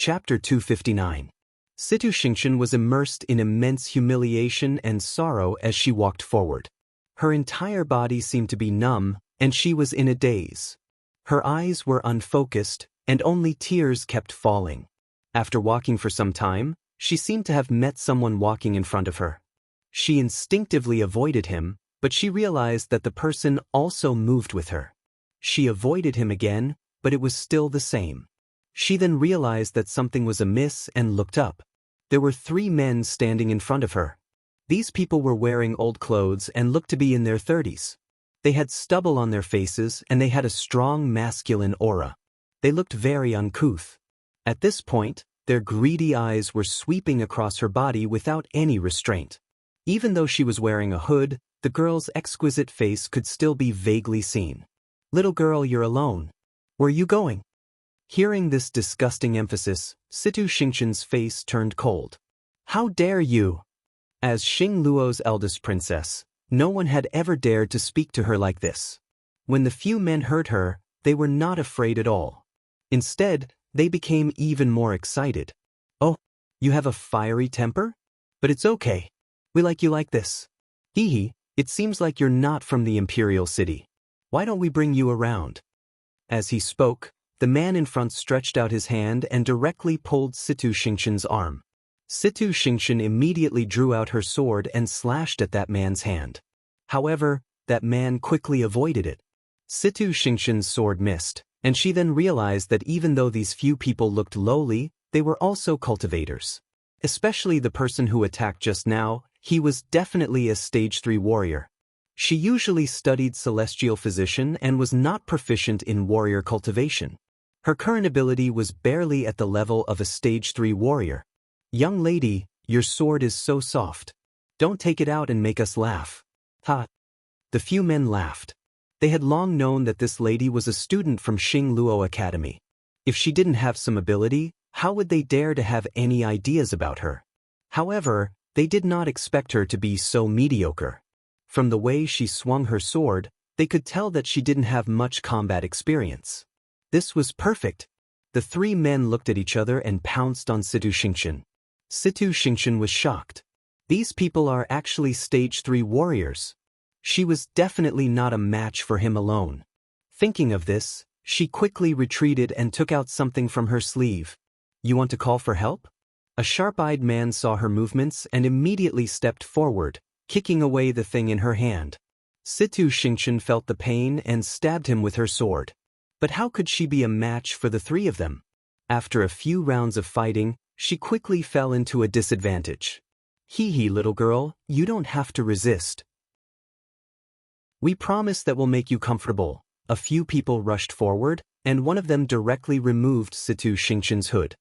Chapter 259. Situ Xingqian was immersed in immense humiliation and sorrow as she walked forward. Her entire body seemed to be numb, and she was in a daze. Her eyes were unfocused, and only tears kept falling. After walking for some time, she seemed to have met someone walking in front of her. She instinctively avoided him, but she realized that the person also moved with her. She avoided him again, but it was still the same. She then realized that something was amiss and looked up. There were 3 men standing in front of her. These people were wearing old clothes and looked to be in their 30s. They had stubble on their faces and they had a strong masculine aura. They looked very uncouth. At this point, their greedy eyes were sweeping across her body without any restraint. Even though she was wearing a hood, the girl's exquisite face could still be vaguely seen. "Little girl, you're alone. Where are you going?" Hearing this disgusting emphasis, Situ Xingqian's face turned cold. "How dare you?" As Xing Luo's eldest princess, no one had ever dared to speak to her like this. When the few men heard her, they were not afraid at all. Instead, they became even more excited. "Oh, you have a fiery temper? But it's okay. We like you like this. Hee, it seems like you're not from the imperial city. Why don't we bring you around?" As he spoke, the man in front stretched out his hand and directly pulled Situ Xingqian's arm. Situ Xingqian immediately drew out her sword and slashed at that man's hand. However, that man quickly avoided it. Situ Xingqian's sword missed, and she then realized that even though these few people looked lowly, they were also cultivators. Especially the person who attacked just now, he was definitely a stage 3 warrior. She usually studied celestial physician and was not proficient in warrior cultivation. Her current ability was barely at the level of a stage 3 warrior. "Young lady, your sword is so soft. Don't take it out and make us laugh." Ha! The few men laughed. They had long known that this lady was a student from Xing Luo Academy. If she didn't have some ability, how would they dare to have any ideas about her? However, they did not expect her to be so mediocre. From the way she swung her sword, they could tell that she didn't have much combat experience. This was perfect. The 3 men looked at each other and pounced on Situ Xingqian. Situ Xingqian was shocked. These people are actually stage 3 warriors. She was definitely not a match for him alone. Thinking of this, she quickly retreated and took out something from her sleeve. "You want to call for help?" A sharp-eyed man saw her movements and immediately stepped forward, kicking away the thing in her hand. Situ Xingqian felt the pain and stabbed him with her sword. But how could she be a match for the 3 of them? After a few rounds of fighting, she quickly fell into a disadvantage. "Hee, little girl, you don't have to resist. We promise that we'll make you comfortable." A few people rushed forward, and one of them directly removed Situ Xingqian's hood.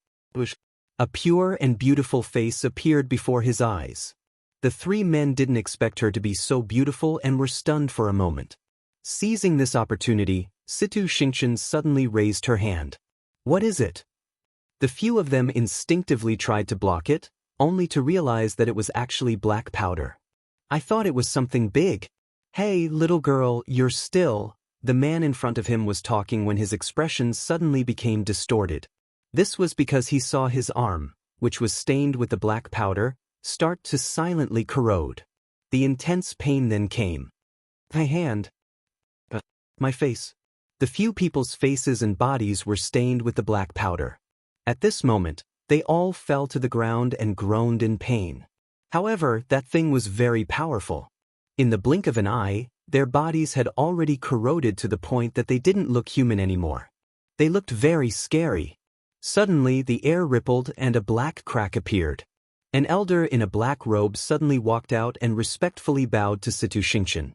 A pure and beautiful face appeared before his eyes. The 3 men didn't expect her to be so beautiful and were stunned for a moment. Seizing this opportunity, Situ Xingqian suddenly raised her hand. "What is it?" The few of them instinctively tried to block it, only to realize that it was actually black powder. "I thought it was something big." "Hey, little girl, you're still." The man in front of him was talking when his expression suddenly became distorted. This was because he saw his arm, which was stained with the black powder, start to silently corrode. The intense pain then came. "My hand. My face." The few people's faces and bodies were stained with the black powder. At this moment, they all fell to the ground and groaned in pain. However, that thing was very powerful. In the blink of an eye, their bodies had already corroded to the point that they didn't look human anymore. They looked very scary. Suddenly, the air rippled and a black crack appeared. An elder in a black robe suddenly walked out and respectfully bowed to Situ Xingqian.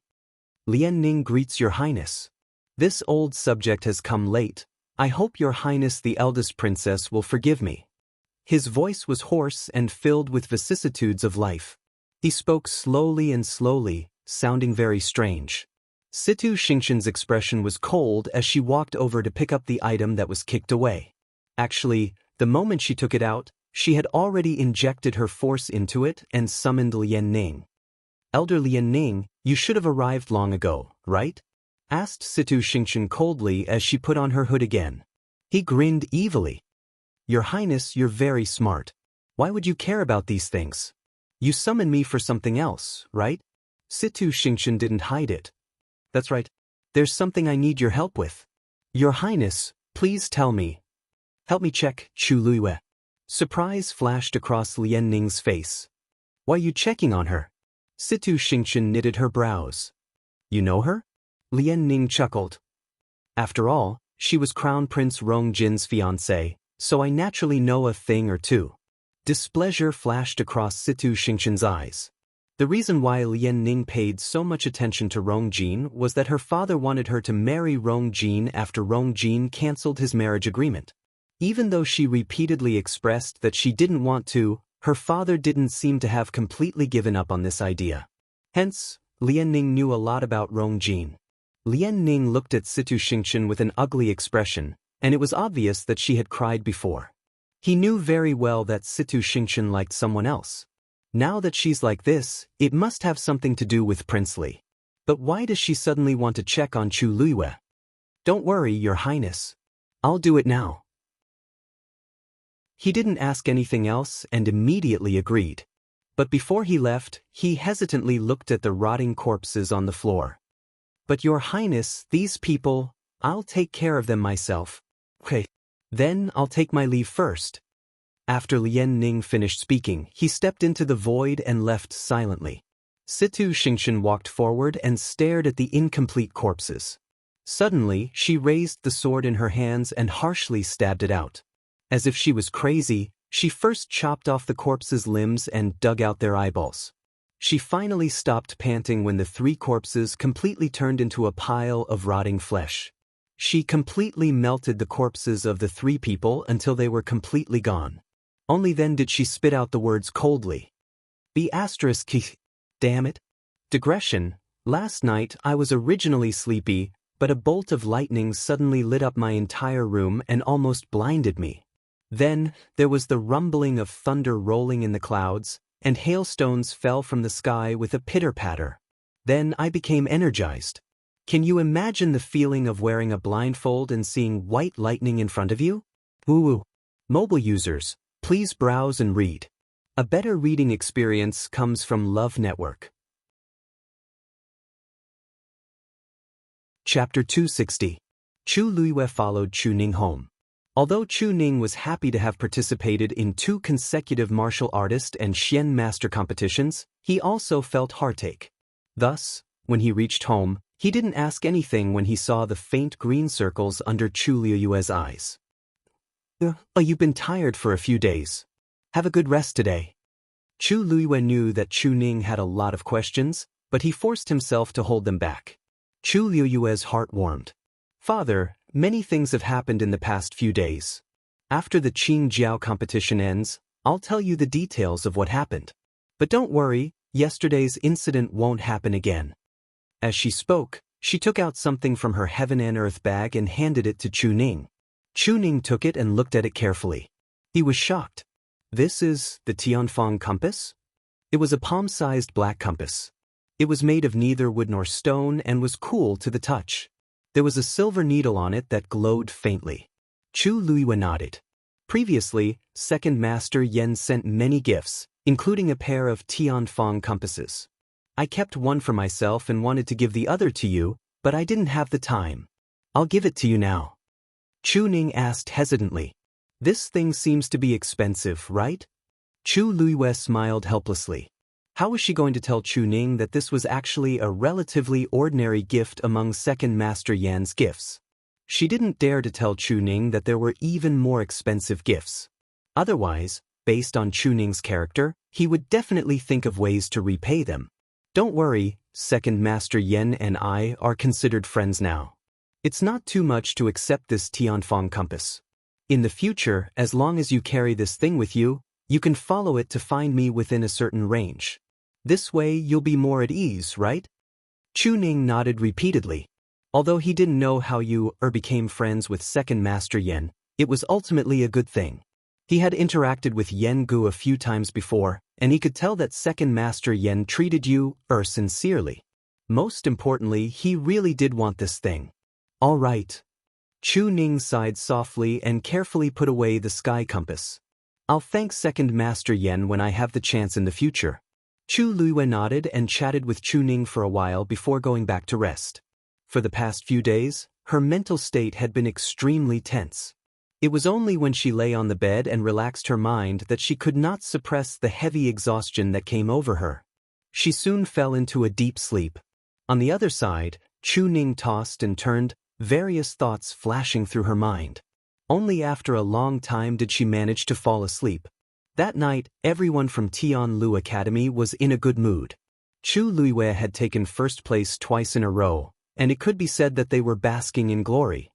"Lian Ning greets your highness. This old subject has come late. I hope your highness the eldest princess will forgive me." His voice was hoarse and filled with vicissitudes of life. He spoke slowly and slowly, sounding very strange. Situ Xingqian's expression was cold as she walked over to pick up the item that was kicked away. Actually, the moment she took it out, she had already injected her force into it and summoned Lian Ning. "Elder Lian Ning, you should have arrived long ago, right?" asked Situ Xingqian coldly as she put on her hood again. He grinned evilly. Your Highness, you're very smart. Why would you care about these things? You summoned me for something else, right? Situ Xingchen didn't hide it. That's right. There's something I need your help with. Your Highness, please tell me. Help me check, Chu Luiyue. Surprise flashed across Lian Ning's face. Why are you checking on her? Situ Xingchen knitted her brows. You know her? Lian Ning chuckled. After all, she was Crown Prince Rong Jin's fiancée, so I naturally know a thing or two. Displeasure flashed across Situ Xingchen's eyes. The reason why Lian Ning paid so much attention to Rong Jin was that her father wanted her to marry Rong Jin after Rong Jin cancelled his marriage agreement. Even though she repeatedly expressed that she didn't want to, her father didn't seem to have completely given up on this idea. Hence, Lian Ning knew a lot about Rong Jin. Lian Ning looked at Situ Xingchen with an ugly expression, and it was obvious that she had cried before. He knew very well that Situ Xingchen liked someone else. Now that she's like this, it must have something to do with Princely. But why does she suddenly want to check on Chu Luiyue? Don't worry, Your Highness. I'll do it now. He didn't ask anything else and immediately agreed. But before he left, he hesitantly looked at the rotting corpses on the floor. But Your Highness, these people, I'll take care of them myself. Okay. Then I'll take my leave first. After Lian Ning finished speaking, he stepped into the void and left silently. Situ Xingchen walked forward and stared at the incomplete corpses. Suddenly, she raised the sword in her hands and harshly stabbed it out. As if she was crazy, she first chopped off the corpses' limbs and dug out their eyeballs. She finally stopped panting when the 3 corpses completely turned into a pile of rotting flesh. She completely melted the corpses of the 3 people until they were completely gone. Only then did she spit out the words coldly. Damn it. Digression. Last night I was originally sleepy, but a bolt of lightning suddenly lit up my entire room and almost blinded me. Then, there was the rumbling of thunder rolling in the clouds, and hailstones fell from the sky with a pitter-patter. Then I became energized. Can you imagine the feeling of wearing a blindfold and seeing white lightning in front of you? Woo-woo. Mobile users, please browse and read. A better reading experience comes from Love Network. Chapter 260. Chu Luiyue followed Chu Ning home. Although Chu Ning was happy to have participated in 2 consecutive martial artist and Xian master competitions, he also felt heartache. Thus, when he reached home, he didn't ask anything when he saw the faint green circles under Chu Luiyue's eyes. You've been tired for a few days. Have a good rest today. Chu Luiyue knew that Chu Ning had a lot of questions, but he forced himself to hold them back. Chu Luiyue's heart warmed. Father, many things have happened in the past few days. After the Qingjiao competition ends, I'll tell you the details of what happened. But don't worry, yesterday's incident won't happen again. As she spoke, she took out something from her heaven and earth bag and handed it to Chu Ning. Chu Ning took it and looked at it carefully. He was shocked. This is the Tianfeng compass? It was a palm-sized black compass. It was made of neither wood nor stone and was cool to the touch. There was a silver needle on it that glowed faintly. Chu Luiyue nodded. Previously, Second Master Yen sent many gifts, including a pair of Tianfeng compasses. I kept one for myself and wanted to give the other to you, but I didn't have the time. I'll give it to you now. Chu Ning asked hesitantly. This thing seems to be expensive, right? Chu Luiyue smiled helplessly. How was she going to tell Chu Ning that this was actually a relatively ordinary gift among Second Master Yan's gifts? She didn't dare to tell Chu Ning that there were even more expensive gifts. Otherwise, based on Chu Ning's character, he would definitely think of ways to repay them. Don't worry, Second Master Yen and I are considered friends now. It's not too much to accept this Tianfeng compass. In the future, as long as you carry this thing with you, you can follow it to find me within a certain range. This way you'll be more at ease, right? Chu Ning nodded repeatedly. Although he didn't know how you became friends with Second Master Yen, it was ultimately a good thing. He had interacted with Yen Gu a few times before, and he could tell that Second Master Yen treated you sincerely. Most importantly, he really did want this thing. All right. Chu Ning sighed softly and carefully put away the sky compass. I'll thank Second Master Yen when I have the chance in the future. Chu Luiwei nodded and chatted with Chu Ning for a while before going back to rest. For the past few days, her mental state had been extremely tense. It was only when she lay on the bed and relaxed her mind that she could not suppress the heavy exhaustion that came over her. She soon fell into a deep sleep. On the other side, Chu Ning tossed and turned, various thoughts flashing through her mind. Only after a long time did she manage to fall asleep. That night, everyone from Tianlu Academy was in a good mood. Chu Luiwei had taken first place twice in a row, and it could be said that they were basking in glory.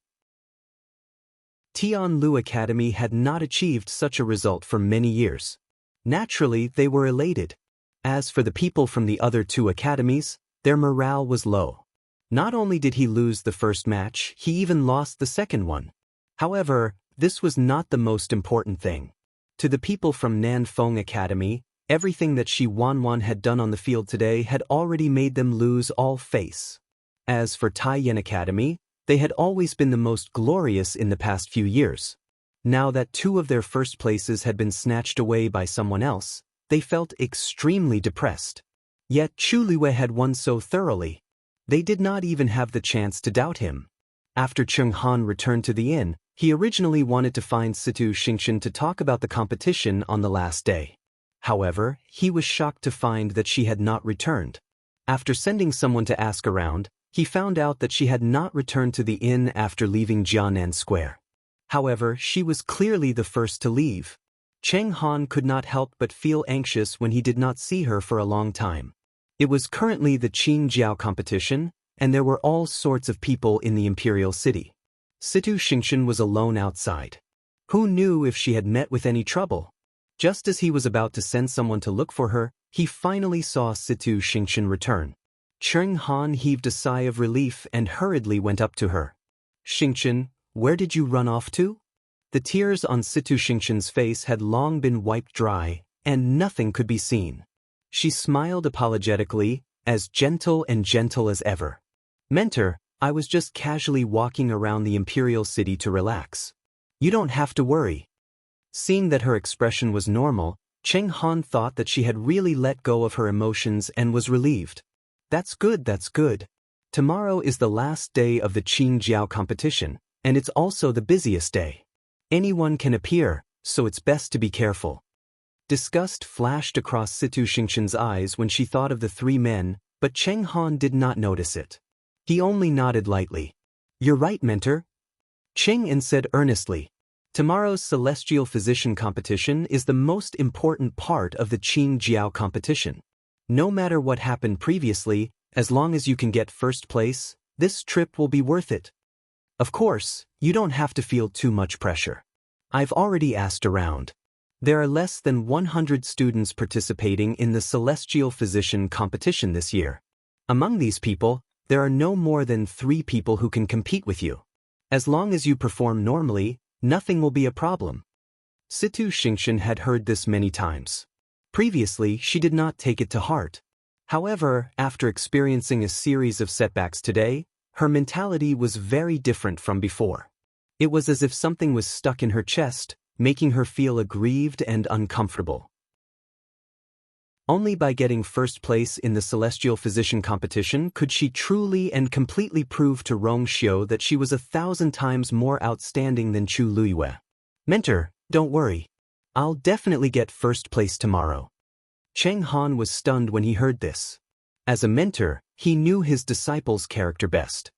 Tianlu Academy had not achieved such a result for many years. Naturally, they were elated. As for the people from the other two academies, their morale was low. Not only did he lose the first match, he even lost the second one. However, this was not the most important thing. To the people from Nanfeng Academy, everything that Shi Wanwan had done on the field today had already made them lose all face. As for Taiyan Academy, they had always been the most glorious in the past few years. Now that two of their first places had been snatched away by someone else, they felt extremely depressed. Yet Chu Luiwei had won so thoroughly. They did not even have the chance to doubt him. After Cheng Han returned to the inn, he originally wanted to find Situ Xingqian to talk about the competition on the last day. However, he was shocked to find that she had not returned. After sending someone to ask around, he found out that she had not returned to the inn after leaving Jiangnan Square. However, she was clearly the first to leave. Cheng Han could not help but feel anxious when he did not see her for a long time. It was currently the Qingjiao competition, and there were all sorts of people in the imperial city. Situ Xingqian was alone outside. Who knew if she had met with any trouble? Just as he was about to send someone to look for her, he finally saw Situ Xingqian return. Cheng Han heaved a sigh of relief and hurriedly went up to her. Xingqian, where did you run off to? The tears on Situ Xingqian's face had long been wiped dry, and nothing could be seen. She smiled apologetically, as gentle as ever. Mentor, I was just casually walking around the imperial city to relax. You don't have to worry. Seeing that her expression was normal, Cheng Han thought that she had really let go of her emotions and was relieved. That's good. Tomorrow is the last day of the Qingjiao competition, and it's also the busiest day. Anyone can appear, so it's best to be careful. Disgust flashed across Situ Xingqian's eyes when she thought of the three men, but Cheng Han did not notice it. He only nodded lightly. You're right, Mentor. Cheng An said earnestly. Tomorrow's celestial physician competition is the most important part of the Qingjiao competition. No matter what happened previously, as long as you can get first place, this trip will be worth it. Of course, you don't have to feel too much pressure. I've already asked around. There are less than 100 students participating in the celestial physician competition this year. Among these people, there are no more than 3 people who can compete with you. As long as you perform normally, nothing will be a problem. Situ Xingqian had heard this many times. Previously, she did not take it to heart. However, after experiencing a series of setbacks today, her mentality was very different from before. It was as if something was stuck in her chest, making her feel aggrieved and uncomfortable. Only by getting first place in the Celestial Physician competition could she truly and completely prove to Rong Xiu that she was 1,000 times more outstanding than Chu Luiwei. Mentor, don't worry. I'll definitely get first place tomorrow. Cheng Han was stunned when he heard this. As a mentor, he knew his disciple's character best.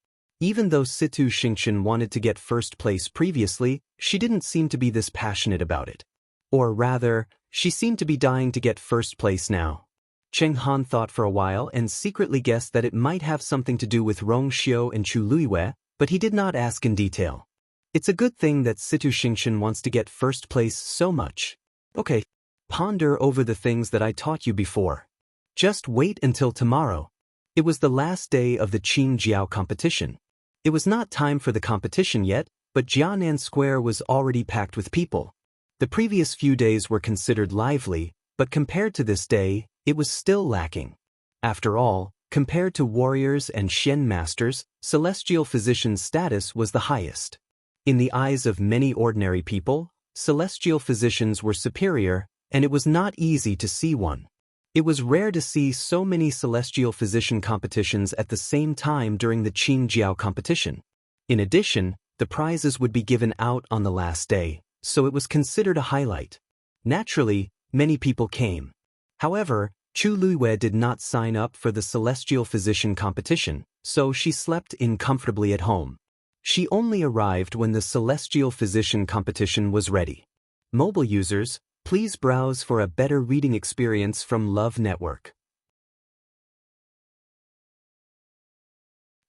Even though Situ Xingqian wanted to get first place previously, she didn't seem to be this passionate about it. Or rather, she seemed to be dying to get first place now. Cheng Han thought for a while and secretly guessed that it might have something to do with Rong Xiu and Chu Luiwei, but he did not ask in detail. It's a good thing that Situ Xingqian wants to get first place so much. Okay, ponder over the things that I taught you before. Just wait until tomorrow. It was the last day of the Qingjiao competition. It was not time for the competition yet, but Jiangnan Square was already packed with people. The previous few days were considered lively, but compared to this day, it was still lacking. After all, compared to warriors and Shen masters, celestial physician's status was the highest. In the eyes of many ordinary people, celestial physicians were superior, and it was not easy to see one. It was rare to see so many celestial physician competitions at the same time during the Qingjiao competition. In addition, the prizes would be given out on the last day, so it was considered a highlight. Naturally, many people came. However, Chu Luiwei did not sign up for the celestial physician competition, so she slept in comfortably at home. She only arrived when the celestial physician competition was ready. Mobile users, please browse for a better reading experience from Love Network.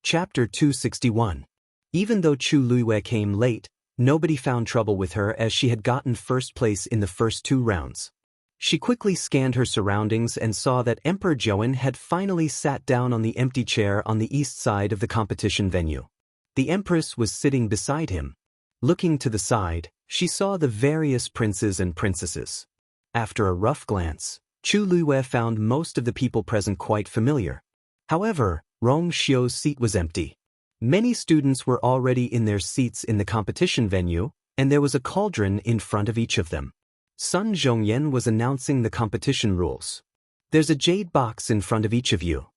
Chapter 261. Even though Chu Luiwei came late, nobody found trouble with her as she had gotten first place in the first 2 rounds. She quickly scanned her surroundings and saw that Emperor Zhouwen had finally sat down on the empty chair on the east side of the competition venue. The Empress was sitting beside him. Looking to the side, she saw the various princes and princesses. After a rough glance, Chu Luiwei found most of the people present quite familiar. However, Rong Xiu's seat was empty. Many students were already in their seats in the competition venue, and there was a cauldron in front of each of them. Sun Zhongyan was announcing the competition rules. There's a jade box in front of each of you.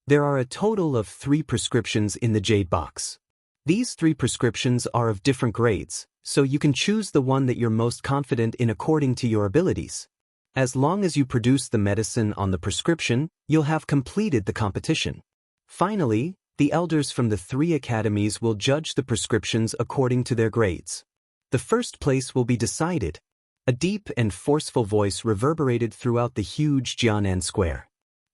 There are a total of 3 prescriptions in the jade box. These 3 prescriptions are of different grades, so you can choose the one that you're most confident in according to your abilities. As long as you produce the medicine on the prescription, you'll have completed the competition. Finally, the elders from the 3 academies will judge the prescriptions according to their grades. The first place will be decided. A deep and forceful voice reverberated throughout the huge Jiangnan square.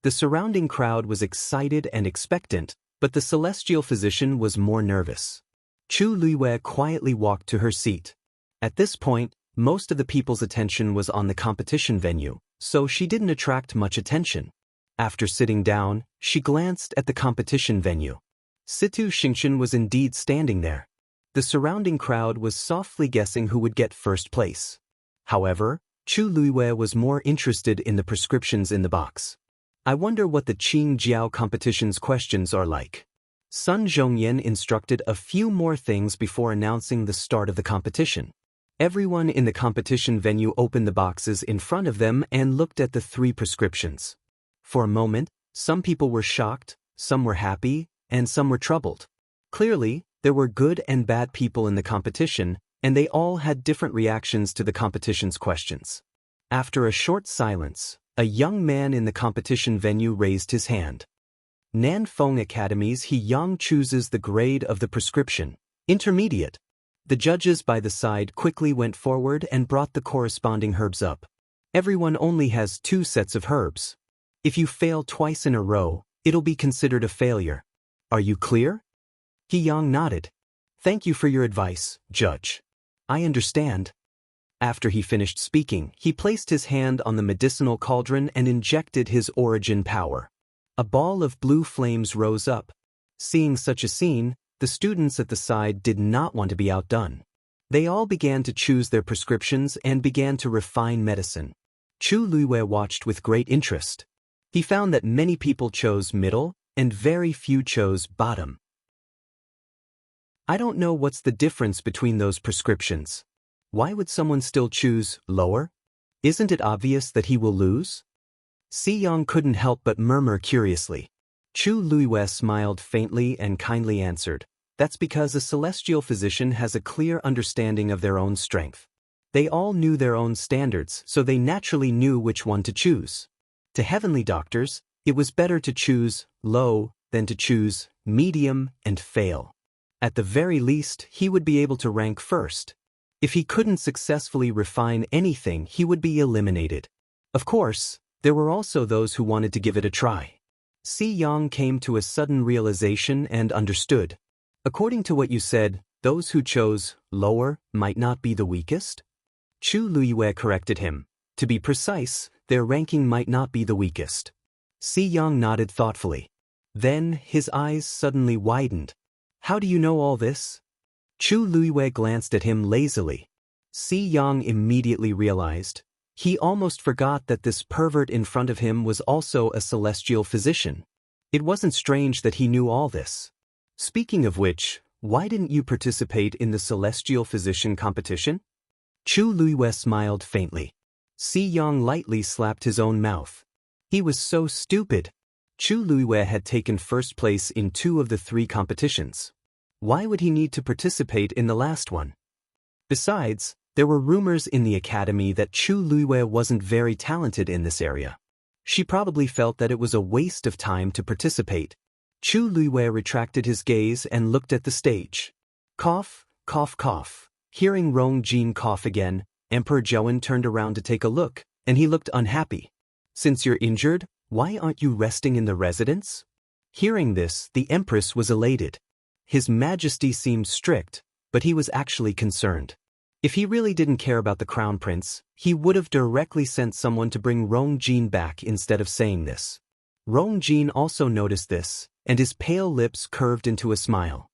The surrounding crowd was excited and expectant, but the celestial physician was more nervous. Chu Luiwei quietly walked to her seat. At this point, most of the people's attention was on the competition venue, so she didn't attract much attention. After sitting down, she glanced at the competition venue. Situ Xingchen was indeed standing there. The surrounding crowd was softly guessing who would get first place. However, Chu Luiwei was more interested in the prescriptions in the box. I wonder what the Qingjiao competition's questions are like. Sun Zhongyan instructed a few more things before announcing the start of the competition. Everyone in the competition venue opened the boxes in front of them and looked at the 3 prescriptions. For a moment, some people were shocked, some were happy, and some were troubled. Clearly, there were good and bad people in the competition, and they all had different reactions to the competition's questions. After a short silence, a young man in the competition venue raised his hand. Nanfeng Academy's He Yang chooses the grade of the prescription, intermediate. The judges by the side quickly went forward and brought the corresponding herbs up. Everyone only has 2 sets of herbs. If you fail twice in a row, it'll be considered a failure. Are you clear? He Yang nodded. Thank you for your advice, Judge. I understand. After he finished speaking, he placed his hand on the medicinal cauldron and injected his origin power. A ball of blue flames rose up. Seeing such a scene, the students at the side did not want to be outdone. They all began to choose their prescriptions and began to refine medicine. Chu Luiwei watched with great interest. He found that many people chose middle, and very few chose bottom. I don't know what's the difference between those prescriptions. Why would someone still choose lower? Isn't it obvious that he will lose? Si Yang couldn't help but murmur curiously. Chu Luiwei smiled faintly and kindly answered, that's because a celestial physician has a clear understanding of their own strength. They all knew their own standards, so they naturally knew which one to choose. To heavenly doctors, it was better to choose low than to choose medium and fail. At the very least, he would be able to rank first. If he couldn't successfully refine anything, he would be eliminated. Of course, there were also those who wanted to give it a try. Si Yang came to a sudden realization and understood. According to what you said, those who chose lower might not be the weakest? Chu Luiwei corrected him. To be precise, their ranking might not be the weakest. Si Yang nodded thoughtfully. Then his eyes suddenly widened. How do you know all this? Chu Luiwei glanced at him lazily. Si Yang immediately realized. He almost forgot that this pervert in front of him was also a celestial physician. It wasn't strange that he knew all this. Speaking of which, Why didn't you participate in the celestial physician competition? Chu Luiyue smiled faintly. Si Yang lightly slapped his own mouth. He was so stupid. Chu Luiyue had taken first place in 2 of the 3 competitions. Why would he need to participate in the last one? Besides, there were rumors in the academy that Chu Luiyue wasn't very talented in this area. She probably felt that it was a waste of time to participate. Chu Luiyue retracted his gaze and looked at the stage. Cough, cough, cough. Hearing Rong Jin cough again, Emperor Zhouwen turned around to take a look, and he looked unhappy. Since you're injured, why aren't you resting in the residence? Hearing this, the Empress was elated. His Majesty seemed strict, but he was actually concerned. If he really didn't care about the Crown Prince, he would have directly sent someone to bring Rong Jin back instead of saying this. Rong Jin also noticed this, and his pale lips curved into a smile.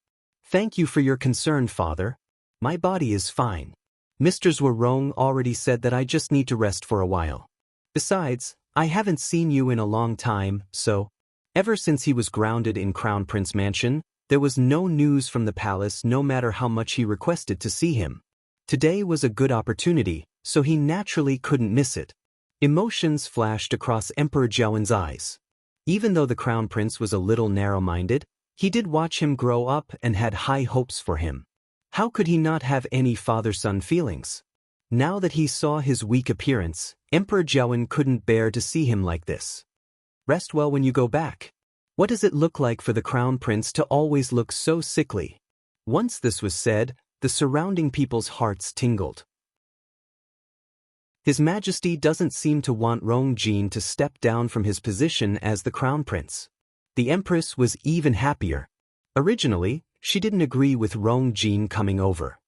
Thank you for your concern, father. My body is fine. Mr. Zhuarong already said that I just need to rest for a while. Besides, I haven't seen you in a long time, so... Ever since he was grounded in Crown Prince Mansion, there was no news from the palace no matter how much he requested to see him. Today was a good opportunity, so he naturally couldn't miss it. Emotions flashed across Emperor Zhouwen's eyes. Even though the Crown Prince was a little narrow-minded, he did watch him grow up and had high hopes for him. How could he not have any father-son feelings? Now that he saw his weak appearance, Emperor Zhouwen couldn't bear to see him like this. Rest well when you go back. What does it look like for the Crown Prince to always look so sickly? Once this was said, the surrounding people's hearts tingled. His Majesty doesn't seem to want Rong Jin to step down from his position as the Crown Prince. The Empress was even happier. Originally, she didn't agree with Rong Jin coming over.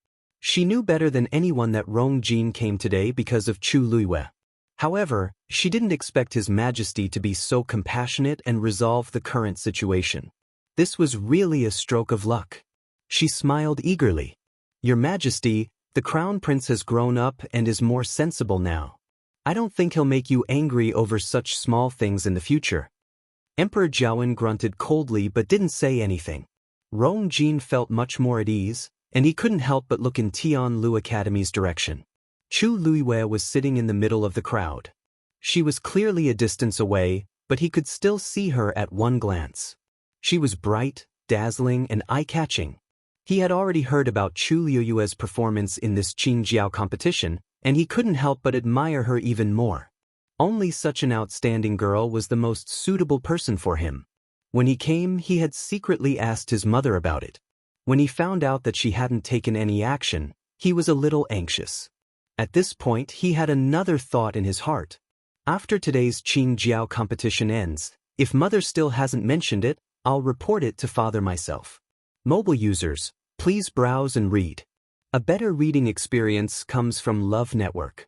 She knew better than anyone that Rong Jin came today because of Chu Luiyue. However, she didn't expect His Majesty to be so compassionate and resolve the current situation. This was really a stroke of luck. She smiled eagerly. Your Majesty, the Crown Prince has grown up and is more sensible now. I don't think he'll make you angry over such small things in the future. Emperor Zhouwen grunted coldly but didn't say anything. Rong Jin felt much more at ease, and he couldn't help but look in Tianlu Academy's direction. Chu Luiyue was sitting in the middle of the crowd. She was clearly a distance away, but he could still see her at one glance. She was bright, dazzling, and eye-catching. He had already heard about Chu Luiyue's performance in this Qingjiao competition, and he couldn't help but admire her even more. Only such an outstanding girl was the most suitable person for him. When he came, he had secretly asked his mother about it. When he found out that she hadn't taken any action, he was a little anxious. At this point, he had another thought in his heart. After today's Qingjiao competition ends, if mother still hasn't mentioned it, I'll report it to father myself. Mobile users, please browse and read. A better reading experience comes from Love Network.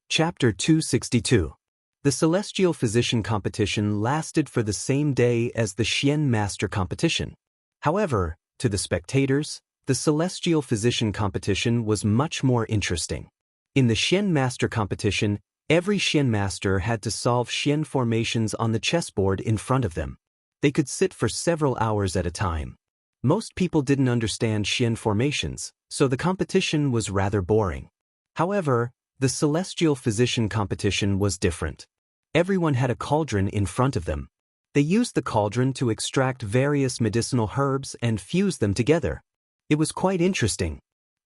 Chapter 262. The Celestial Physician competition lasted for the same day as the Xian Master competition. However, to the spectators, the Celestial Physician competition was much more interesting. In the Xian Master competition, every Xian Master had to solve Xian formations on the chessboard in front of them. They could sit for several hours at a time. Most people didn't understand Xian formations, so the competition was rather boring. However, the Celestial Physician competition was different. Everyone had a cauldron in front of them. They used the cauldron to extract various medicinal herbs and fuse them together. It was quite interesting.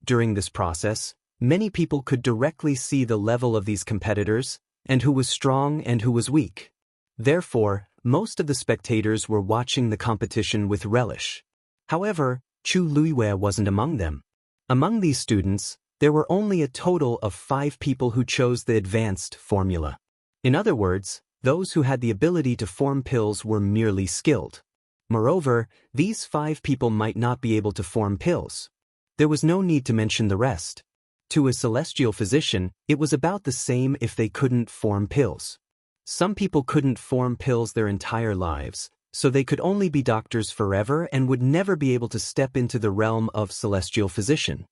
During this process, many people could directly see the level of these competitors, and who was strong and who was weak. Therefore, most of the spectators were watching the competition with relish. However, Chu Luiyue wasn't among them. Among these students, there were only a total of 5 people who chose the advanced formula. In other words, those who had the ability to form pills were merely skilled. Moreover, these 5 people might not be able to form pills. There was no need to mention the rest. To a celestial physician, it was about the same if they couldn't form pills. Some people couldn't form pills their entire lives, so they could only be doctors forever and would never be able to step into the realm of celestial physician.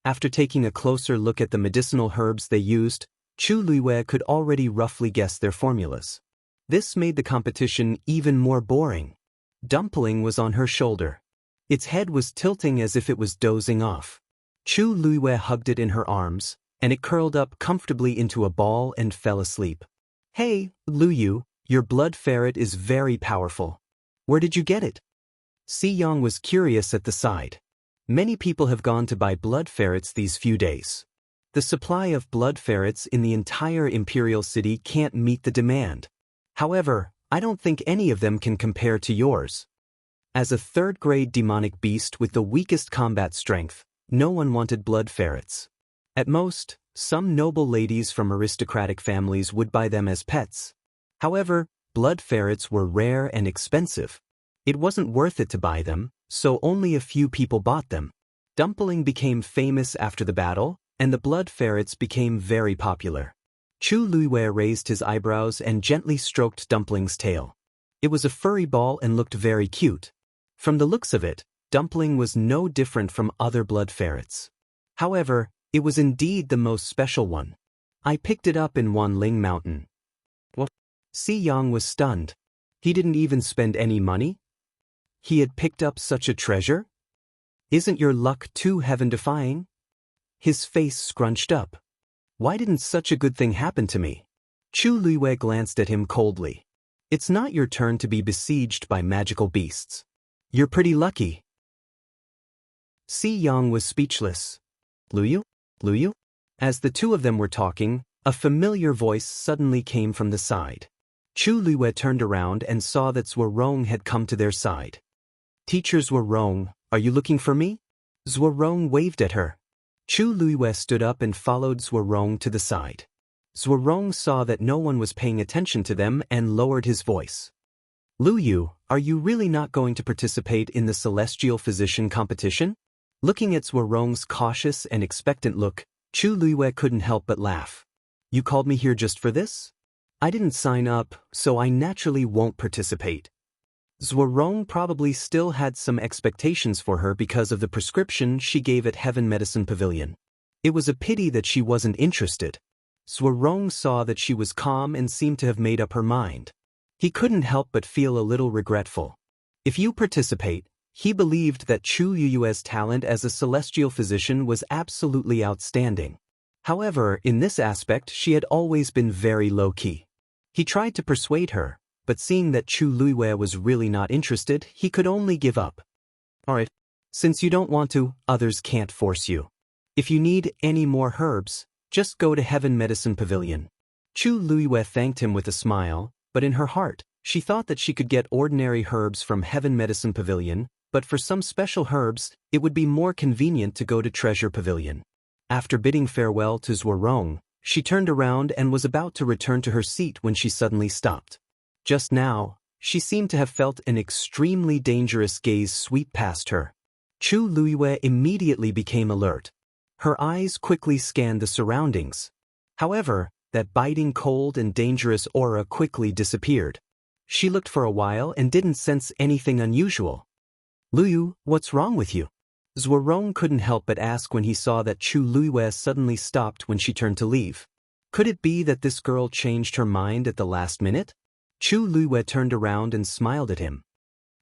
After taking a closer look at the medicinal herbs they used, Chu Luiyue could already roughly guess their formulas. This made the competition even more boring. Dumpling was on her shoulder. Its head was tilting as if it was dozing off. Chu Luiyue hugged it in her arms, and it curled up comfortably into a ball and fell asleep. Hey, Luyu, your blood ferret is very powerful. Where did you get it? Si Yang was curious at the side. Many people have gone to buy blood ferrets these few days. The supply of blood ferrets in the entire imperial city can't meet the demand. However, I don't think any of them can compare to yours. As a third-grade demonic beast with the weakest combat strength, no one wanted blood ferrets. At most, some noble ladies from aristocratic families would buy them as pets. However, blood ferrets were rare and expensive. It wasn't worth it to buy them, so only a few people bought them. Dumpling became famous after the battle, and the blood ferrets became very popular. Chu Luiyue raised his eyebrows and gently stroked Dumpling's tail. It was a furry ball and looked very cute. From the looks of it, Dumpling was no different from other blood ferrets. However, it was indeed the most special one. I picked it up in Wanling Mountain. What? Si Yang was stunned. He didn't even spend any money? He had picked up such a treasure? Isn't your luck too heaven-defying? His face scrunched up. Why didn't such a good thing happen to me? Chu Luiyue glanced at him coldly. It's not your turn to be besieged by magical beasts. You're pretty lucky. Si Yang was speechless. Luyu? Luyu? As the two of them were talking, a familiar voice suddenly came from the side. Chu Luiyue turned around and saw that Zhuorong had come to their side. Teacher Zhuorong, are you looking for me? Zhuorong waved at her. Chu Luiyue stood up and followed Zhuorong to the side. Zhuorong saw that no one was paying attention to them and lowered his voice. Luyu, are you really not going to participate in the Celestial Physician competition? Looking at Zhuorong's cautious and expectant look, Chu Luiyue couldn't help but laugh. You called me here just for this? I didn't sign up, so I naturally won't participate. Zhuorong probably still had some expectations for her because of the prescription she gave at Heaven Medicine Pavilion. It was a pity that she wasn't interested. Zhuorong saw that she was calm and seemed to have made up her mind. He couldn't help but feel a little regretful. If you participate, he believed that Chu Luiyue's talent as a celestial physician was absolutely outstanding. However, in this aspect she had always been very low-key. He tried to persuade her, but seeing that Chu Luiyue was really not interested, he could only give up. Alright, since you don't want to, others can't force you. If you need any more herbs, just go to Heaven Medicine Pavilion. Chu Luiyue thanked him with a smile, but in her heart, she thought that she could get ordinary herbs from Heaven Medicine Pavilion, but for some special herbs, it would be more convenient to go to Treasure Pavilion. After bidding farewell to Zhuorong, she turned around and was about to return to her seat when she suddenly stopped. Just now, she seemed to have felt an extremely dangerous gaze sweep past her. Chu Luiyue immediately became alert. Her eyes quickly scanned the surroundings. However, that biting cold and dangerous aura quickly disappeared. She looked for a while and didn't sense anything unusual. Luyu, what's wrong with you? Zhuorong couldn't help but ask when he saw that Chu Luiyue suddenly stopped when she turned to leave. Could it be that this girl changed her mind at the last minute? Chu Luiyue turned around and smiled at him.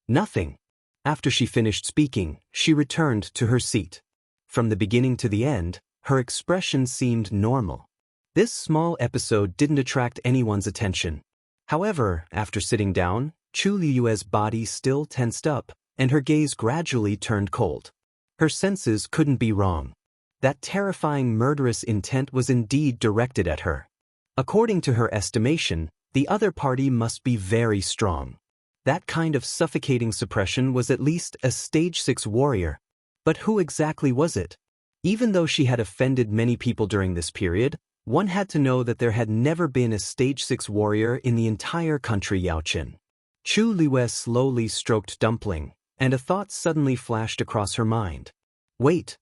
Nothing. After she finished speaking, she returned to her seat. From the beginning to the end, her expression seemed normal. This small episode didn't attract anyone's attention. However, after sitting down, Chu Luiyue's body still tensed up, and her gaze gradually turned cold. Her senses couldn't be wrong. That terrifying murderous intent was indeed directed at her. According to her estimation, the other party must be very strong. That kind of suffocating suppression was at least a stage 6 warrior. But who exactly was it? Even though she had offended many people during this period, one had to know that there had never been a stage 6 warrior in the entire country Yaoqin. Chu Luiyue slowly stroked Dumpling, and a thought suddenly flashed across her mind. Wait.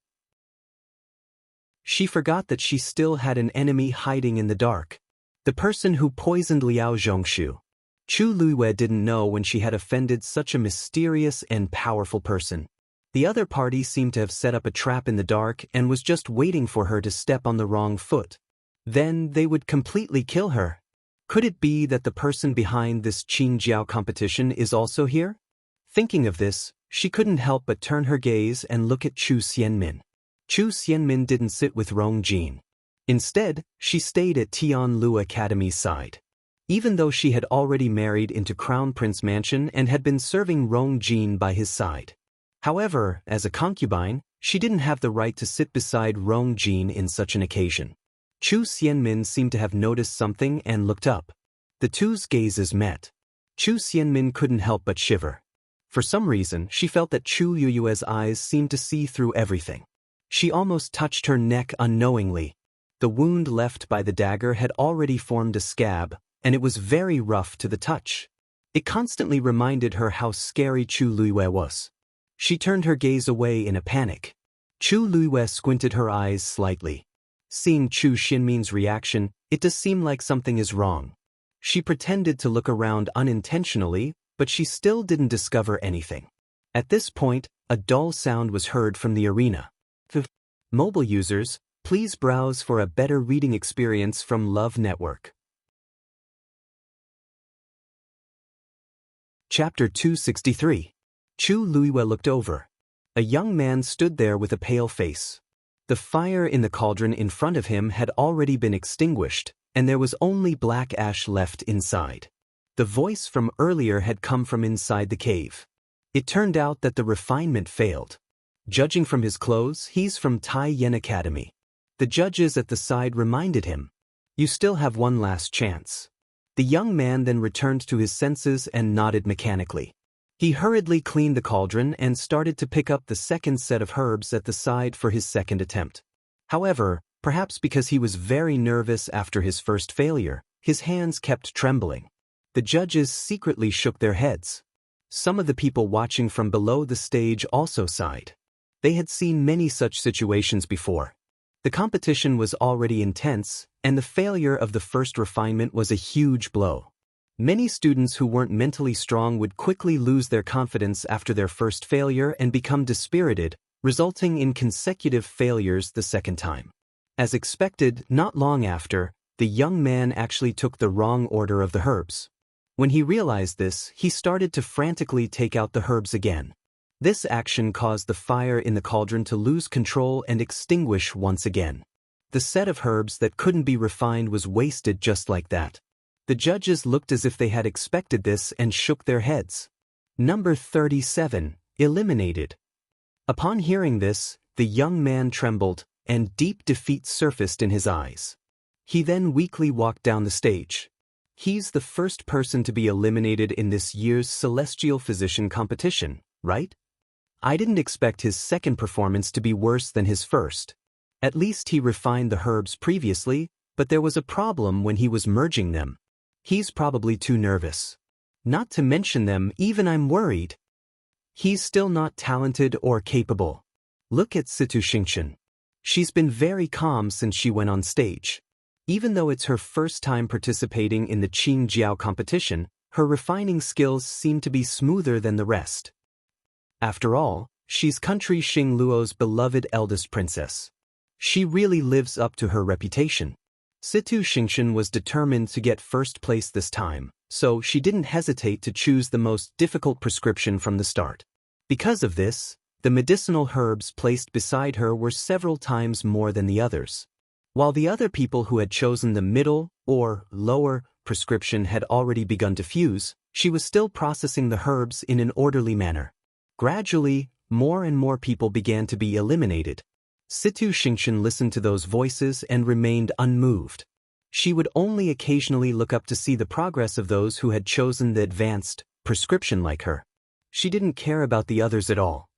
She forgot that she still had an enemy hiding in the dark. The person who poisoned Liao Zhongshu. Chu Luiyue didn't know when she had offended such a mysterious and powerful person. The other party seemed to have set up a trap in the dark and was just waiting for her to step on the wrong foot. Then they would completely kill her. Could it be that the person behind this Qingjiao competition is also here? Thinking of this, she couldn't help but turn her gaze and look at Chu Xianmin. Chu Xianmin didn't sit with Rong Jin. Instead, she stayed at Tianlu Academy's side. Even though she had already married into Crown Prince Mansion and had been serving Rong Jin by his side. However, as a concubine, she didn't have the right to sit beside Rong Jin in such an occasion. Chu Xianmin seemed to have noticed something and looked up. The two's gazes met. Chu Xianmin couldn't help but shiver. For some reason, she felt that Chu Yuyue's eyes seemed to see through everything. She almost touched her neck unknowingly. The wound left by the dagger had already formed a scab, and it was very rough to the touch. It constantly reminded her how scary Chu Luyue was. She turned her gaze away in a panic. Chu Luyue squinted her eyes slightly. Seeing Chu Xianmin's reaction, it does seem like something is wrong. She pretended to look around unintentionally, but she still didn't discover anything. At this point, a dull sound was heard from the arena. Mobile users, please browse for a better reading experience from Love Network. Chapter 263. Chu Luyue looked over. A young man stood there with a pale face. The fire in the cauldron in front of him had already been extinguished, and there was only black ash left inside. The voice from earlier had come from inside the cave. It turned out that the refinement failed. Judging from his clothes, he's from Tai Yen Academy. The judges at the side reminded him, "You still have one last chance." The young man then returned to his senses and nodded mechanically. He hurriedly cleaned the cauldron and started to pick up the second set of herbs at the side for his second attempt. However, perhaps because he was very nervous after his first failure, his hands kept trembling. The judges secretly shook their heads. Some of the people watching from below the stage also sighed. They had seen many such situations before. The competition was already intense, and the failure of the first refinement was a huge blow. Many students who weren't mentally strong would quickly lose their confidence after their first failure and become dispirited, resulting in consecutive failures the second time. As expected, not long after, the young man actually took the wrong order of the herbs. When he realized this, he started to frantically take out the herbs again. This action caused the fire in the cauldron to lose control and extinguish once again. The set of herbs that couldn't be refined was wasted just like that. The judges looked as if they had expected this and shook their heads. Number 37, eliminated. Upon hearing this, the young man trembled, and deep defeat surfaced in his eyes. He then weakly walked down the stage. He's the first person to be eliminated in this year's Celestial Physician competition, right? I didn't expect his second performance to be worse than his first. At least he refined the herbs previously, but there was a problem when he was merging them. He's probably too nervous. Not to mention them, even I'm worried. He's still not talented or capable. Look at Situ Xingchen. She's been very calm since she went on stage. Even though it's her first time participating in the Qingjiao competition, her refining skills seem to be smoother than the rest. After all, she's country Xingluo's beloved eldest princess. She really lives up to her reputation. Situ Xingchen was determined to get first place this time, so she didn't hesitate to choose the most difficult prescription from the start. Because of this, the medicinal herbs placed beside her were several times more than the others. While the other people who had chosen the middle, or lower, prescription had already begun to fuse, she was still processing the herbs in an orderly manner. Gradually, more and more people began to be eliminated. Situ Xingchen listened to those voices and remained unmoved. She would only occasionally look up to see the progress of those who had chosen the advanced prescription like her. She didn't care about the others at all.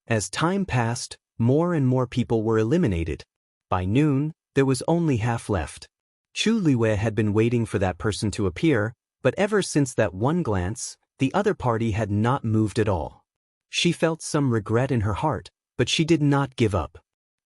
As time passed, more and more people were eliminated. By noon, there was only half left. Chu Luyue had been waiting for that person to appear, but ever since that one glance, the other party had not moved at all. She felt some regret in her heart, but she did not give up.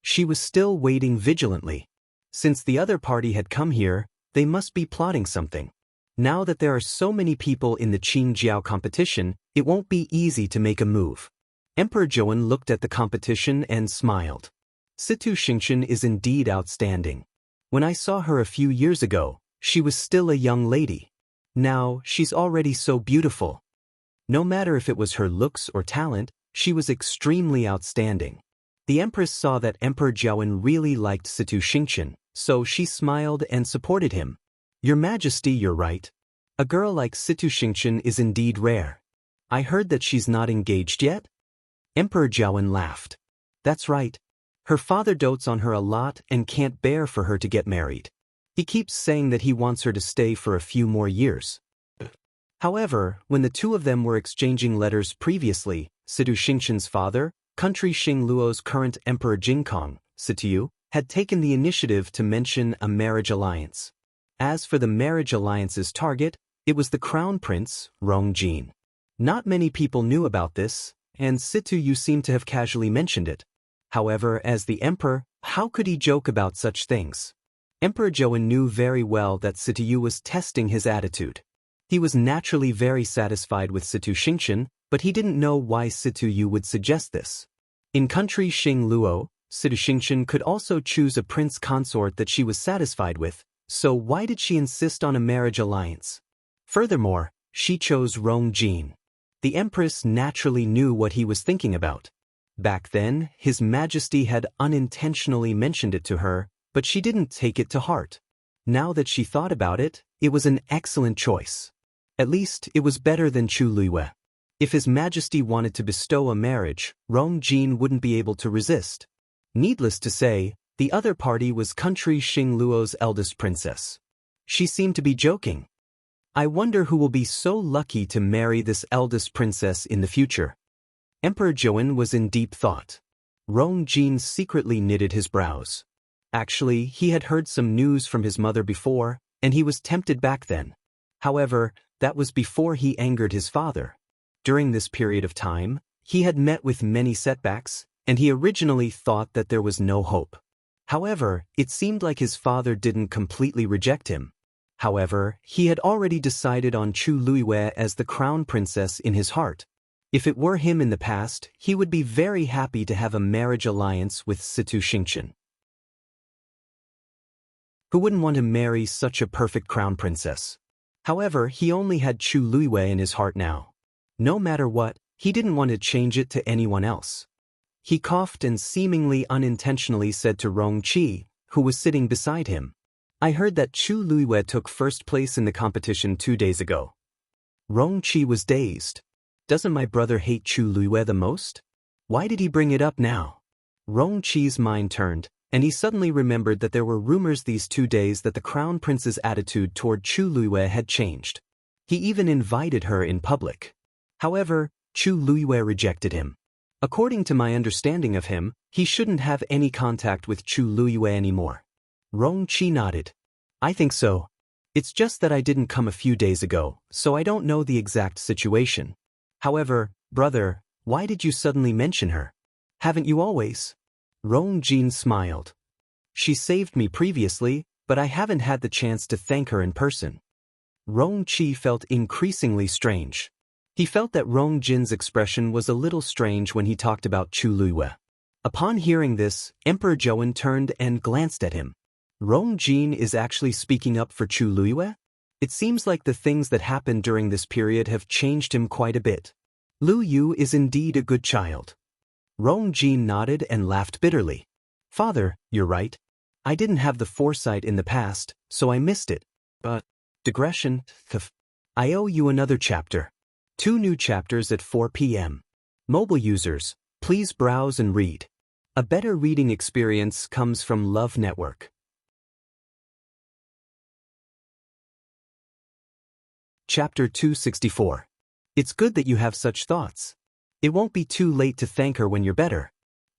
She was still waiting vigilantly. Since the other party had come here, they must be plotting something. Now that there are so many people in the Qingjiao competition, it won't be easy to make a move. Emperor Zhouwen looked at the competition and smiled. Situ Xingchen is indeed outstanding. When I saw her a few years ago, she was still a young lady. Now, she's already so beautiful. No matter if it was her looks or talent, she was extremely outstanding. The Empress saw that Emperor Jiawen really liked Situ Xingqian, so she smiled and supported him. Your Majesty, you're right. A girl like Situ Xingqian is indeed rare. I heard that she's not engaged yet? Emperor Jiawen laughed. That's right. Her father dotes on her a lot and can't bear for her to get married. He keeps saying that he wants her to stay for a few more years. However, when the two of them were exchanging letters previously, Situ Xingqian's father, country Xingluo's current Emperor Jingkong, Situ, had taken the initiative to mention a marriage alliance. As for the marriage alliance's target, it was the crown prince, Rongjin. Not many people knew about this, and Situ seemed to have casually mentioned it. However, as the emperor, how could he joke about such things? Emperor Jiawen knew very well that Situ was testing his attitude. He was naturally very satisfied with Situ Xingqian, but he didn't know why Situ would suggest this. In country Xingluo, Situ Xingqian could also choose a prince consort that she was satisfied with, so why did she insist on a marriage alliance? Furthermore, she chose Rongjin. The Empress naturally knew what he was thinking about. Back then, His Majesty had unintentionally mentioned it to her, but she didn't take it to heart. Now that she thought about it, it was an excellent choice. At least, it was better than Chu Luiyue. If His Majesty wanted to bestow a marriage, Rongjin wouldn't be able to resist. Needless to say, the other party was country Xingluo's eldest princess. She seemed to be joking. I wonder who will be so lucky to marry this eldest princess in the future. Emperor Jiawen was in deep thought. Rongjin secretly knitted his brows. Actually, he had heard some news from his mother before, and he was tempted back then. However, that was before he angered his father. During this period of time, he had met with many setbacks, and he originally thought that there was no hope. However, it seemed like his father didn't completely reject him. However, he had already decided on Chu Luiyue as the crown princess in his heart. If it were him in the past, he would be very happy to have a marriage alliance with Situ Xingqian. Who wouldn't want to marry such a perfect crown princess? However, he only had Chu Luiyue in his heart now. No matter what, he didn't want to change it to anyone else. He coughed and seemingly unintentionally said to Rongqi, who was sitting beside him, I heard that Chu Luiyue took first place in the competition 2 days ago. Rongqi was dazed. Doesn't my brother hate Chu Luiyue the most? Why did he bring it up now? Rongqi's mind turned, and he suddenly remembered that there were rumors these 2 days that the crown prince's attitude toward Chu Luiyue had changed. He even invited her in public. However, Chu Luiyue rejected him. According to my understanding of him, he shouldn't have any contact with Chu Luiyue anymore. Rongqi nodded. I think so. It's just that I didn't come a few days ago, so I don't know the exact situation. However, brother, why did you suddenly mention her? Haven't you always? Rongjin smiled. She saved me previously, but I haven't had the chance to thank her in person. Rongqi felt increasingly strange. He felt that Rongjin's expression was a little strange when he talked about Chu Luiyue. Upon hearing this, Emperor Jiawen turned and glanced at him. Rongjin is actually speaking up for Chu Luiyue? It seems like the things that happened during this period have changed him quite a bit. Lu Yu is indeed a good child. Rongjin nodded and laughed bitterly. Father, you're right. I didn't have the foresight in the past, so I missed it. But, digression, I owe you another chapter. 2 new chapters at 4 p.m. Mobile users, please browse and read. A better reading experience comes from Love Network. Chapter 264. It's good that you have such thoughts. It won't be too late to thank her when you're better.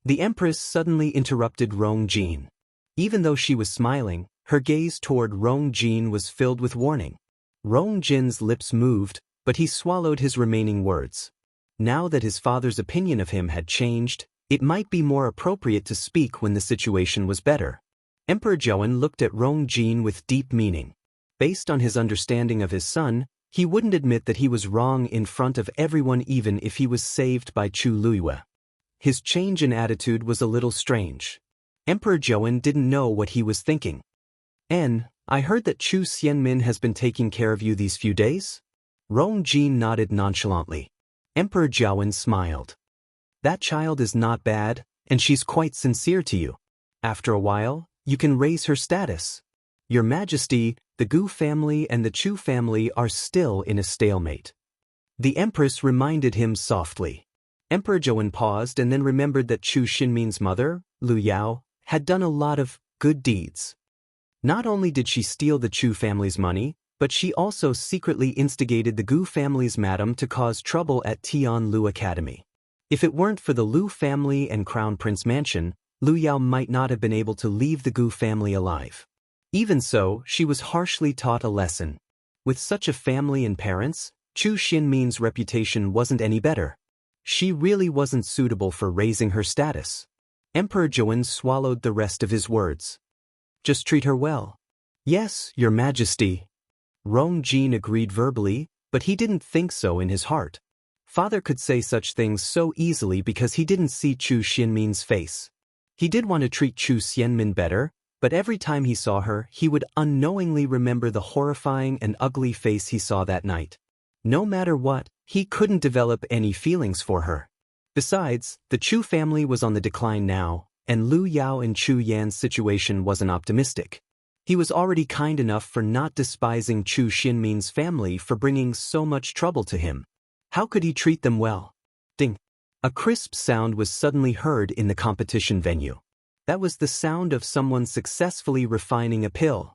The Empress suddenly interrupted Rongjin. Even though she was smiling, her gaze toward Rongjin was filled with warning. Rongjin's lips moved, but he swallowed his remaining words. Now that his father's opinion of him had changed, it might be more appropriate to speak when the situation was better. Emperor Jiawen looked at Rongjin with deep meaning. Based on his understanding of his son, he wouldn't admit that he was wrong in front of everyone even if he was saved by Chu Luiyue. His change in attitude was a little strange. Emperor Jiawen didn't know what he was thinking. I heard that Chu Xianmin has been taking care of you these few days? Rongjin nodded nonchalantly. Emperor Jianghu smiled. That child is not bad, and she's quite sincere to you. After a while, you can raise her status. Your Majesty, the Gu family and the Chu family are still in a stalemate. The Empress reminded him softly. Emperor Jianghu paused and then remembered that Chu Xinmin's mother, Lu Yao, had done a lot of good deeds. Not only did she steal the Chu family's money, but she also secretly instigated the Gu family's madam to cause trouble at Tianlu Academy. If it weren't for the Lu family and Crown Prince Mansion, Lu Yao might not have been able to leave the Gu family alive. Even so, she was harshly taught a lesson. With such a family and parents, Chu Xinmin's reputation wasn't any better. She really wasn't suitable for raising her status. Emperor Jianghu swallowed the rest of his words. Just treat her well. Yes, Your Majesty. Rong Jin agreed verbally, but he didn't think so in his heart. Father could say such things so easily because he didn't see Chu Xinmin's face. He did want to treat Chu Xianmin better, but every time he saw her, he would unknowingly remember the horrifying and ugly face he saw that night. No matter what, he couldn't develop any feelings for her. Besides, the Chu family was on the decline now, and Lu Yao and Chu Yan's situation wasn't optimistic. He was already kind enough for not despising Chu Xinmin's family for bringing so much trouble to him. How could he treat them well? Ding! A crisp sound was suddenly heard in the competition venue. That was the sound of someone successfully refining a pill.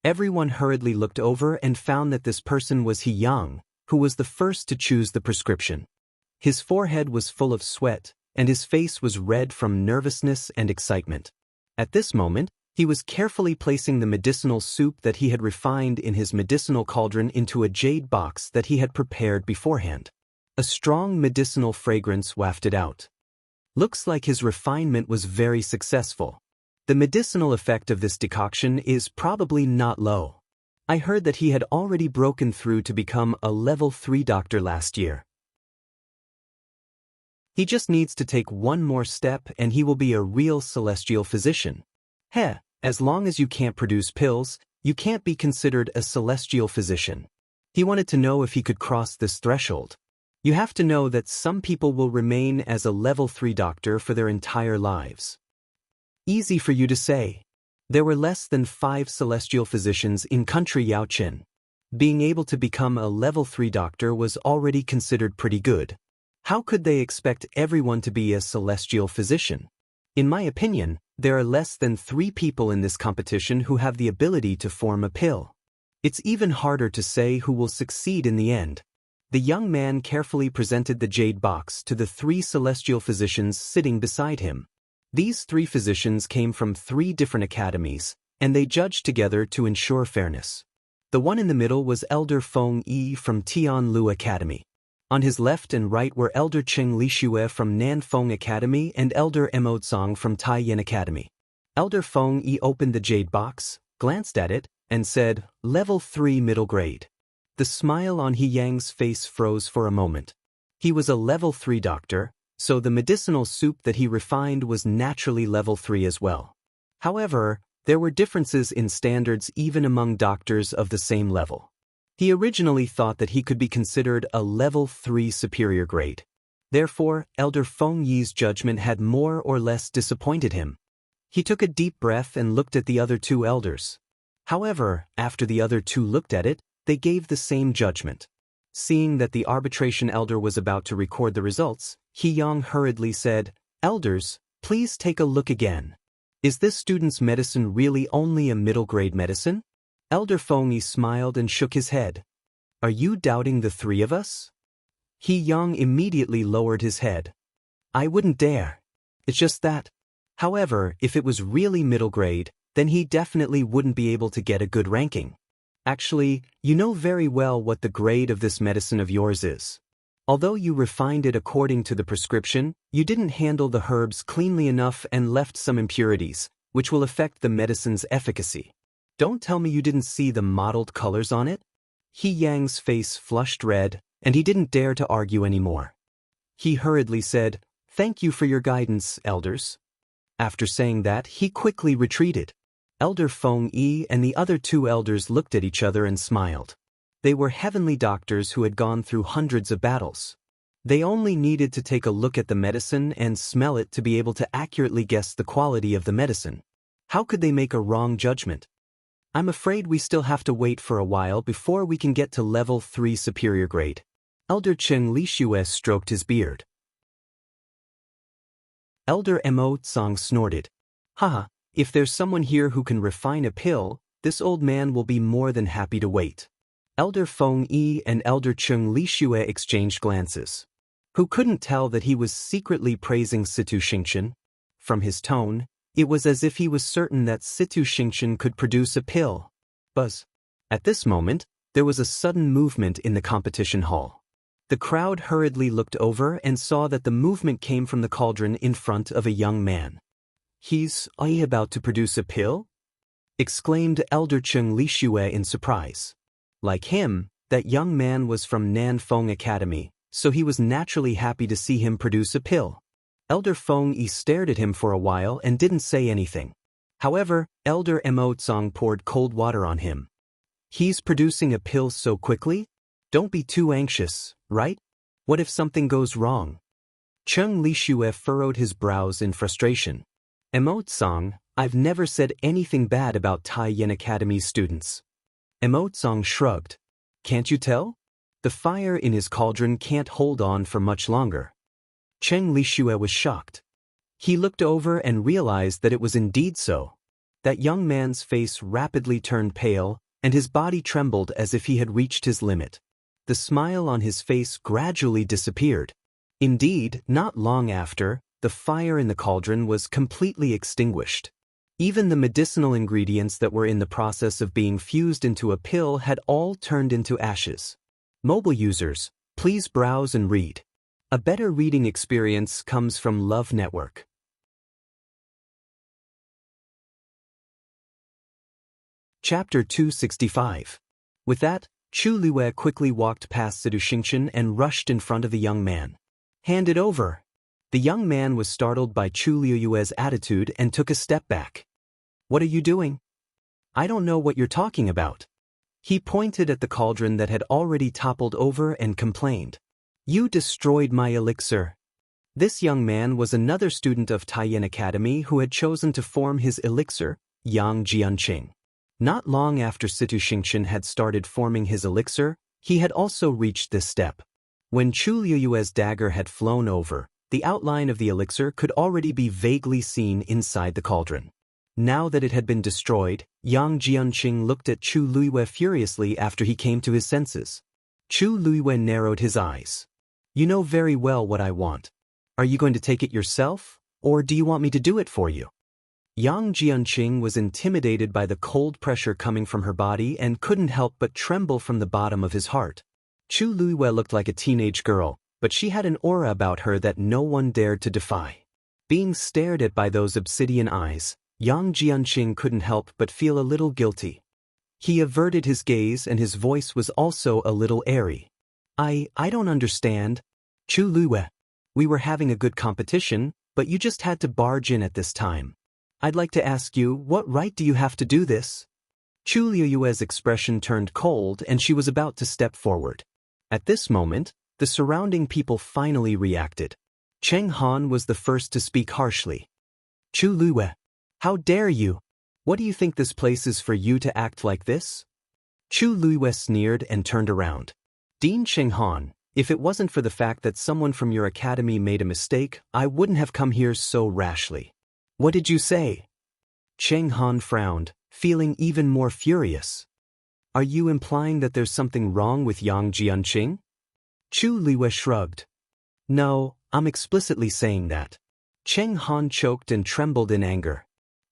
Everyone hurriedly looked over and found that this person was He Yang, who was the first to choose the prescription. His forehead was full of sweat, and his face was red from nervousness and excitement. At this moment, he was carefully placing the medicinal soup that he had refined in his medicinal cauldron into a jade box that he had prepared beforehand. A strong medicinal fragrance wafted out. Looks like his refinement was very successful. The medicinal effect of this decoction is probably not low. I heard that he had already broken through to become a level 3 doctor last year. He just needs to take one more step and he will be a real celestial physician. Heh, as long as you can't produce pills, you can't be considered a celestial physician. He wanted to know if he could cross this threshold. You have to know that some people will remain as a level 3 doctor for their entire lives. Easy for you to say. There were less than 5 celestial physicians in country Yaoqin. Being able to become a level 3 doctor was already considered pretty good. How could they expect everyone to be a celestial physician? In my opinion, there are less than 3 people in this competition who have the ability to form a pill. It's even harder to say who will succeed in the end. The young man carefully presented the jade box to the 3 celestial physicians sitting beside him. These 3 physicians came from 3 different academies, and they judged together to ensure fairness. The one in the middle was Elder Feng Yi from Tianlu Academy. On his left and right were Elder Cheng Lixue from Nanfeng Academy and Elder Emotsong from Taiyan Academy. Elder Feng Yi opened the jade box, glanced at it, and said, "Level 3 middle grade." The smile on He Yang's face froze for a moment. He was a level 3 doctor, so the medicinal soup that he refined was naturally level 3 as well. However, there were differences in standards even among doctors of the same level. He originally thought that he could be considered a level 3 superior grade. Therefore, Elder Feng Yi's judgment had more or less disappointed him. He took a deep breath and looked at the other 2 elders. However, after the other 2 looked at it, they gave the same judgment. Seeing that the arbitration elder was about to record the results, He Yang hurriedly said, "Elders, please take a look again. Is this student's medicine really only a middle-grade medicine?" Elder Feng Yi smiled and shook his head. "Are you doubting the 3 of us?" He Yang immediately lowered his head. "I wouldn't dare. It's just that. However, if it was really middle grade, then he definitely wouldn't be able to get a good ranking. Actually, you know very well what the grade of this medicine of yours is. Although you refined it according to the prescription, you didn't handle the herbs cleanly enough and left some impurities, which will affect the medicine's efficacy. Don't tell me you didn't see the mottled colors on it?" He Yang's face flushed red, and he didn't dare to argue anymore. He hurriedly said, "Thank you for your guidance, elders." After saying that, he quickly retreated. Elder Feng Yi and the other 2 elders looked at each other and smiled. They were heavenly doctors who had gone through hundreds of battles. They only needed to take a look at the medicine and smell it to be able to accurately guess the quality of the medicine. How could they make a wrong judgment? I'm afraid we still have to wait for a while before we can get to level 3 superior grade. Elder Chen Lixue stroked his beard. Elder Mo Tsang snorted. Haha, if there's someone here who can refine a pill, this old man will be more than happy to wait. Elder Feng Yi and Elder Chen Lixue exchanged glances. Who couldn't tell that he was secretly praising Situ Xingchen? From his tone, it was as if he was certain that Situ Xingchen could produce a pill. Buzz. At this moment, there was a sudden movement in the competition hall. The crowd hurriedly looked over and saw that the movement came from the cauldron in front of a young man. Are you about to produce a pill? Exclaimed Elder Chen Lixue in surprise. Like him, that young man was from Nanfeng Academy, so he was naturally happy to see him produce a pill. Elder Feng Yi stared at him for a while and didn't say anything. However, Elder Mo Tsang poured cold water on him. He's producing a pill so quickly? Don't be too anxious, right? What if something goes wrong? Chen Lixue furrowed his brows in frustration. Mo Tsang, I've never said anything bad about Taiyan Academy's students. Mo Tsang shrugged. Can't you tell? The fire in his cauldron can't hold on for much longer. Chen Lixue was shocked. He looked over and realized that it was indeed so. That young man's face rapidly turned pale, and his body trembled as if he had reached his limit. The smile on his face gradually disappeared. Indeed, not long after, the fire in the cauldron was completely extinguished. Even the medicinal ingredients that were in the process of being fused into a pill had all turned into ashes. Mobile users, please browse and read. A better reading experience comes from Love Network. Chapter 265. With that, Chu Lue quickly walked past Situ Xingchen and rushed in front of the young man. Hand it over. The young man was startled by Chu Lue's attitude and took a step back. What are you doing? I don't know what you're talking about. He pointed at the cauldron that had already toppled over and complained. You destroyed my elixir. This young man was another student of Taiyan Academy who had chosen to form his elixir, Yang Jianqing. Not long after Situ Xingchen had started forming his elixir, he had also reached this step. When Chu Lue's dagger had flown over, the outline of the elixir could already be vaguely seen inside the cauldron. Now that it had been destroyed, Yang Jianqing looked at Chu Lue furiously after he came to his senses. Chu Lue narrowed his eyes. You know very well what I want. Are you going to take it yourself, or do you want me to do it for you? Yang Jianqing was intimidated by the cold pressure coming from her body and couldn't help but tremble from the bottom of his heart. Chu Lue looked like a teenage girl, but she had an aura about her that no one dared to defy. Being stared at by those obsidian eyes, Yang Jianqing couldn't help but feel a little guilty. He averted his gaze and his voice was also a little airy. I don't understand. Chu Lue, we were having a good competition, but you just had to barge in at this time. I'd like to ask you, what right do you have to do this? Chu Lue's expression turned cold and she was about to step forward. At this moment, the surrounding people finally reacted. Cheng Han was the first to speak harshly. Chu Lue, how dare you? What do you think this place is for you to act like this? Chu Lue sneered and turned around. Dean Cheng Han, if it wasn't for the fact that someone from your academy made a mistake, I wouldn't have come here so rashly. What did you say? Cheng Han frowned, feeling even more furious. Are you implying that there's something wrong with Yang Jianqing? Chu Lue shrugged. No, I'm explicitly saying that. Cheng Han choked and trembled in anger.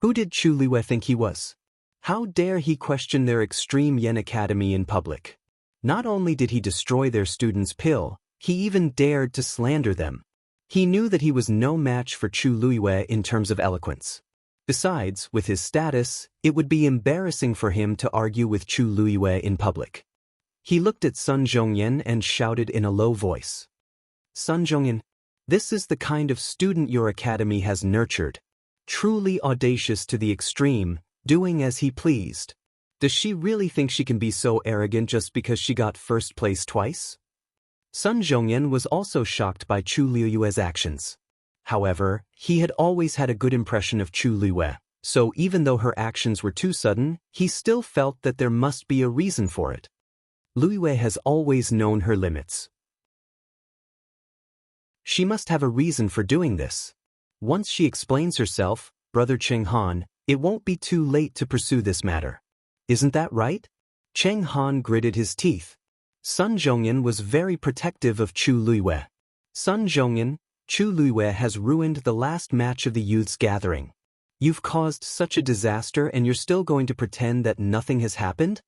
Who did Chu Lue think he was? How dare he question their extreme Yen Academy in public? Not only did he destroy their students' pill, he even dared to slander them. He knew that he was no match for Chu Lue in terms of eloquence. Besides, with his status, it would be embarrassing for him to argue with Chu Lue in public. He looked at Sun Zhongyan and shouted in a low voice. Sun Zhongyan, this is the kind of student your academy has nurtured. Truly audacious to the extreme, doing as he pleased. Does she really think she can be so arrogant just because she got first place twice? Sun Zhongyan was also shocked by Chu Liyue's actions. However, he had always had a good impression of Chu Liyue, so even though her actions were too sudden, he still felt that there must be a reason for it. Liyue has always known her limits. She must have a reason for doing this. Once she explains herself, Brother Cheng Han, it won't be too late to pursue this matter. Isn't that right? Cheng Han gritted his teeth. Sun Zhongyan was very protective of Chu Liyue. Sun Zhongyan, Chu Liyue has ruined the last match of the youth's gathering. You've caused such a disaster and you're still going to pretend that nothing has happened?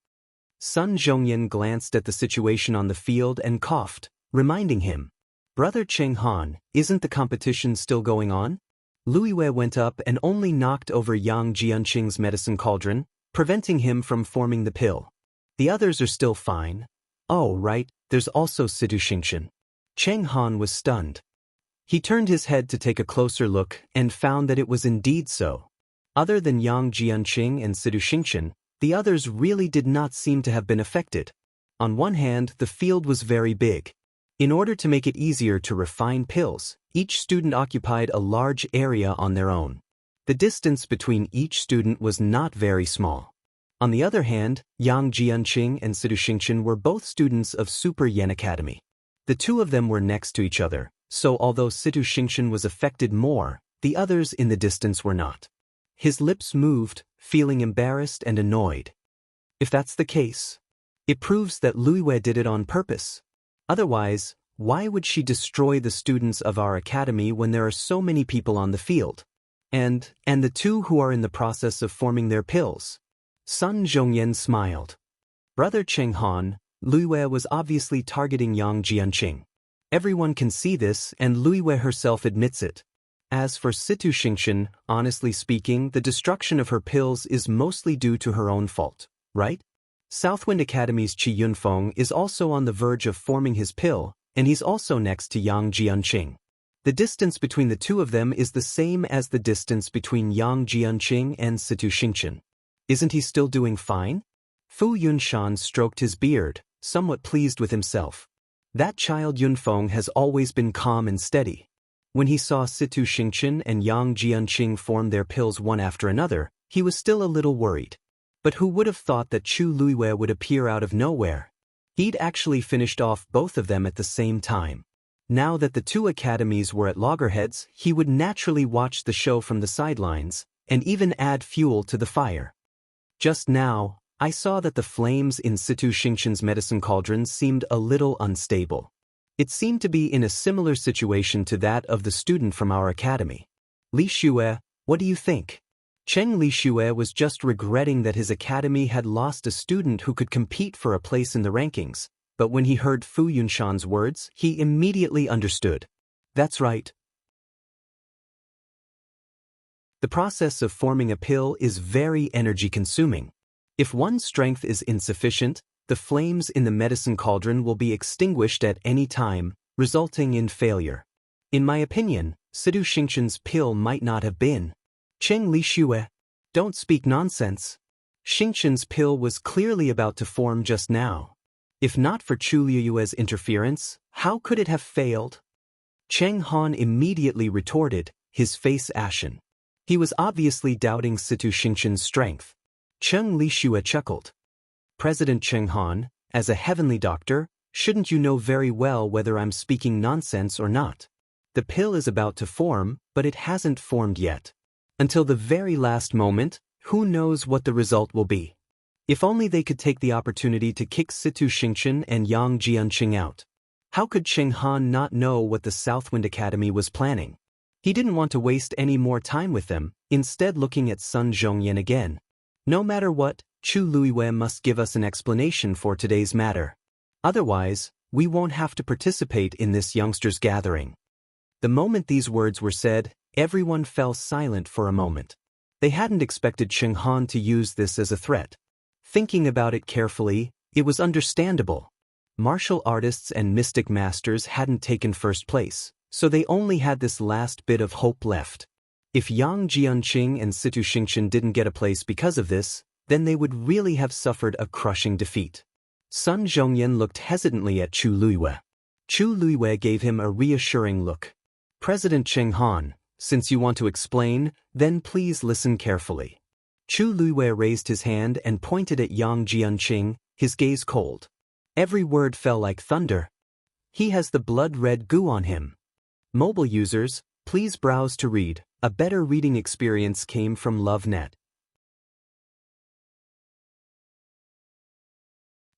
Sun Zhongyan glanced at the situation on the field and coughed, reminding him. Brother Cheng Han, isn't the competition still going on? Liyue went up and only knocked over Yang Jianqing's medicine cauldron, preventing him from forming the pill. The others are still fine. Oh, right, there's also Situ Xingqian. Cheng Han was stunned. He turned his head to take a closer look and found that it was indeed so. Other than Yang Jianqing and Situ Xingqian, the others really did not seem to have been affected. On one hand, the field was very big. In order to make it easier to refine pills, each student occupied a large area on their own. The distance between each student was not very small. On the other hand, Yang Jianqing and Situ Xingqian were both students of Super Yen Academy. The two of them were next to each other, so although Situ Xingqian was affected more, the others in the distance were not. His lips moved, feeling embarrassed and annoyed. If that's the case, it proves that Liyue did it on purpose. Otherwise, why would she destroy the students of our academy when there are so many people on the field? And the two who are in the process of forming their pills? Sun Zhongyan smiled. Brother Cheng Han, Liyue was obviously targeting Yang Jianqing. Everyone can see this and Liyue herself admits it. As for Situ Xingqian, honestly speaking, the destruction of her pills is mostly due to her own fault, right? Southwind Academy's Qi Yunfeng is also on the verge of forming his pill, and he's also next to Yang Jianqing. The distance between the two of them is the same as the distance between Yang Jianqing and Situ Xingqian. Isn't he still doing fine? Fu Yunshan stroked his beard, somewhat pleased with himself. That child Yunfeng has always been calm and steady. When he saw Situ Xingqian and Yang Jianqing form their pills one after another, he was still a little worried. But who would have thought that Chu Liyue would appear out of nowhere? He'd actually finished off both of them at the same time. Now that the two academies were at loggerheads, he would naturally watch the show from the sidelines, and even add fuel to the fire. Just now, I saw that the flames in Situ Xingqian's medicine cauldron seemed a little unstable. It seemed to be in a similar situation to that of the student from our academy. Li Xue, what do you think? Cheng Li Xue was just regretting that his academy had lost a student who could compete for a place in the rankings, but when he heard Fu Yunshan's words, he immediately understood. That's right. The process of forming a pill is very energy-consuming. If one's strength is insufficient, the flames in the medicine cauldron will be extinguished at any time, resulting in failure. In my opinion, Situ Xingqian's pill might not have been. Cheng Li Xue, don't speak nonsense. Xingqian's pill was clearly about to form just now. If not for Chu Liyue's interference, how could it have failed? Cheng Han immediately retorted, his face ashen. He was obviously doubting Situ Xingqian's strength. Cheng Li Xue chuckled. President Cheng Han, as a heavenly doctor, shouldn't you know very well whether I'm speaking nonsense or not? The pill is about to form, but it hasn't formed yet. Until the very last moment, who knows what the result will be? If only they could take the opportunity to kick Situ Xingqian and Yang Jianqing out. How could Cheng Han not know what the Southwind Academy was planning? He didn't want to waste any more time with them, instead looking at Sun Zhongyan again. No matter what, Chu Liyue must give us an explanation for today's matter. Otherwise, we won't have to participate in this youngsters' gathering. The moment these words were said, everyone fell silent for a moment. They hadn't expected Cheng Han to use this as a threat. Thinking about it carefully, it was understandable. Martial artists and mystic masters hadn't taken first place, so they only had this last bit of hope left. If Yang Jianqing and Situ Xingqian didn't get a place because of this, then they would really have suffered a crushing defeat. Sun Zhongyan looked hesitantly at Chu Liyue. Chu Luiwei gave him a reassuring look. President Cheng Han, since you want to explain, then please listen carefully. Chu Luiwei raised his hand and pointed at Yang Jianqing, his gaze cold. Every word fell like thunder. He has the blood-red goo on him. Mobile users, please browse to read. A better reading experience came from LoveNet.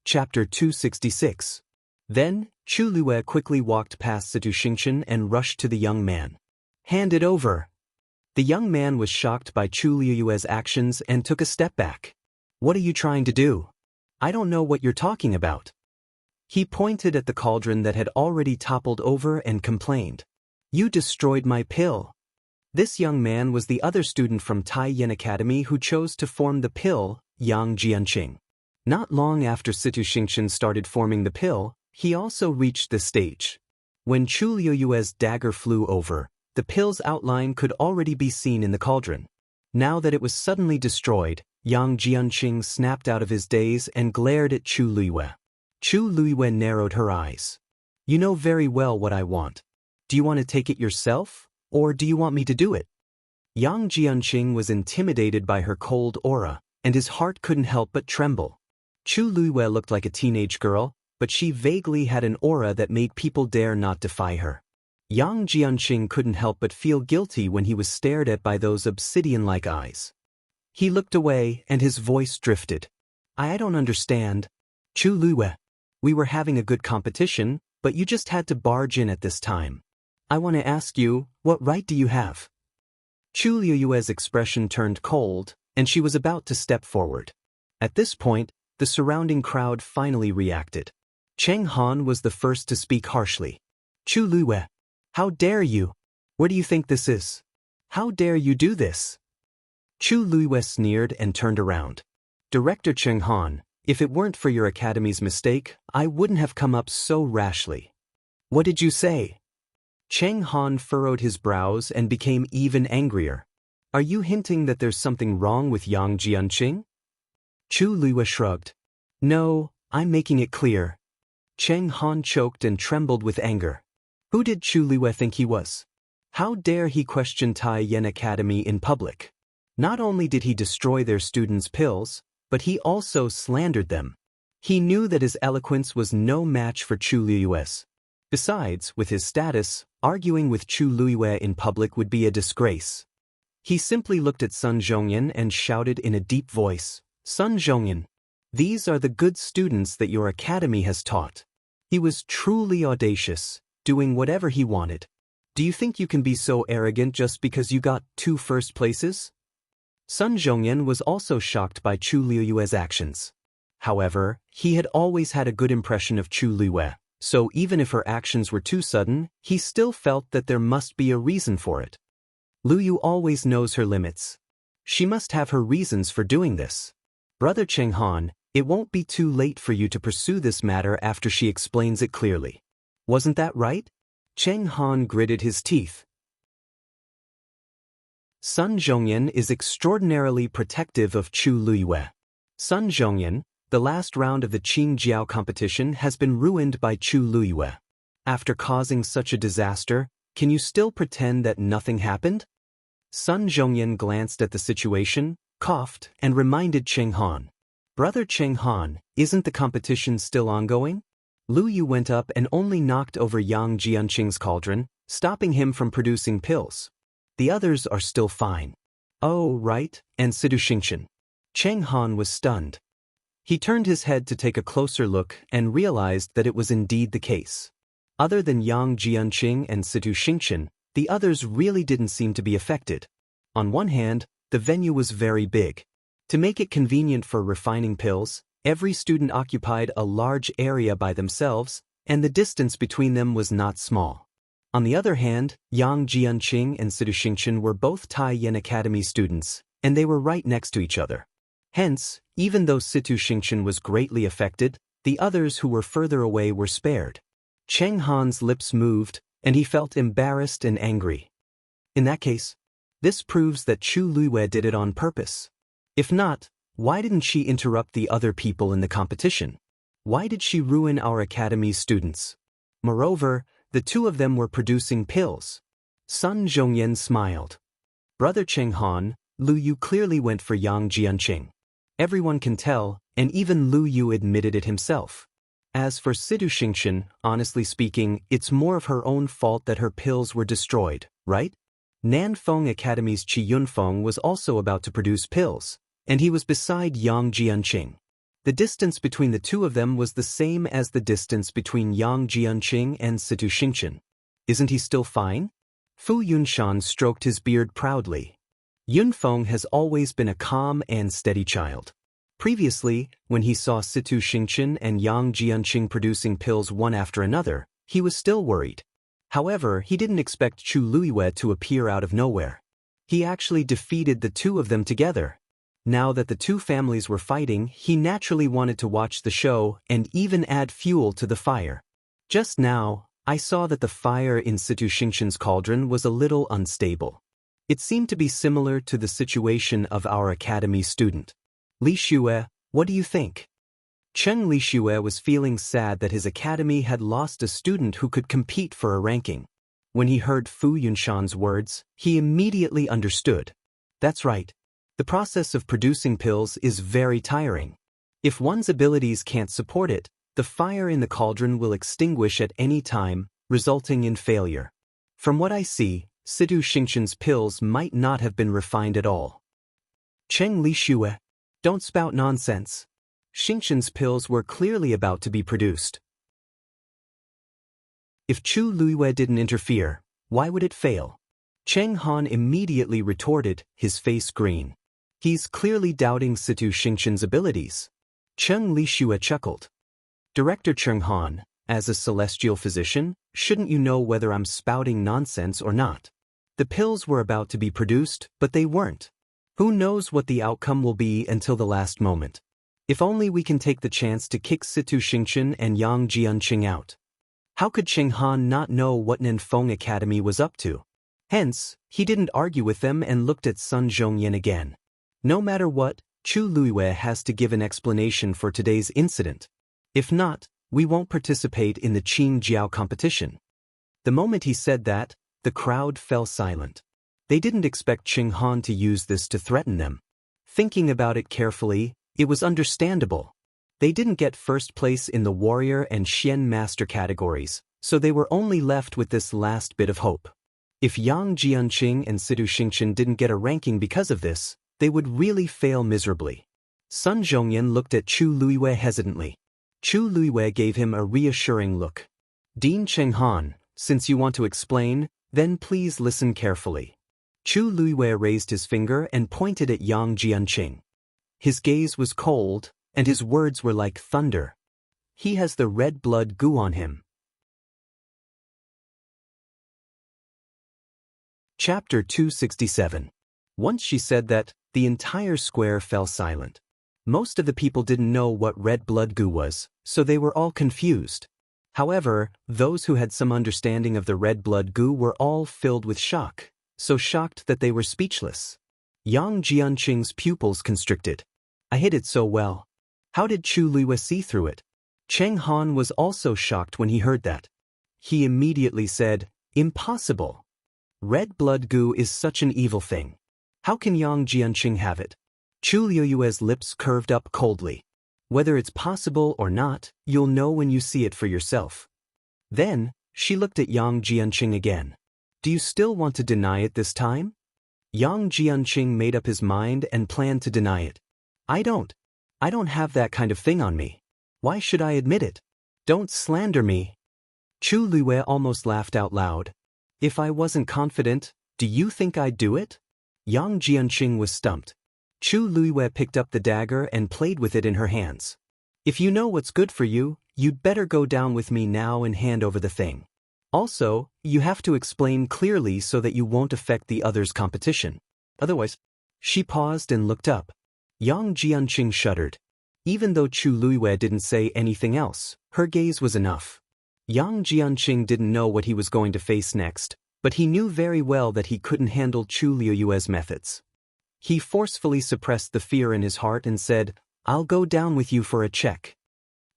Chapter 266. Then, Chu Luiwei quickly walked past Situ Xingchen and rushed to the young man. Hand it over. The young man was shocked by Chu Luiwei's actions and took a step back. What are you trying to do? I don't know what you're talking about. He pointed at the cauldron that had already toppled over and complained. You destroyed my pill. This young man was the other student from Tai Yen Academy who chose to form the pill, Yang Jianqing. Not long after Situ Xingchen started forming the pill, he also reached this stage. When Chu Luiwei's dagger flew over, the pill's outline could already be seen in the cauldron. Now that it was suddenly destroyed, Yang Jianqing snapped out of his daze and glared at Chu Luiwei. Chu Luiwei narrowed her eyes. You know very well what I want. Do you want to take it yourself, or do you want me to do it? Yang Jianqing was intimidated by her cold aura, and his heart couldn't help but tremble. Chu Luiwei looked like a teenage girl, but she vaguely had an aura that made people dare not defy her. Yang Jianqing couldn't help but feel guilty when he was stared at by those obsidian-like eyes. He looked away and his voice drifted. I don't understand. Chu Luiwei, we were having a good competition, but you just had to barge in at this time. I want to ask you, what right do you have? Chu Luiwei's expression turned cold, and she was about to step forward. At this point, the surrounding crowd finally reacted. Cheng Han was the first to speak harshly. Chu Luiwei, how dare you? Where do you think this is? How dare you do this? Chu Luiwei sneered and turned around. Director Cheng Han, if it weren't for your academy's mistake, I wouldn't have come up so rashly. What did you say? Cheng Han furrowed his brows and became even angrier. Are you hinting that there's something wrong with Yang Jianqing? Chu Luiwei shrugged. No, I'm making it clear. Cheng Han choked and trembled with anger. Who did Chu Luiwei think he was? How dare he question Tai Yen Academy in public? Not only did he destroy their students' pills, but he also slandered them. He knew that his eloquence was no match for Chu Luiwei's. Besides, with his status, arguing with Chu Luiwei in public would be a disgrace. He simply looked at Sun Zhongyan and shouted in a deep voice, Sun Zhongyan, these are the good students that your academy has taught. He was truly audacious, doing whatever he wanted. Do you think you can be so arrogant just because you got 2 first places? Sun Zhongyan was also shocked by Chu Luiwei's actions. However, he had always had a good impression of Chu Luiwei, so even if her actions were too sudden, he still felt that there must be a reason for it. Lu Yu always knows her limits. She must have her reasons for doing this. Brother Cheng Han, it won't be too late for you to pursue this matter after she explains it clearly. Wasn't that right? Cheng Han gritted his teeth. Sun Zhongyan is extraordinarily protective of Chu Luiwei. Sun Zhongyan, the last round of the Qingjiao competition has been ruined by Chu Luiwei. After causing such a disaster, can you still pretend that nothing happened? Sun Zhongyan glanced at the situation, coughed, and reminded Cheng Han. Brother Cheng Han, isn't the competition still ongoing? Lu Yu went up and only knocked over Yang Jianqing's cauldron, stopping him from producing pills. The others are still fine. Oh, right, and Situ Xingchen. Cheng Han was stunned. He turned his head to take a closer look and realized that it was indeed the case. Other than Yang Jianqing and Situ Xingchen, the others really didn't seem to be affected. On one hand, the venue was very big. To make it convenient for refining pills, every student occupied a large area by themselves, and the distance between them was not small. On the other hand, Yang Jianqing and Situ Xingchen were both Tai Yen Academy students, and they were right next to each other. Hence, even though Situ Xingchen was greatly affected, the others who were further away were spared. Cheng Han's lips moved, and he felt embarrassed and angry. In that case, this proves that Chu Luiwei did it on purpose. If not, why didn't she interrupt the other people in the competition? Why did she ruin our academy's students? Moreover, the two of them were producing pills. Sun Zhongyan smiled. Brother Cheng Han, Lu Yu clearly went for Yang Jianqing. Everyone can tell, and even Lu Yu admitted it himself. As for Sidu Xingqian, honestly speaking, it's more of her own fault that her pills were destroyed, right? Nanfeng Academy's Qi Yunfeng was also about to produce pills, and he was beside Yang Jianqing. The distance between the two of them was the same as the distance between Yang Jianqing and Sidu Xingqian. Isn't he still fine? Fu Yunshan stroked his beard proudly. Yunfeng has always been a calm and steady child. Previously, when he saw Situ Xingqian and Yang Jianqing producing pills one after another, he was still worried. However, he didn't expect Chu Luiyue to appear out of nowhere. He actually defeated the two of them together. Now that the two families were fighting, he naturally wanted to watch the show and even add fuel to the fire. Just now, I saw that the fire in Situ Xingqian's cauldron was a little unstable. It seemed to be similar to the situation of our academy student. Li Xue, what do you think? Cheng Li Xue was feeling sad that his academy had lost a student who could compete for a ranking. When he heard Fu Yunshan's words, he immediately understood. That's right. The process of producing pills is very tiring. If one's abilities can't support it, the fire in the cauldron will extinguish at any time, resulting in failure. From what I see, Sidu Xingqian's pills might not have been refined at all. Cheng Li Xue, don't spout nonsense. Xingqian's pills were clearly about to be produced. If Chu Luiyue didn't interfere, why would it fail? Cheng Han immediately retorted, his face green. He's clearly doubting Situ Xingqian's abilities. Cheng Li Xue chuckled. Director Cheng Han, as a celestial physician, shouldn't you know whether I'm spouting nonsense or not? The pills were about to be produced, but they weren't. Who knows what the outcome will be until the last moment? If only we can take the chance to kick Situ Xingqian and Yang Jianqing out. How could Cheng Han not know what Nanfeng Academy was up to? Hence, he didn't argue with them and looked at Sun Zhongyan again. No matter what, Chu Luiyue has to give an explanation for today's incident. If not, we won't participate in the Qing Jiao competition. The moment he said that, the crowd fell silent. They didn't expect Cheng Han to use this to threaten them. Thinking about it carefully, it was understandable. They didn't get first place in the warrior and Xian master categories, so they were only left with this last bit of hope. If Yang Jianqing and Sidu Xingqian didn't get a ranking because of this, they would really fail miserably. Sun Zhongyan looked at Chu Luiyue hesitantly. Chu Luiyue gave him a reassuring look. Dean Cheng Han, since you want to explain, then please listen carefully. Chu Luiyue raised his finger and pointed at Yang Jianqing. His gaze was cold, and his words were like thunder. He has the red blood goo on him. Chapter 267. Once she said that, the entire square fell silent. Most of the people didn't know what red blood goo was, so they were all confused. However, those who had some understanding of the red blood goo were all filled with shock, so shocked that they were speechless. Yang Jianqing's pupils constricted. I hid it so well. How did Chu Luiyue see through it? Cheng Han was also shocked when he heard that. He immediately said, impossible. Red blood goo is such an evil thing. How can Yang Jianqing have it? Chu Luiyue's lips curved up coldly. Whether it's possible or not, you'll know when you see it for yourself. Then, she looked at Yang Jianqing again. Do you still want to deny it this time? Yang Jianqing made up his mind and planned to deny it. I don't have that kind of thing on me. Why should I admit it? Don't slander me. Chu Luiyue almost laughed out loud. If I wasn't confident, do you think I'd do it? Yang Jianqing was stumped. Chu Luiyue picked up the dagger and played with it in her hands. If you know what's good for you, you'd better go down with me now and hand over the thing. Also, you have to explain clearly so that you won't affect the others' competition. Otherwise, she paused and looked up. Yang Jianqing shuddered. Even though Chu Luiyue didn't say anything else, her gaze was enough. Yang Jianqing didn't know what he was going to face next, but he knew very well that he couldn't handle Chu Luiyue's methods. He forcefully suppressed the fear in his heart and said, I'll go down with you for a check.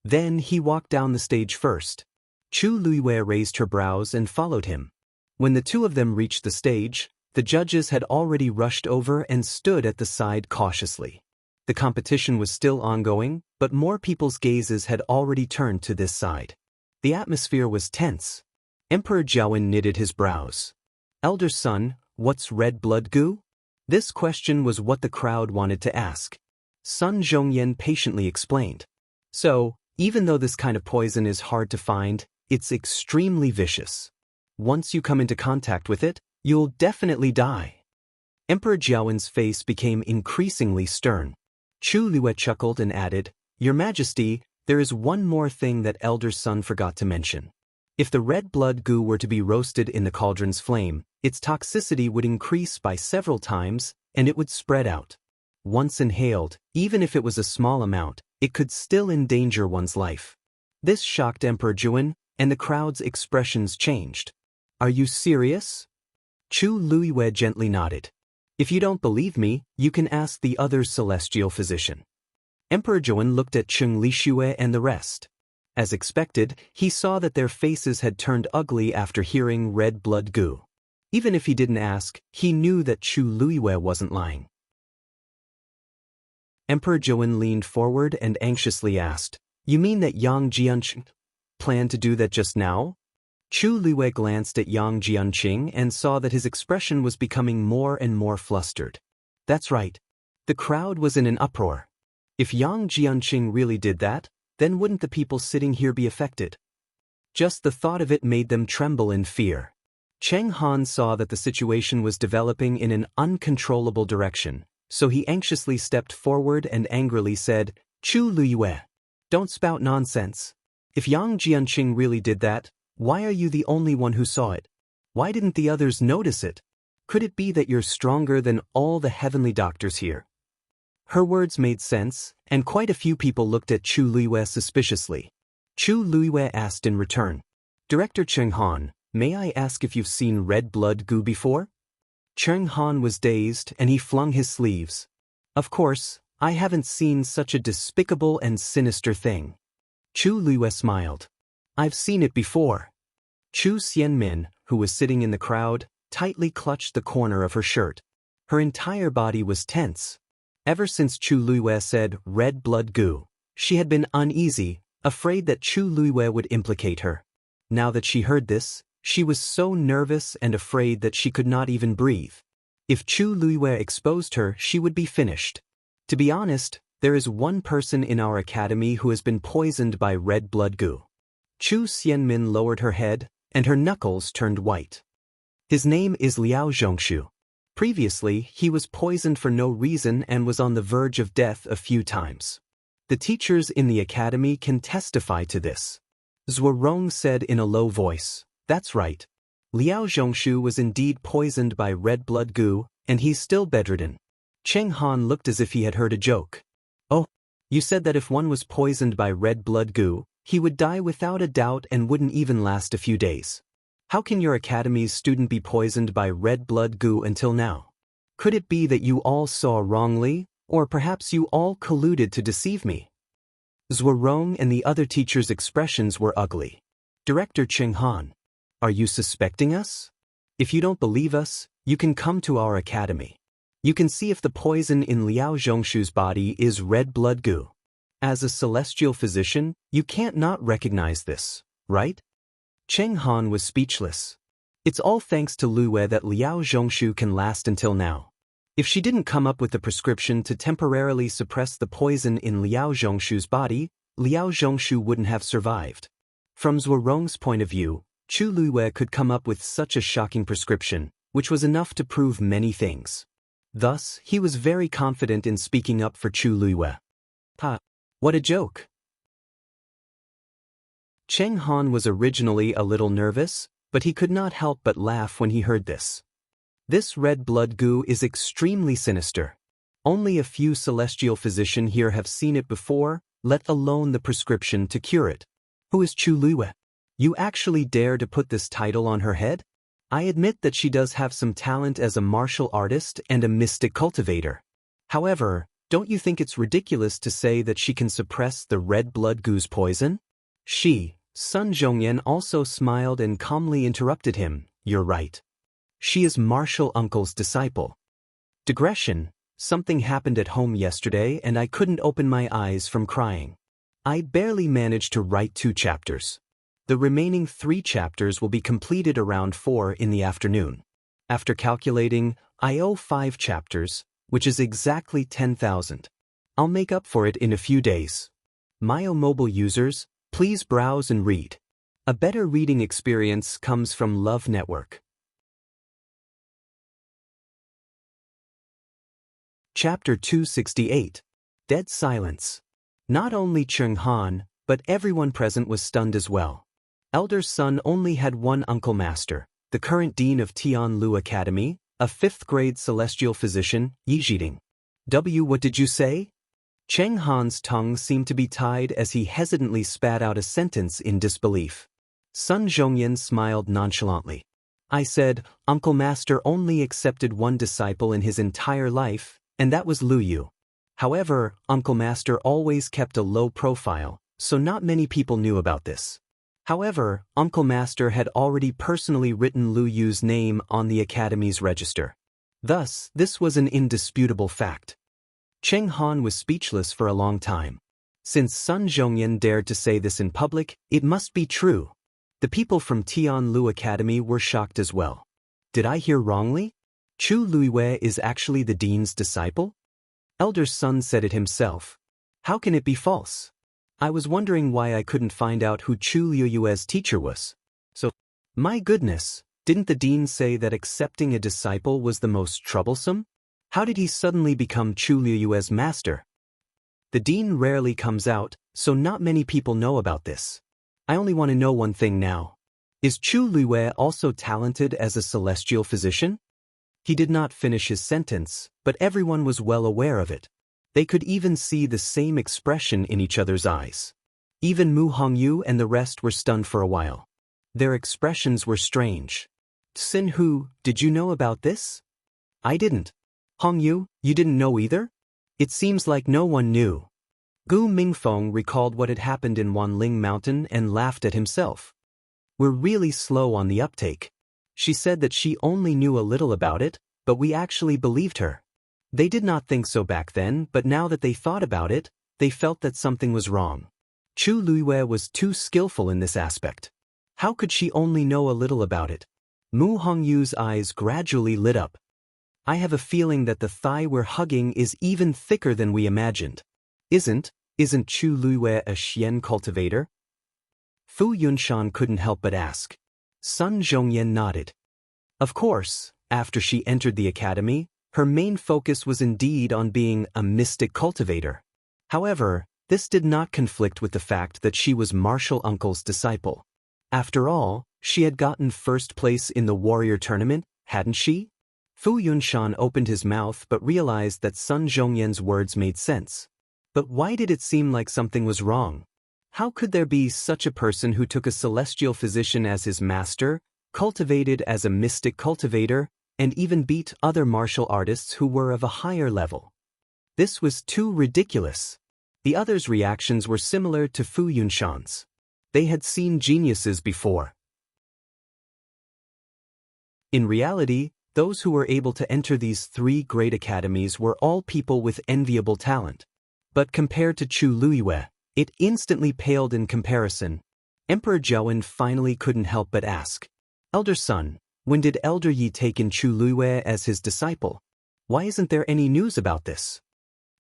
Then he walked down the stage first. Chu Luiyue raised her brows and followed him. When the two of them reached the stage, the judges had already rushed over and stood at the side cautiously. The competition was still ongoing, but more people's gazes had already turned to this side. The atmosphere was tense. Emperor Jiawen knitted his brows. Elder son, what's red blood goo? This question was what the crowd wanted to ask. Sun Zhongyan patiently explained. So, even though this kind of poison is hard to find, it's extremely vicious. Once you come into contact with it, you'll definitely die. Emperor Jiawen's face became increasingly stern. Chu Luiyue chuckled and added, Your Majesty, there is one more thing that Elder Sun forgot to mention. If the red blood goo were to be roasted in the cauldron's flame, its toxicity would increase by several times, and it would spread out. Once inhaled, even if it was a small amount, it could still endanger one's life. This shocked Emperor Jiawen, and the crowd's expressions changed. Are you serious? Chu Luiyue gently nodded. If you don't believe me, you can ask the other celestial physician. Emperor Jiawen looked at Cheng Lixue and the rest. As expected, he saw that their faces had turned ugly after hearing red blood goo. Even if he didn't ask, he knew that Chu Luiyue wasn't lying. Emperor Jiawen leaned forward and anxiously asked, You mean that Yang Jianqing planned to do that just now? Chu Luiyue glanced at Yang Jianqing and saw that his expression was becoming more and more flustered. That's right. The crowd was in an uproar. If Yang Jianqing really did that, then wouldn't the people sitting here be affected? Just the thought of it made them tremble in fear. Cheng Han saw that the situation was developing in an uncontrollable direction, so he anxiously stepped forward and angrily said, Chu Luiyue, don't spout nonsense. If Yang Jianqing really did that, why are you the only one who saw it? Why didn't the others notice it? Could it be that you're stronger than all the heavenly doctors here? Her words made sense, and quite a few people looked at Chu Luiyue suspiciously. Chu Luiyue asked in return, Director Cheng Han, may I ask if you've seen red blood goo before? Cheng Han was dazed and he flung his sleeves. Of course, I haven't seen such a despicable and sinister thing. Chu Luiyue smiled. I've seen it before. Chu Xianmin, who was sitting in the crowd, tightly clutched the corner of her shirt. Her entire body was tense. Ever since Chu Luiyue said red blood goo, she had been uneasy, afraid that Chu Luiyue would implicate her. Now that she heard this, she was so nervous and afraid that she could not even breathe. If Chu Luiyue exposed her, she would be finished. To be honest, there is one person in our academy who has been poisoned by red blood goo. Chu Xianmin lowered her head, and her knuckles turned white. His name is Liao Zhongshu. Previously, he was poisoned for no reason and was on the verge of death a few times. The teachers in the academy can testify to this. Zuorong said in a low voice, That's right. Liao Zhongshu was indeed poisoned by red blood goo, and he's still bedridden. Cheng Han looked as if he had heard a joke. Oh, you said that if one was poisoned by red blood goo, he would die without a doubt and wouldn't even last a few days. How can your academy's student be poisoned by red blood goo until now? Could it be that you all saw wrongly, or perhaps you all colluded to deceive me? Zuorong and the other teachers' expressions were ugly. Director Cheng Han, are you suspecting us? If you don't believe us, you can come to our academy. You can see if the poison in Liao Zhongshu's body is red blood goo. As a celestial physician, you can't not recognize this, right? Cheng Han was speechless. It's all thanks to Luiyue that Liao Zhongshu can last until now. If she didn't come up with the prescription to temporarily suppress the poison in Liao Zhongshu's body, Liao Zhongshu wouldn't have survived. From Zuorong's point of view, Chu Luiyue could come up with such a shocking prescription, which was enough to prove many things. Thus, he was very confident in speaking up for Chu Luiyue. Ha! What a joke! Cheng Han was originally a little nervous, but he could not help but laugh when he heard this. This red blood goo is extremely sinister. Only a few celestial physicians here have seen it before, let alone the prescription to cure it. Who is Chu Luiyue? You actually dare to put this title on her head? I admit that she does have some talent as a martial artist and a mystic cultivator. However, don't you think it's ridiculous to say that she can suppress the red blood goo's poison? She, Sun Zhongyan also smiled and calmly interrupted him. You're right. She is Martial Uncle's disciple. Digression, something happened at home yesterday and I couldn't open my eyes from crying. I barely managed to write 2 chapters. The remaining 3 chapters will be completed around 4 in the afternoon. After calculating, I owe 5 chapters, which is exactly 10,000. I'll make up for it in a few days. Myo mobile users, please browse and read. A better reading experience comes from Love Network. Chapter 268. Dead Silence. Not only Cheng Han, but everyone present was stunned as well. Elder Sun only had one uncle master, the current dean of Tianlu Academy, a 5th-grade celestial physician, Yi Zhiding. What did you say? Cheng Han's tongue seemed to be tied as he hesitantly spat out a sentence in disbelief. Sun Zhongyan smiled nonchalantly. I said, Uncle Master only accepted one disciple in his entire life, and that was Lu Yu. However, Uncle Master always kept a low profile, so not many people knew about this. However, Uncle Master had already personally written Lu Yu's name on the Academy's register. Thus, this was an indisputable fact. Cheng Han was speechless for a long time. Since Sun Zhongyan dared to say this in public, it must be true. The people from Tianlu Academy were shocked as well. Did I hear wrongly? Chu Luiwei is actually the dean's disciple? Elder Sun said it himself. How can it be false? I was wondering why I couldn't find out who Chu Luiwei's teacher was. So, my goodness, didn't the dean say that accepting a disciple was the most troublesome? How did he suddenly become Chu Luiwei's master? The dean rarely comes out, so not many people know about this. I only want to know one thing now. Is Chu Luiwei also talented as a celestial physician? He did not finish his sentence, but everyone was well aware of it. They could even see the same expression in each other's eyes. Even Mu Hongyu and the rest were stunned for a while. Their expressions were strange. Xin Hu, did you know about this? I didn't. Hongyu, you didn't know either? It seems like no one knew. Gu Mingfeng recalled what had happened in Wanling Mountain and laughed at himself. We're really slow on the uptake. She said that she only knew a little about it, but we actually believed her. They did not think so back then, but now that they thought about it, they felt that something was wrong. Chu Luiwei was too skillful in this aspect. How could she only know a little about it? Mu Hongyu's eyes gradually lit up. I have a feeling that the thigh we're hugging is even thicker than we imagined. Isn't Chu Luiwei a Xian cultivator? Fu Yunshan couldn't help but ask. Sun Zhongyan nodded. Of course, after she entered the academy, her main focus was indeed on being a mystic cultivator. However, this did not conflict with the fact that she was Martial Uncle's disciple. After all, she had gotten first place in the warrior tournament, hadn't she? Fu Yunshan opened his mouth but realized that Sun Zhongyan's words made sense. But why did it seem like something was wrong? How could there be such a person who took a celestial physician as his master, cultivated as a mystic cultivator, and even beat other martial artists who were of a higher level? This was too ridiculous. The others' reactions were similar to Fu Yunshan's. They had seen geniuses before. In reality, those who were able to enter these 3 great academies were all people with enviable talent. But compared to Chu Luiwei, it instantly paled in comparison. Emperor Zhaowen finally couldn't help but ask. Elder Sun, when did Elder Yi take in Chu Luiwei as his disciple? Why isn't there any news about this?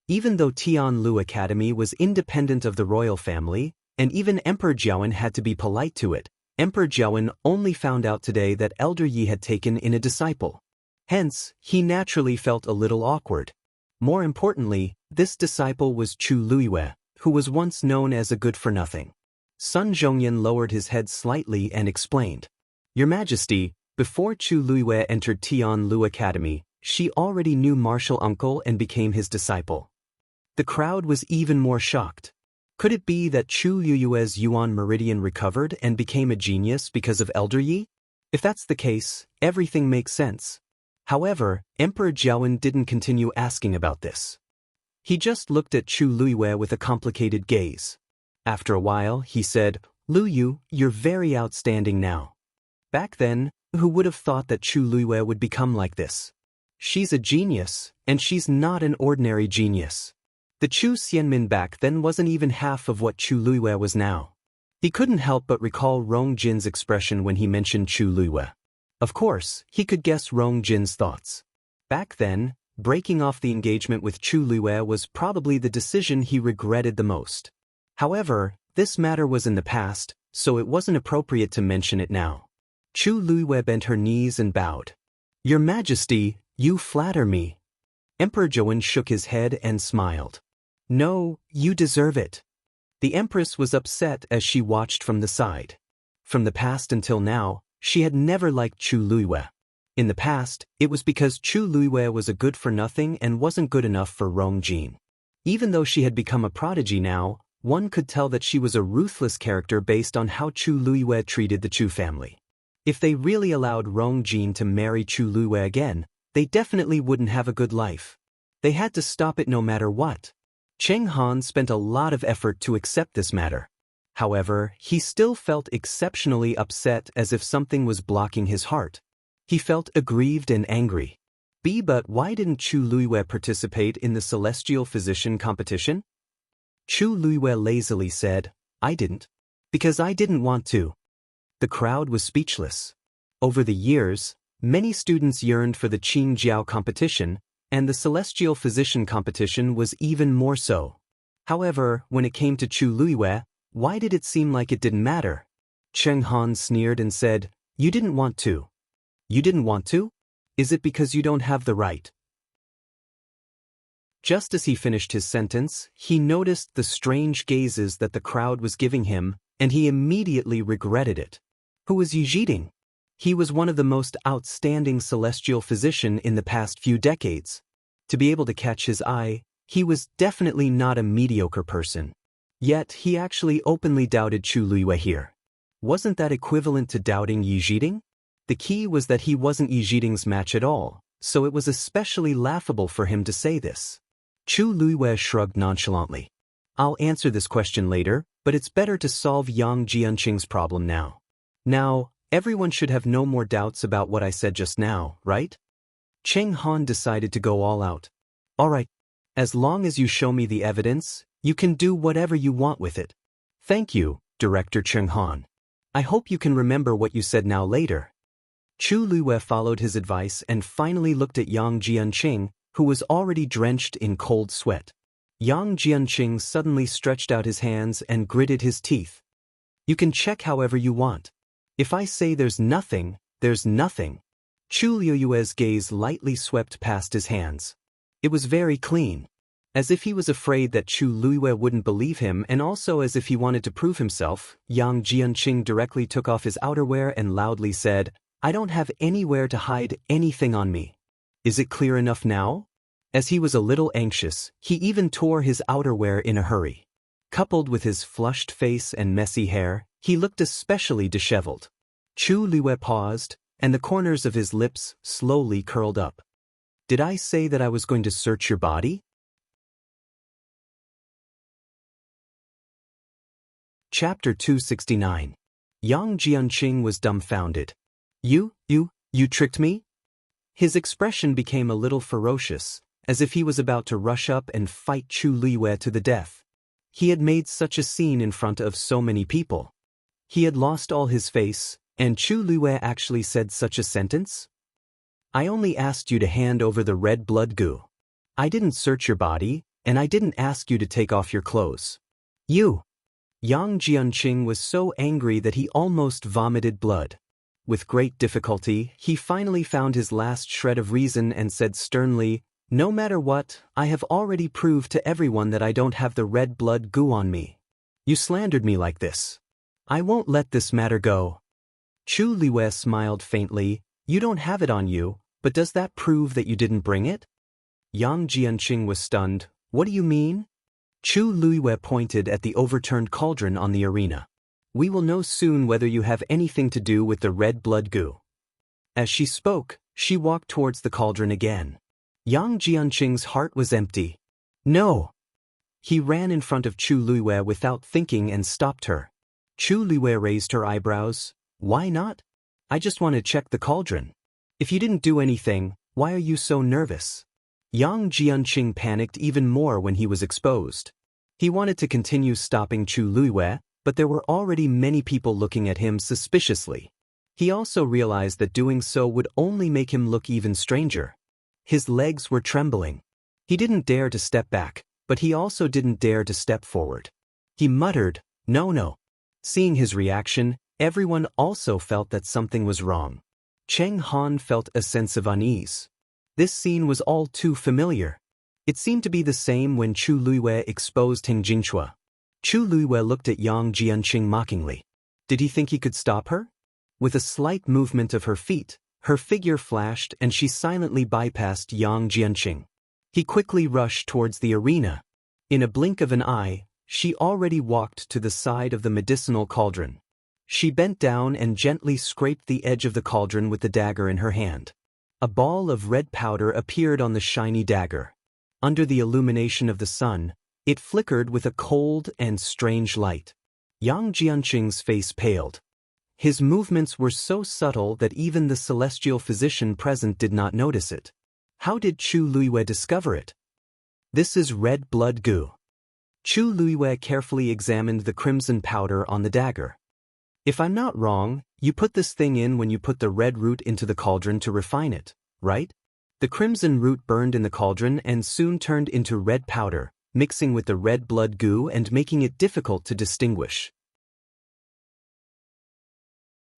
Even though Tianlu Academy was independent of the royal family, and even Emperor Zhaowen had to be polite to it, Emperor Zhaowen only found out today that Elder Yi had taken in a disciple. Hence, he naturally felt a little awkward. More importantly, this disciple was Chu Luiwei, who was once known as a good-for-nothing. Sun Zhongyan lowered his head slightly and explained. Your Majesty, before Chu Luiwei entered Tianlu Academy, she already knew Martial Uncle and became his disciple. The crowd was even more shocked. Could it be that Chu Luiwei's Yuan Meridian recovered and became a genius because of Elder Yi? If that's the case, everything makes sense. However, Emperor Zhaowen didn't continue asking about this. He just looked at Chu Luiwei with a complicated gaze. After a while, he said, Lu Yu, you're very outstanding now. Back then, who would have thought that Chu Luiyue would become like this? She's a genius, and she's not an ordinary genius. The Chu Xianmin back then wasn't even half of what Chu Luiyue was now. He couldn't help but recall Rong Jin's expression when he mentioned Chu Luiyue. Of course, he could guess Rong Jin's thoughts. Back then, breaking off the engagement with Chu Luiyue was probably the decision he regretted the most. However, this matter was in the past, so it wasn't appropriate to mention it now. Chu Luiyue bent her knees and bowed. Your Majesty, you flatter me. Emperor Zhouwen shook his head and smiled. No, you deserve it. The Empress was upset as she watched from the side. From the past until now, she had never liked Chu Luiyue. In the past, it was because Chu Luiyue was a good-for-nothing and wasn't good enough for Rong Jin. Even though she had become a prodigy now, one could tell that she was a ruthless character based on how Chu Luiyue treated the Chu family. If they really allowed Rong Jin to marry Chu Luiyue again, they definitely wouldn't have a good life. They had to stop it no matter what. Cheng Han spent a lot of effort to accept this matter. However, he still felt exceptionally upset, as if something was blocking his heart. He felt aggrieved and angry. But why didn't Chu Luiyue participate in the Celestial Physician competition? Chu Luiyue lazily said, I didn't. Because I didn't want to. The crowd was speechless. Over the years, many students yearned for the Qingjiao competition, and the Celestial Physician competition was even more so. However, when it came to Chu Luiyue, why did it seem like it didn't matter? Cheng Han sneered and said, You didn't want to. You didn't want to? Is it because you don't have the right? Just as he finished his sentence, he noticed the strange gazes that the crowd was giving him, and he immediately regretted it. Who was Yi Zhiding? He was one of the most outstanding celestial physician in the past few decades. To be able to catch his eye, he was definitely not a mediocre person. Yet he actually openly doubted Chu Luiyue here. Wasn't that equivalent to doubting Yi Zhiding? The key was that he wasn't Yi Zhiding's match at all, so it was especially laughable for him to say this. Chu Luiyue shrugged nonchalantly. I'll answer this question later, but it's better to solve Yang Jianqing's problem now. Now, everyone should have no more doubts about what I said just now, right? Cheng Han decided to go all out. All right. As long as you show me the evidence, you can do whatever you want with it. Thank you, Director Cheng Han. I hope you can remember what you said now later. Chu Luiyue followed his advice and finally looked at Yang Jianqing, who was already drenched in cold sweat. Yang Jianqing suddenly stretched out his hands and gritted his teeth. You can check however you want. If I say there's nothing, there's nothing. Chu Luiyue's gaze lightly swept past his hands. It was very clean. As if he was afraid that Chu Luiyue wouldn't believe him, and also as if he wanted to prove himself, Yang Jianqing directly took off his outerwear and loudly said, I don't have anywhere to hide anything on me. Is it clear enough now? As he was a little anxious, he even tore his outerwear in a hurry. Coupled with his flushed face and messy hair, he looked especially disheveled. Chu Luiyue paused, and the corners of his lips slowly curled up. Did I say that I was going to search your body? Chapter 269. Yang Jianqing was dumbfounded. You tricked me? His expression became a little ferocious, as if he was about to rush up and fight Chu Luiyue to the death. He had made such a scene in front of so many people. He had lost all his face, and Chu Luiyue actually said such a sentence? I only asked you to hand over the red blood goo. I didn't search your body, and I didn't ask you to take off your clothes. You! Yang Jianqing was so angry that he almost vomited blood. With great difficulty, he finally found his last shred of reason and said sternly, No matter what, I have already proved to everyone that I don't have the red blood goo on me. You slandered me like this. I won't let this matter go. Chu Luiyue smiled faintly. You don't have it on you, but does that prove that you didn't bring it? Yang Jianqing was stunned. What do you mean? Chu Luiyue pointed at the overturned cauldron on the arena. We will know soon whether you have anything to do with the red blood goo. As she spoke, she walked towards the cauldron again. Yang Jianqing's heart was empty. No! He ran in front of Chu Luiyue without thinking and stopped her. Chu Luiyue raised her eyebrows. Why not? I just want to check the cauldron. If you didn't do anything, why are you so nervous? Yang Jianqing panicked even more when he was exposed. He wanted to continue stopping Chu Luiyue, but there were already many people looking at him suspiciously. He also realized that doing so would only make him look even stranger. His legs were trembling. He didn't dare to step back, but he also didn't dare to step forward. He muttered, "No, no." Seeing his reaction, everyone also felt that something was wrong. Cheng Han felt a sense of unease. This scene was all too familiar. It seemed to be the same when Chu Luiyue exposed Ting Jingchua. Chu Luiyue looked at Yang Jianqing mockingly. Did he think he could stop her? With a slight movement of her feet, her figure flashed and she silently bypassed Yang Jianqing. He quickly rushed towards the arena. In a blink of an eye, she already walked to the side of the medicinal cauldron. She bent down and gently scraped the edge of the cauldron with the dagger in her hand. A ball of red powder appeared on the shiny dagger. Under the illumination of the sun, it flickered with a cold and strange light. Yang Jianqing's face paled. His movements were so subtle that even the celestial physician present did not notice it. How did Chu Luiyue discover it? This is red blood goo. Chu Luiyue carefully examined the crimson powder on the dagger. If I'm not wrong, you put this thing in when you put the red root into the cauldron to refine it, right? The crimson root burned in the cauldron and soon turned into red powder, mixing with the red blood goo and making it difficult to distinguish.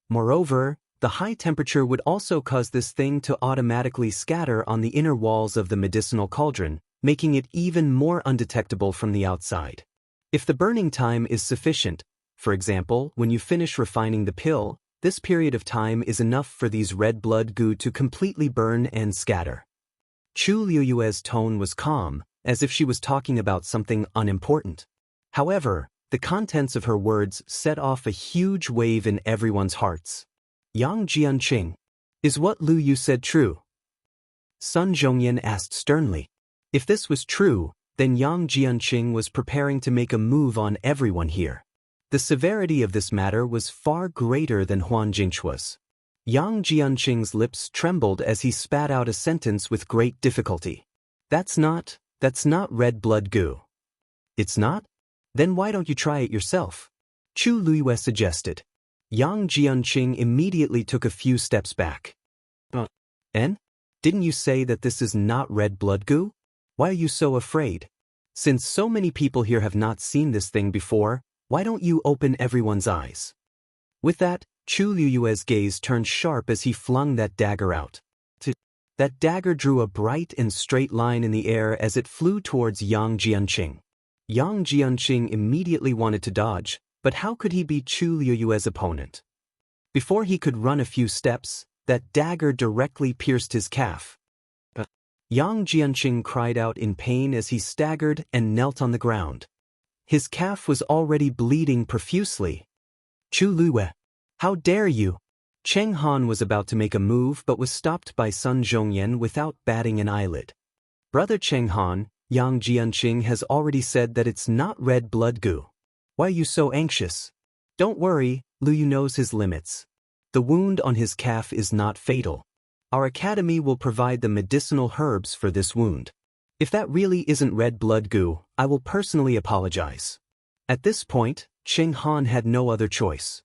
Moreover, the high temperature would also cause this thing to automatically scatter on the inner walls of the medicinal cauldron, making it even more undetectable from the outside. If the burning time is sufficient, for example, when you finish refining the pill, this period of time is enough for these red blood goo to completely burn and scatter. Chu Luiyue's tone was calm, as if she was talking about something unimportant. However, the contents of her words set off a huge wave in everyone's hearts. Yang Jianqing, is what Lu Yu said true? Sun Zhongyan asked sternly. If this was true, then Yang Jianqing was preparing to make a move on everyone here. The severity of this matter was far greater than Huan Jingchua's. Yang Jianqing's lips trembled as he spat out a sentence with great difficulty. That's not red blood goo. It's not? Then why don't you try it yourself? Chu Luiyue suggested. Yang Jianqing immediately took a few steps back. Didn't you say that this is not red blood goo? Why are you so afraid? Since so many people here have not seen this thing before, why don't you open everyone's eyes? With that, Chu Luiyue's gaze turned sharp as he flung that dagger out. That dagger drew a bright and straight line in the air as it flew towards Yang Jianqing. Yang Jianqing immediately wanted to dodge, but how could he be Chu Luiyue's opponent? Before he could run a few steps, that dagger directly pierced his calf. Yang Jianqing cried out in pain as he staggered and knelt on the ground. His calf was already bleeding profusely. Chu Luiyue, how dare you? Cheng Han was about to make a move but was stopped by Sun Zhongyan without batting an eyelid. Brother Cheng Han, Yang Jianqing has already said that it's not red blood goo. Why are you so anxious? Don't worry, Lu Yu knows his limits. The wound on his calf is not fatal. Our academy will provide the medicinal herbs for this wound. If that really isn't red blood goo, I will personally apologize. At this point, Cheng Han had no other choice.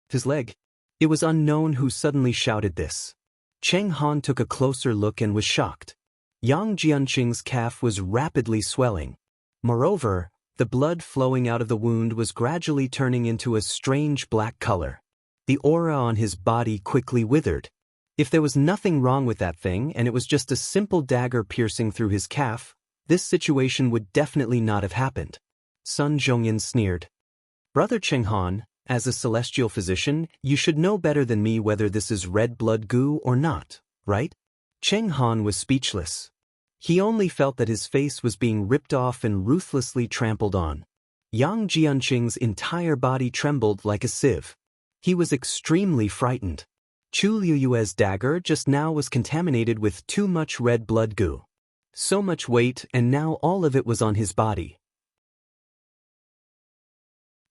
His leg. It was unknown who suddenly shouted this. Cheng Han took a closer look and was shocked. Yang Jianqing's calf was rapidly swelling. Moreover, the blood flowing out of the wound was gradually turning into a strange black color. The aura on his body quickly withered. If there was nothing wrong with that thing and it was just a simple dagger piercing through his calf, this situation would definitely not have happened. Sun Zhongyan sneered. Brother Cheng Han, as a celestial physician, you should know better than me whether this is red blood goo or not, right? Cheng Han was speechless. He only felt that his face was being ripped off and ruthlessly trampled on. Yang Jianqing's entire body trembled like a sieve. He was extremely frightened. Chu Luiyue's dagger just now was contaminated with too much red blood goo. So much weight and now all of it was on his body.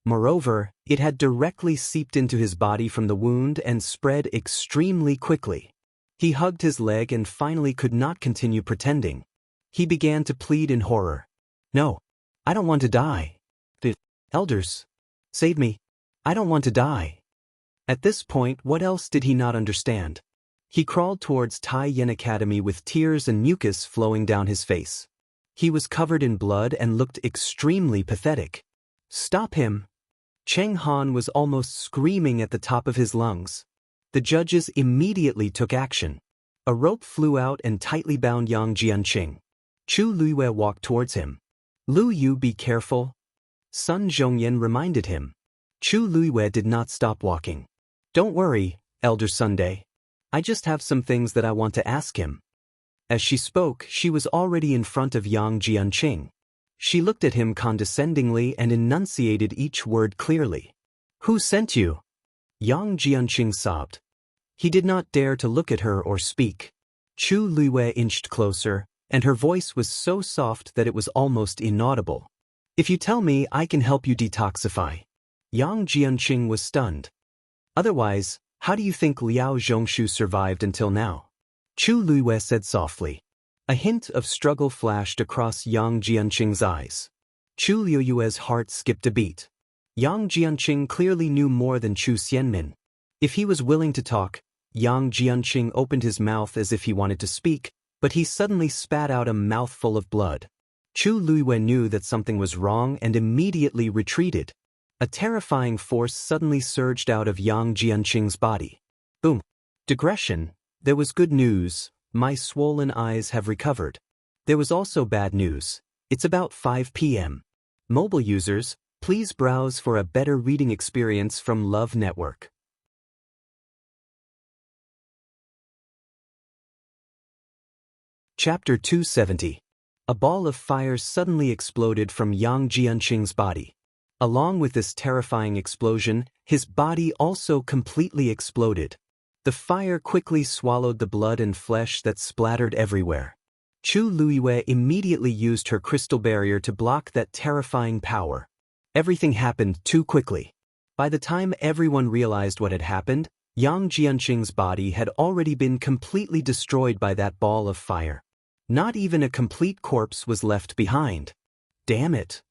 Moreover, it had directly seeped into his body from the wound and spread extremely quickly. He hugged his leg and finally could not continue pretending. He began to plead in horror. No, I don't want to die. The elders, save me. I don't want to die. At this point, what else did he not understand? He crawled towards Tai Yen Academy with tears and mucus flowing down his face. He was covered in blood and looked extremely pathetic. Stop him! Cheng Han was almost screaming at the top of his lungs. The judges immediately took action. A rope flew out and tightly bound Yang Jianqing. Chu Luiyue walked towards him. Lu Yu, be careful. Sun Zhongyan reminded him. Chu Luiyue did not stop walking. Don't worry, Elder Sunday. I just have some things that I want to ask him. As she spoke, she was already in front of Yang Jianqing. She looked at him condescendingly and enunciated each word clearly. Who sent you? Yang Jianqing sobbed. He did not dare to look at her or speak. Chu Luiyue inched closer, and her voice was so soft that it was almost inaudible. If you tell me, I can help you detoxify. Yang Jianqing was stunned. Otherwise, how do you think Liao Zhongshu survived until now? Chu Luiyue said softly. A hint of struggle flashed across Yang Jianqing's eyes. Chu Luiyue's heart skipped a beat. Yang Jianqing clearly knew more than Chu Xianmin. If he was willing to talk, Yang Jianqing opened his mouth as if he wanted to speak, but he suddenly spat out a mouthful of blood. Chu Luiyue knew that something was wrong and immediately retreated. A terrifying force suddenly surged out of Yang Jianqing's body. Boom. Digression. There was good news. My swollen eyes have recovered. There was also bad news. It's about 5 p.m. Mobile users, please browse for a better reading experience from Love Network. Chapter 270. A ball of fire suddenly exploded from Yang Jianqing's body. Along with this terrifying explosion, his body also completely exploded. The fire quickly swallowed the blood and flesh that splattered everywhere. Chu Luiyue immediately used her crystal barrier to block that terrifying power. Everything happened too quickly. By the time everyone realized what had happened, Yang Jianqing's body had already been completely destroyed by that ball of fire. Not even a complete corpse was left behind. Damn it!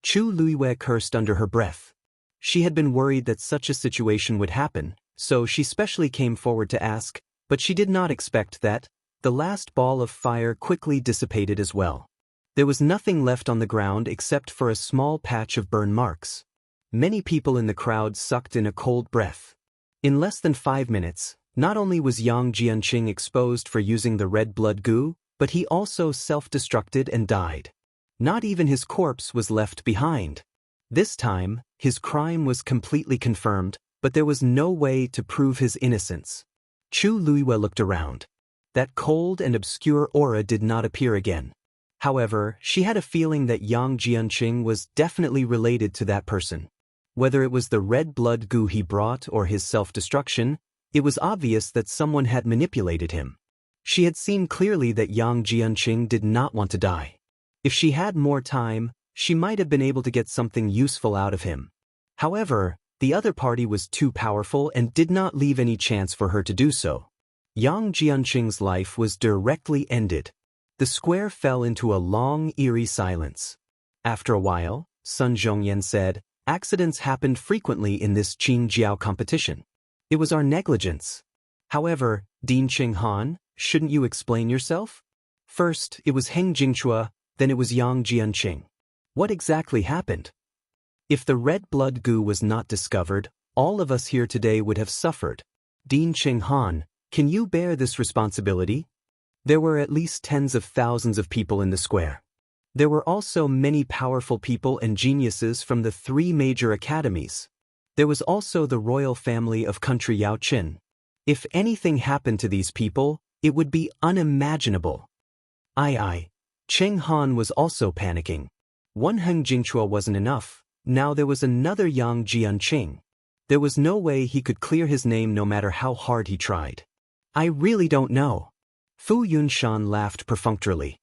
Chu Luiyue cursed under her breath. She had been worried that such a situation would happen, so she specially came forward to ask, but she did not expect that. The last ball of fire quickly dissipated as well. There was nothing left on the ground except for a small patch of burn marks. Many people in the crowd sucked in a cold breath. In less than 5 minutes, not only was Yang Jianqing exposed for using the red blood goo, but he also self-destructed and died. Not even his corpse was left behind. This time, his crime was completely confirmed, but there was no way to prove his innocence. Chu Luiyue looked around. That cold and obscure aura did not appear again. However, she had a feeling that Yang Jianqing was definitely related to that person. Whether it was the red blood goo he brought or his self-destruction, it was obvious that someone had manipulated him. She had seen clearly that Yang Jianqing did not want to die. If she had more time, she might have been able to get something useful out of him. However, the other party was too powerful and did not leave any chance for her to do so. Yang Jianqing's life was directly ended. The square fell into a long, eerie silence. After a while, Sun Zhongyan said, "Accidents happened frequently in this Qingjiao competition. It was our negligence. However, Dean Cheng Han, shouldn't you explain yourself? First, it was Heng Jingchua, then it was Yang Jianqing. What exactly happened? If the red blood goo was not discovered, all of us here today would have suffered. Dean Cheng Han, can you bear this responsibility?" There were at least tens of thousands of people in the square. There were also many powerful people and geniuses from the 3 major academies. There was also the royal family of country Yaoqin. If anything happened to these people, it would be unimaginable. Aye. Cheng Han was also panicking. One Heng Jingchua wasn't enough. Now there was another Yang Jianqing. There was no way he could clear his name no matter how hard he tried. I really don't know. Fu Yunshan laughed perfunctorily.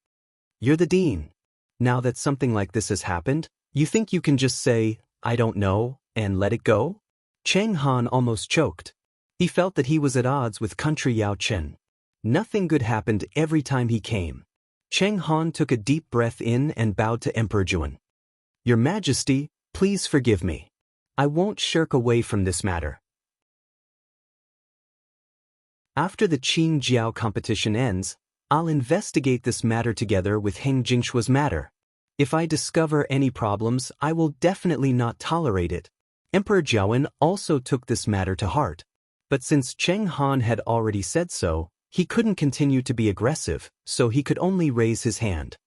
You're the dean. Now that something like this has happened, you think you can just say, I don't know, and let it go? Cheng Han almost choked. He felt that he was at odds with country Yao Chen. Nothing good happened every time he came. Cheng Han took a deep breath in and bowed to Emperor Juan. Your Majesty, please forgive me. I won't shirk away from this matter. After the Qing Jiao competition ends, I'll investigate this matter together with Heng Jingshua's matter. If I discover any problems, I will definitely not tolerate it. Emperor Jiawen also took this matter to heart. But since Cheng Han had already said so, he couldn't continue to be aggressive, so he could only raise his hand.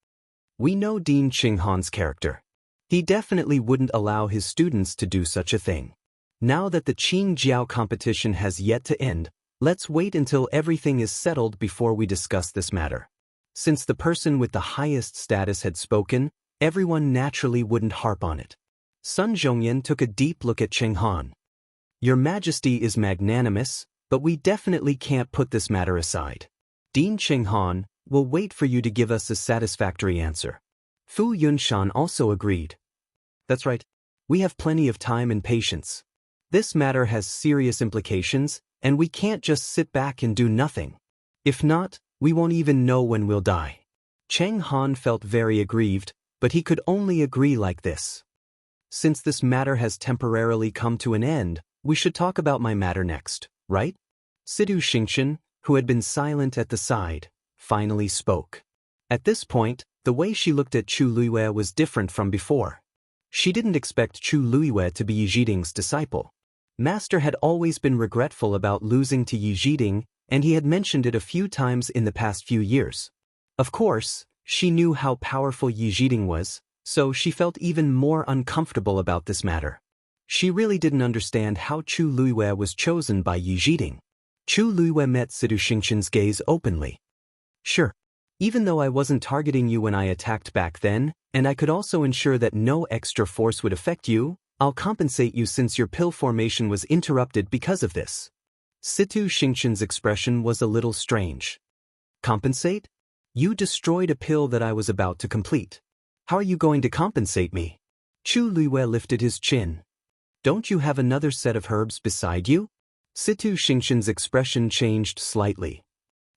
We know Dean Cheng Han's character. He definitely wouldn't allow his students to do such a thing. Now that the Qing Jiao competition has yet to end, let's wait until everything is settled before we discuss this matter. Since the person with the highest status had spoken, everyone naturally wouldn't harp on it. Sun Zhongyan took a deep look at Cheng Han. Your Majesty is magnanimous, but we definitely can't put this matter aside. Dean Cheng Han, we'll wait for you to give us a satisfactory answer. Fu Yunshan also agreed. That's right. We have plenty of time and patience. This matter has serious implications, and we can't just sit back and do nothing. If not, we won't even know when we'll die. Cheng Han felt very aggrieved, but he could only agree like this. Since this matter has temporarily come to an end, we should talk about my matter next, right? Sidu Xingchen, who had been silent at the side, finally spoke. At this point, the way she looked at Chu Luiyue was different from before. She didn't expect Chu Luiyue to be Yi Zhiding's disciple. Master had always been regretful about losing to Yi Zhiding, and he had mentioned it a few times in the past few years. Of course, she knew how powerful Yi Zhiding was, so she felt even more uncomfortable about this matter. She really didn't understand how Chu Luiyue was chosen by Yi Zhiding. Chu Luiyue met Sidu Xingchen's gaze openly. Sure. Even though I wasn't targeting you when I attacked back then, and I could also ensure that no extra force would affect you, I'll compensate you since your pill formation was interrupted because of this. Situ Xingchen's expression was a little strange. Compensate? You destroyed a pill that I was about to complete. How are you going to compensate me? Chu Luiyue lifted his chin. Don't you have another set of herbs beside you? Situ Xingchen's expression changed slightly.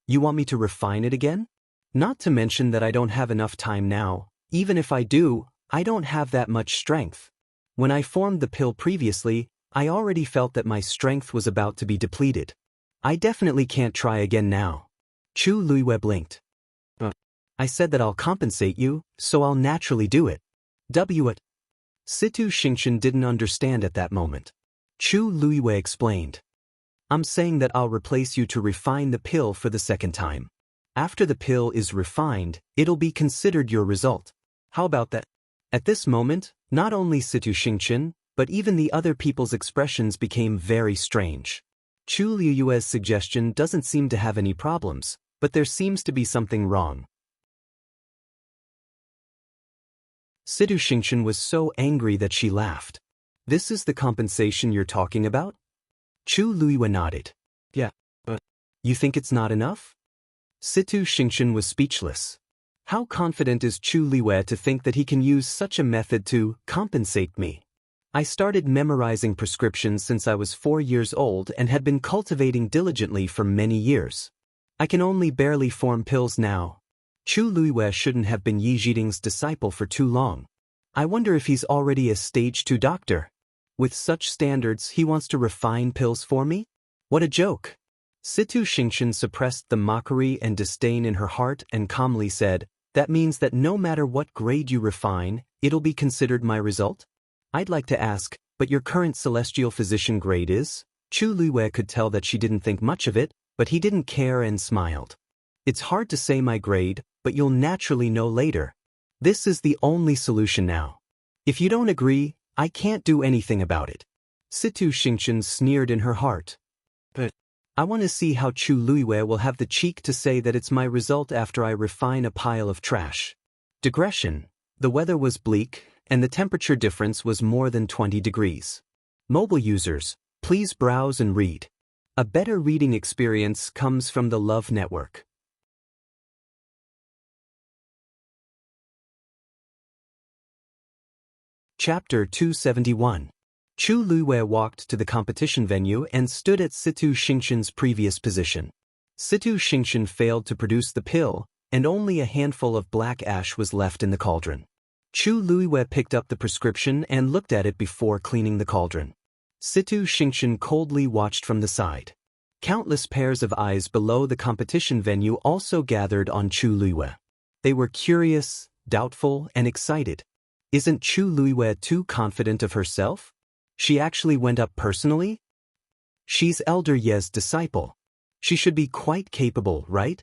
You want me to refine it again? Not to mention that I don't have enough time now. Even if I do, I don't have that much strength. When I formed the pill previously, I already felt that my strength was about to be depleted. I definitely can't try again now. Chu Luiyue blinked. I said that I'll compensate you, so I'll naturally do it. What? Situ Xingchen didn't understand at that moment. Chu Luiyue explained. I'm saying that I'll replace you to refine the pill for the second time. After the pill is refined, it'll be considered your result. How about that? At this moment, not only Situ Xingchen, but even the other people's expressions became very strange. Chu Luiyue's suggestion doesn't seem to have any problems, but there seems to be something wrong. Situ Xingchen was so angry that she laughed. This is the compensation you're talking about? Chu Luiyue nodded. Yeah, but you think it's not enough? Situ Xingchen was speechless. How confident is Chu Luiyue to think that he can use such a method to compensate me? I started memorizing prescriptions since I was 4 years old and had been cultivating diligently for many years. I can only barely form pills now. Chu Luiyue shouldn't have been Yi Zhiding's disciple for too long. I wonder if he's already a stage 2 doctor. With such standards, he wants to refine pills for me? What a joke! Situ Xingchen suppressed the mockery and disdain in her heart and calmly said, that means that no matter what grade you refine, it'll be considered my result? I'd like to ask, but your current celestial physician grade is? Chu Luiyue could tell that she didn't think much of it, but he didn't care and smiled. It's hard to say my grade, but you'll naturally know later. This is the only solution now. If you don't agree, I can't do anything about it. Situ Xingchen sneered in her heart. But I want to see how Chu Luiyue will have the cheek to say that it's my result after I refine a pile of trash. Digression. The weather was bleak, and the temperature difference was more than 20 degrees. Mobile users, please browse and read. A better reading experience comes from the Love Network. Chapter 271. Chu Luiwei walked to the competition venue and stood at Situ Xingqian's previous position. Situ Xingqian failed to produce the pill, and only a handful of black ash was left in the cauldron. Chu Luiwei picked up the prescription and looked at it before cleaning the cauldron. Situ Xingqian coldly watched from the side. Countless pairs of eyes below the competition venue also gathered on Chu Luiwei. They were curious, doubtful, and excited. Isn't Chu Luiwei too confident of herself? She actually went up personally? She's Elder Ye's disciple. She should be quite capable, right?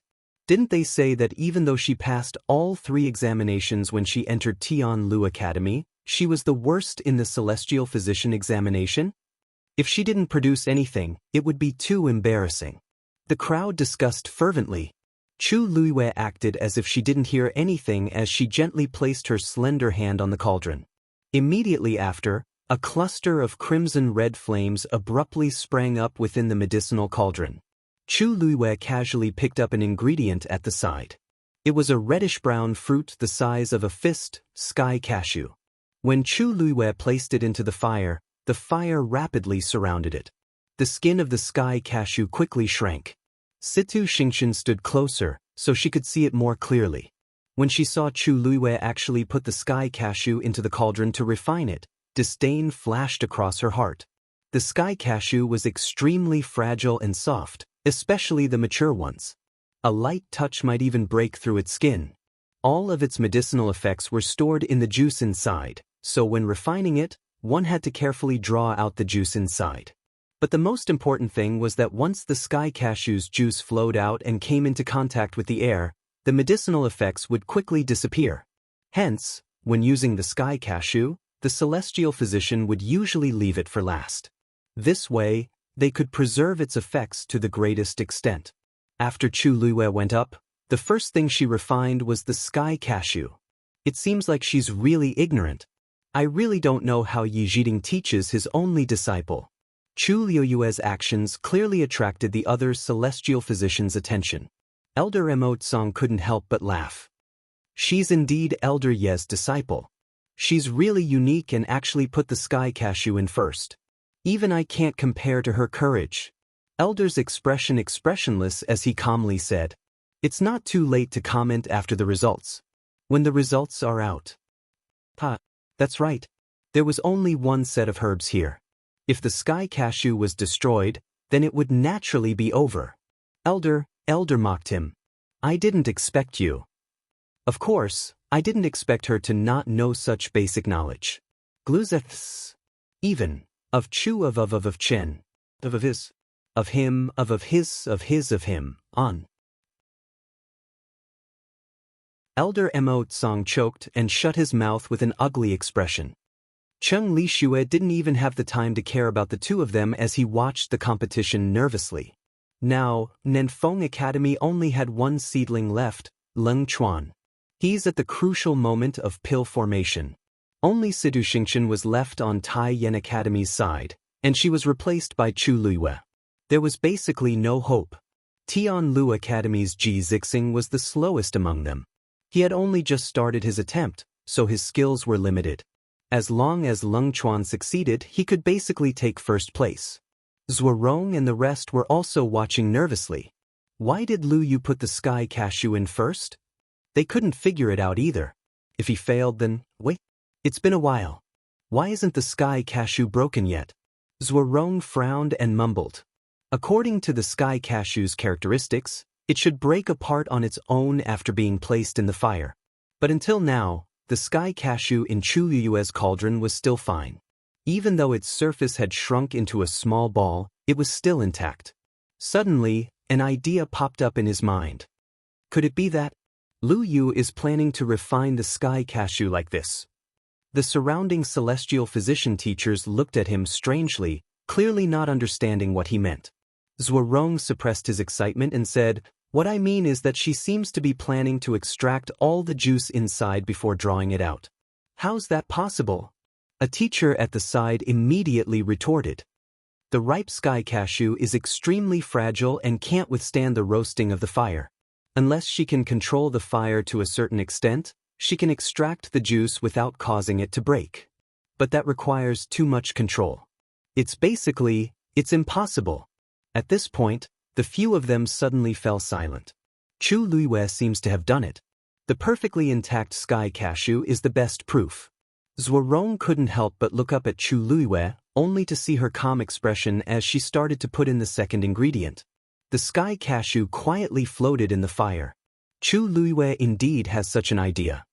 Didn't they say that even though she passed all 3 examinations when she entered Tianlu Academy, she was the worst in the Celestial Physician examination? If she didn't produce anything, it would be too embarrassing. The crowd discussed fervently. Chu Luiwei acted as if she didn't hear anything as she gently placed her slender hand on the cauldron. Immediately after, a cluster of crimson-red flames abruptly sprang up within the medicinal cauldron. Chu Luiwei casually picked up an ingredient at the side. It was a reddish-brown fruit the size of a fist, sky cashew. When Chu Luiwei placed it into the fire rapidly surrounded it. The skin of the sky cashew quickly shrank. Situ Xingqian stood closer, so she could see it more clearly. When she saw Chu Luiwei actually put the sky cashew into the cauldron to refine it, disdain flashed across her heart. The sky cashew was extremely fragile and soft, especially the mature ones. A light touch might even break through its skin. All of its medicinal effects were stored in the juice inside, so when refining it, one had to carefully draw out the juice inside. But the most important thing was that once the sky cashew's juice flowed out and came into contact with the air, the medicinal effects would quickly disappear. Hence, when using the sky cashew, the celestial physician would usually leave it for last. This way, they could preserve its effects to the greatest extent. After Chu Luiwei went up, the first thing she refined was the sky cashew. It seems like she's really ignorant. I really don't know how Yi Zhiding teaches his only disciple. Chu Luiwei's actions clearly attracted the other celestial physician's attention. Elder Emotsong couldn't help but laugh. She's indeed Elder Ye's disciple. She's really unique and actually put the sky cashew in first. Even I can't compare to her courage. Elder's expression expressionless as he calmly said, "It's not too late to comment after the results. When the results are out." That's right. There was only one set of herbs here. If the sky cashew was destroyed, then it would naturally be over. Elder mocked him. I didn't expect you. Of course, I didn't expect her to not know such basic knowledge. Gluzeths. Even. Of Chu of Chen. Of his. Of him, of his, of his, of him, on. Elder Emotsong choked and shut his mouth with an ugly expression. Cheng Lixue didn't even have the time to care about the two of them as he watched the competition nervously. Now, Nenfeng Academy only had one seedling left, Leng Chuan. He's at the crucial moment of pill formation. Only Situ Xingqian was left on Tai Yan Academy's side, and she was replaced by Chu Luiwei. There was basically no hope. Tianlu Academy's Ji Zixing was the slowest among them. He had only just started his attempt, so his skills were limited. As long as Leng Chuan succeeded, he could basically take first place. Zuorong and the rest were also watching nervously. Why did Lu Yu put the sky cashew in first? They couldn't figure it out either. If he failed, then, wait. It's been a while. Why isn't the sky cashew broken yet? Zuorong frowned and mumbled. According to the sky cashew's characteristics, it should break apart on its own after being placed in the fire. But until now, the sky cashew in Chu Luiwei's cauldron was still fine. Even though its surface had shrunk into a small ball, it was still intact. Suddenly, an idea popped up in his mind. Could it be that Lu Yu is planning to refine the sky cashew like this? The surrounding celestial physician teachers looked at him strangely, clearly not understanding what he meant. Zuorong suppressed his excitement and said, "What I mean is that she seems to be planning to extract all the juice inside before drawing it out." "How's that possible?" A teacher at the side immediately retorted. "The ripe sky cashew is extremely fragile and can't withstand the roasting of the fire. Unless she can control the fire to a certain extent, she can extract the juice without causing it to break. but that requires too much control. It's impossible. At this point, the few of them suddenly fell silent. Chu Luiyue seems to have done it. The perfectly intact sky cashew is the best proof. Zuorong couldn't help but look up at Chu Luiyue, only to see her calm expression as she started to put in the second ingredient. The sky cashew quietly floated in the fire. Chu Luiyue indeed has such an idea.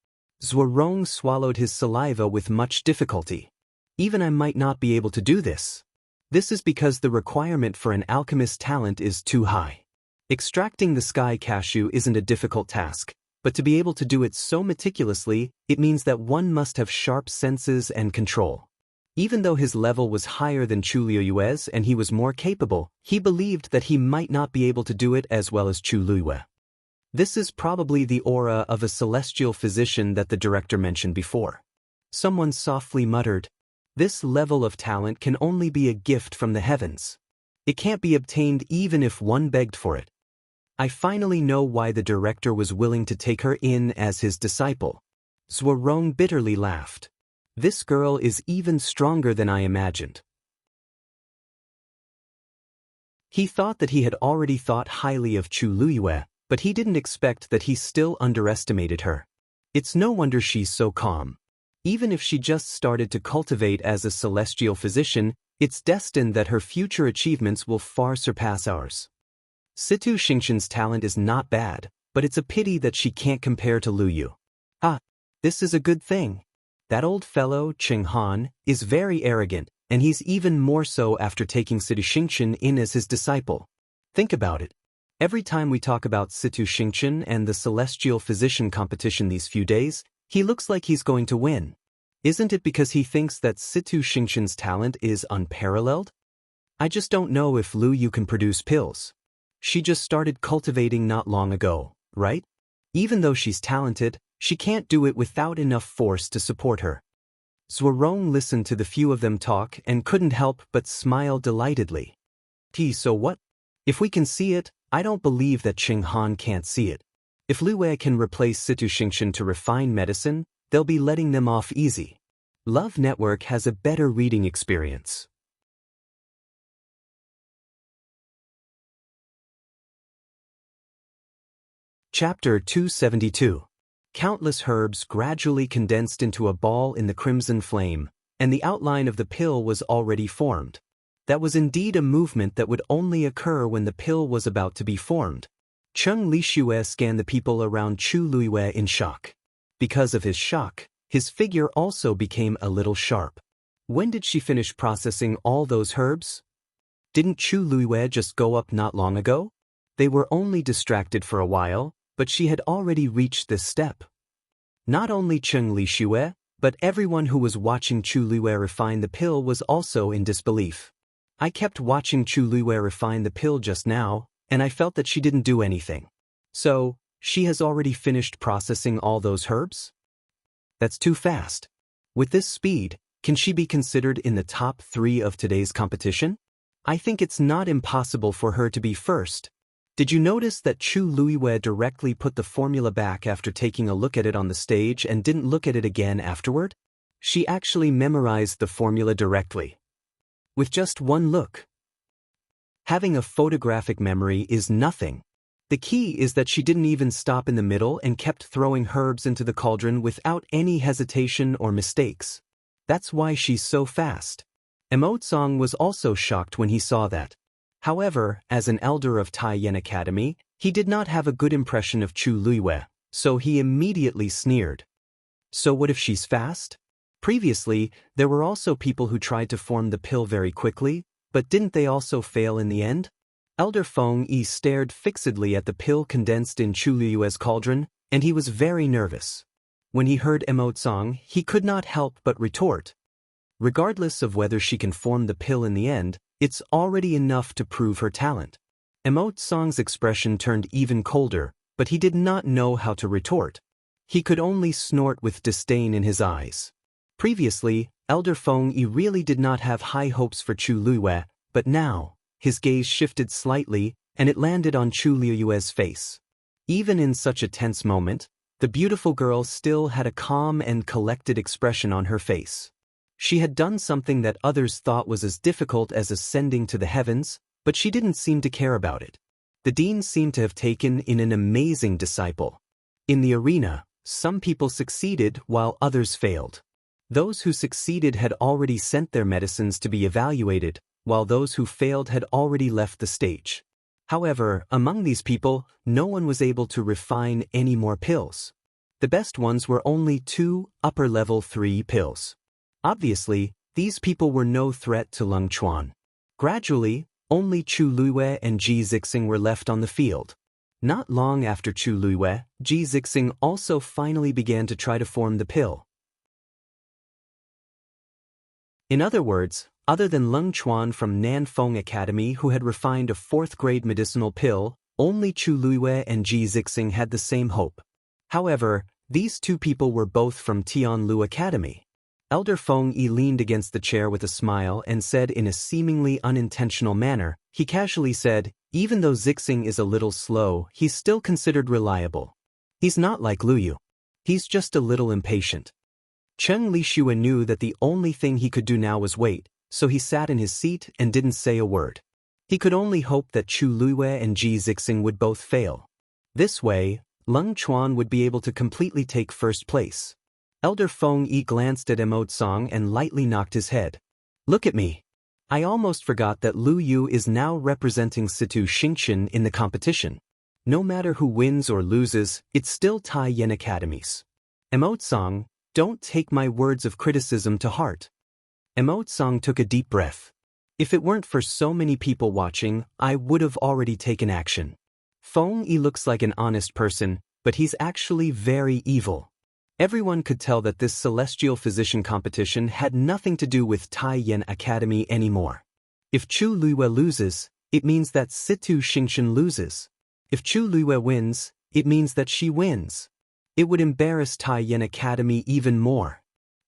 Zuorong swallowed his saliva with much difficulty. Even I might not be able to do this. This is because the requirement for an alchemist's talent is too high. Extracting the sky cashew isn't a difficult task, but to be able to do it so meticulously, it means that one must have sharp senses and control. Even though his level was higher than Chu Luiyue's and he was more capable, he believed that he might not be able to do it as well as Chu Luiyue. This is probably the aura of a celestial physician that the director mentioned before. Someone softly muttered, "This level of talent can only be a gift from the heavens. It can't be obtained even if one begged for it." I finally know why the director was willing to take her in as his disciple. Zuorong bitterly laughed. This girl is even stronger than I imagined. He thought that he had already thought highly of Chu Luiyue, but he didn't expect that he still underestimated her. It's no wonder she's so calm. Even if she just started to cultivate as a celestial physician, it's destined that her future achievements will far surpass ours. Situ Xingqian's talent is not bad, but it's a pity that she can't compare to Lu Yu. This is a good thing. That old fellow, Cheng Han, is very arrogant, and he's even more so after taking Situ Xingqian in as his disciple. Think about it. Every time we talk about Situ Xingqian and the celestial physician competition these few days, he looks like he's going to win. Isn't it because he thinks that Situ Xingqian's talent is unparalleled? I just don't know if Lu Yu can produce pills. She just started cultivating not long ago, right? Even though she's talented, she can't do it without enough force to support her. Zuorong listened to the few of them talk and couldn't help but smile delightedly. So what? If we can see it, I don't believe that Cheng Han can't see it. If Lu Wei can replace Situ Xingqian to refine medicine, they'll be letting them off easy. Love Network has a better reading experience. Chapter 272. Countless herbs gradually condensed into a ball in the crimson flame, and the outline of the pill was already formed. That was indeed a movement that would only occur when the pill was about to be formed. Cheng Lixue scanned the people around Chu Luiyue in shock. Because of his shock, his figure also became a little sharp. When did she finish processing all those herbs? Didn't Chu Luiyue just go up not long ago? They were only distracted for a while, but she had already reached this step. Not only Cheng Lixue, but everyone who was watching Chu Luiyue refine the pill was also in disbelief. I kept watching Chu Luiyue refine the pill just now, and I felt that she didn't do anything. So, she has already finished processing all those herbs? That's too fast. With this speed, can she be considered in the top 3 of today's competition? I think it's not impossible for her to be first. Did you notice that Chu Luiyue directly put the formula back after taking a look at it on the stage and didn't look at it again afterward? She actually memorized the formula directly. With just one look. Having a photographic memory is nothing. The key is that she didn't even stop in the middle and kept throwing herbs into the cauldron without any hesitation or mistakes. That's why she's so fast. Emotsong was also shocked when he saw that. However, as an elder of Taiyan Academy, he did not have a good impression of Chu Luiyue, so he immediately sneered. So what if she's fast? Previously, there were also people who tried to form the pill very quickly, but didn't they also fail in the end? Elder Feng Yi stared fixedly at the pill condensed in Chu Luiyue's cauldron, and he was very nervous. When he heard Emotsong, he could not help but retort. Regardless of whether she can form the pill in the end, it's already enough to prove her talent. Emotsong's expression turned even colder, but he did not know how to retort. He could only snort with disdain in his eyes. Previously, Elder Feng Yi really did not have high hopes for Chu Luiyue, but now, his gaze shifted slightly, and it landed on Chu Luiyue's face. Even in such a tense moment, the beautiful girl still had a calm and collected expression on her face. She had done something that others thought was as difficult as ascending to the heavens, but she didn't seem to care about it. The dean seemed to have taken in an amazing disciple. In the arena, some people succeeded while others failed. Those who succeeded had already sent their medicines to be evaluated, while those who failed had already left the stage. However, among these people, no one was able to refine any more pills. The best ones were only 2 upper-level 3 pills. Obviously, these people were no threat to Lung Chuan. Gradually, only Chu Luiyue and Ji Zixing were left on the field. Not long after Chu Luiyue, Ji Zixing also finally began to try to form the pill. In other words, other than Lung Chuan from Nanfeng Academy who had refined a 4th-grade medicinal pill, only Chu Luiyue and Ji Zixing had the same hope. However, these 2 people were both from Tianlu Academy. Elder Feng Yi leaned against the chair with a smile and said in a seemingly unintentional manner, he casually said, even though Zixing is a little slow, he's still considered reliable. He's not like Luyu. He's just a little impatient. Cheng Lixue knew that the only thing he could do now was wait, so he sat in his seat and didn't say a word. He could only hope that Chu Luiyue and Ji Zixing would both fail. This way, Lung Chuan would be able to completely take first place. Elder Feng Yi glanced at Emotsong and lightly knocked his head. Look at me. I almost forgot that Lu Yu is now representing Situ Xingchen in the competition. No matter who wins or loses, it's still Tai Yen Academies. Emotsong, don't take my words of criticism to heart. Emotsong took a deep breath. If it weren't for so many people watching, I would have already taken action. Feng Yi looks like an honest person, but he's actually very evil. Everyone could tell that this celestial physician competition had nothing to do with Tai Yen Academy anymore. If Chu Luiyue loses, it means that Situ Xingchen loses. If Chu Luiyue wins, it means that she wins. It would embarrass Tai Yen Academy even more.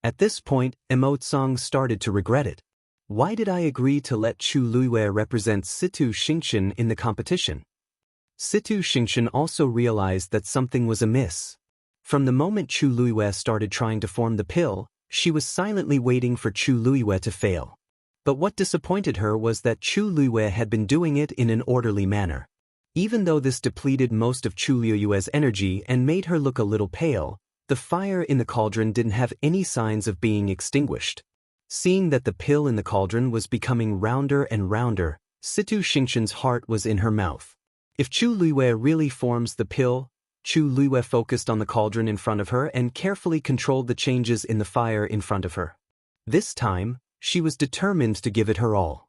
At this point, Emotsong started to regret it. Why did I agree to let Chu Luiyue represent Situ Xingchen in the competition? Situ Xingchen also realized that something was amiss. From the moment Chu Luiyue started trying to form the pill, she was silently waiting for Chu Luiyue to fail. But what disappointed her was that Chu Luiyue had been doing it in an orderly manner. Even though this depleted most of Chu Luiyue's energy and made her look a little pale, the fire in the cauldron didn't have any signs of being extinguished. Seeing that the pill in the cauldron was becoming rounder and rounder, Situ Xingchen's heart was in her mouth. If Chu Luiyue really forms the pill, Chu Luiyue focused on the cauldron in front of her and carefully controlled the changes in the fire in front of her. This time, she was determined to give it her all.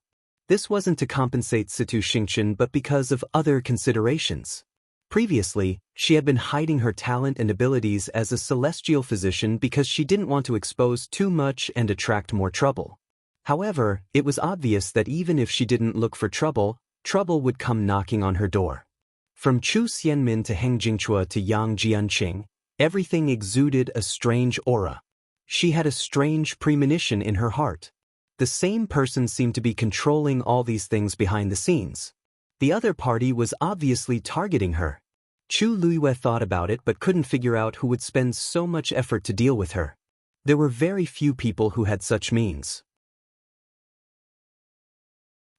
This wasn't to compensate Situ Xingchen but because of other considerations. Previously, she had been hiding her talent and abilities as a celestial physician because she didn't want to expose too much and attract more trouble. However, it was obvious that even if she didn't look for trouble, trouble would come knocking on her door. From Chu Xianmin to Heng Jingchua to Yang Jianqing, everything exuded a strange aura. She had a strange premonition in her heart. The same person seemed to be controlling all these things behind the scenes. The other party was obviously targeting her. Chu Luiyue thought about it but couldn't figure out who would spend so much effort to deal with her. There were very few people who had such means.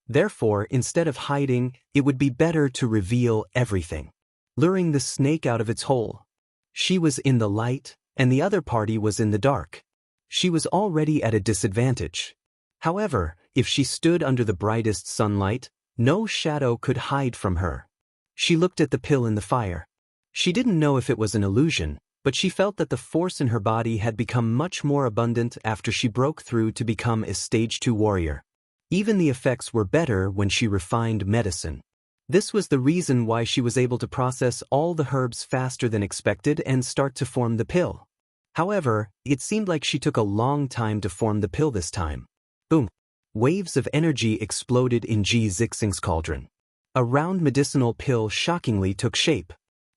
Therefore, instead of hiding, it would be better to reveal everything. Luring the snake out of its hole. She was in the light, and the other party was in the dark. She was already at a disadvantage. However, if she stood under the brightest sunlight, no shadow could hide from her. She looked at the pill in the fire. She didn't know if it was an illusion, but she felt that the force in her body had become much more abundant after she broke through to become a Stage 2 warrior. Even the effects were better when she refined medicine. This was the reason why she was able to process all the herbs faster than expected and start to form the pill. However, it seemed like she took a long time to form the pill this time. Boom! Waves of energy exploded in Ji Zixing's cauldron. A round medicinal pill shockingly took shape.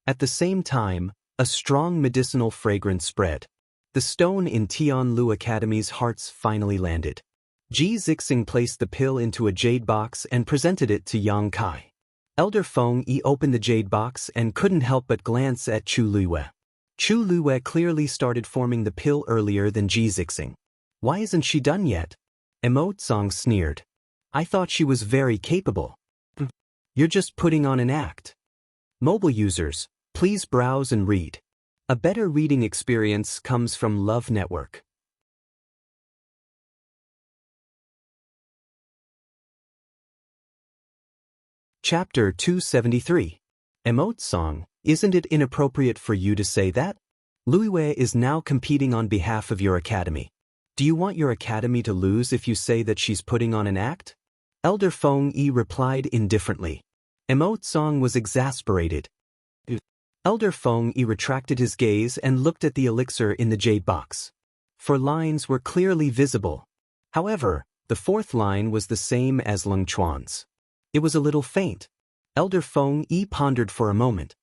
At the same time, a strong medicinal fragrance spread. The stone in Tianlu Academy's hearts finally landed. Ji Zixing placed the pill into a jade box and presented it to Yang Kai. Elder Feng Yi opened the jade box and couldn't help but glance at Chu Luiyue. Chu Luiyue clearly started forming the pill earlier than Ji Zixing. Why isn't she done yet? Emotsong sneered. I thought she was very capable. You're just putting on an act. Mobile users, please browse and read. A better reading experience comes from Love Network. Chapter 273. Emotsong, isn't it inappropriate for you to say that? Luiwei is now competing on behalf of your academy. Do you want your academy to lose if you say that she's putting on an act? Elder Feng Yi replied indifferently. Emotsong was exasperated. Elder Feng Yi retracted his gaze and looked at the elixir in the jade box. 4 lines were clearly visible. However, the 4th line was the same as Leng Chuan's. It was a little faint. Elder Feng Yi pondered for a moment.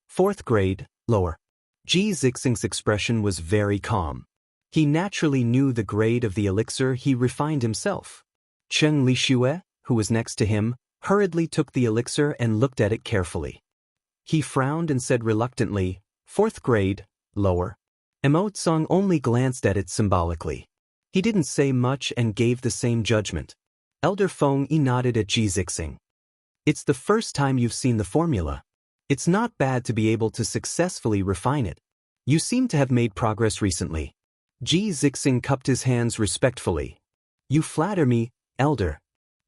4th grade, lower. Ji Zixing's expression was very calm. He naturally knew the grade of the elixir he refined himself. Chen Lixue, who was next to him, hurriedly took the elixir and looked at it carefully. He frowned and said reluctantly, 4th grade, lower. Emotsong only glanced at it symbolically. He didn't say much and gave the same judgment. Elder Feng Yi nodded at Ji Zixing. It's the first time you've seen the formula. It's not bad to be able to successfully refine it. You seem to have made progress recently. Ji Zixing cupped his hands respectfully. You flatter me, Elder.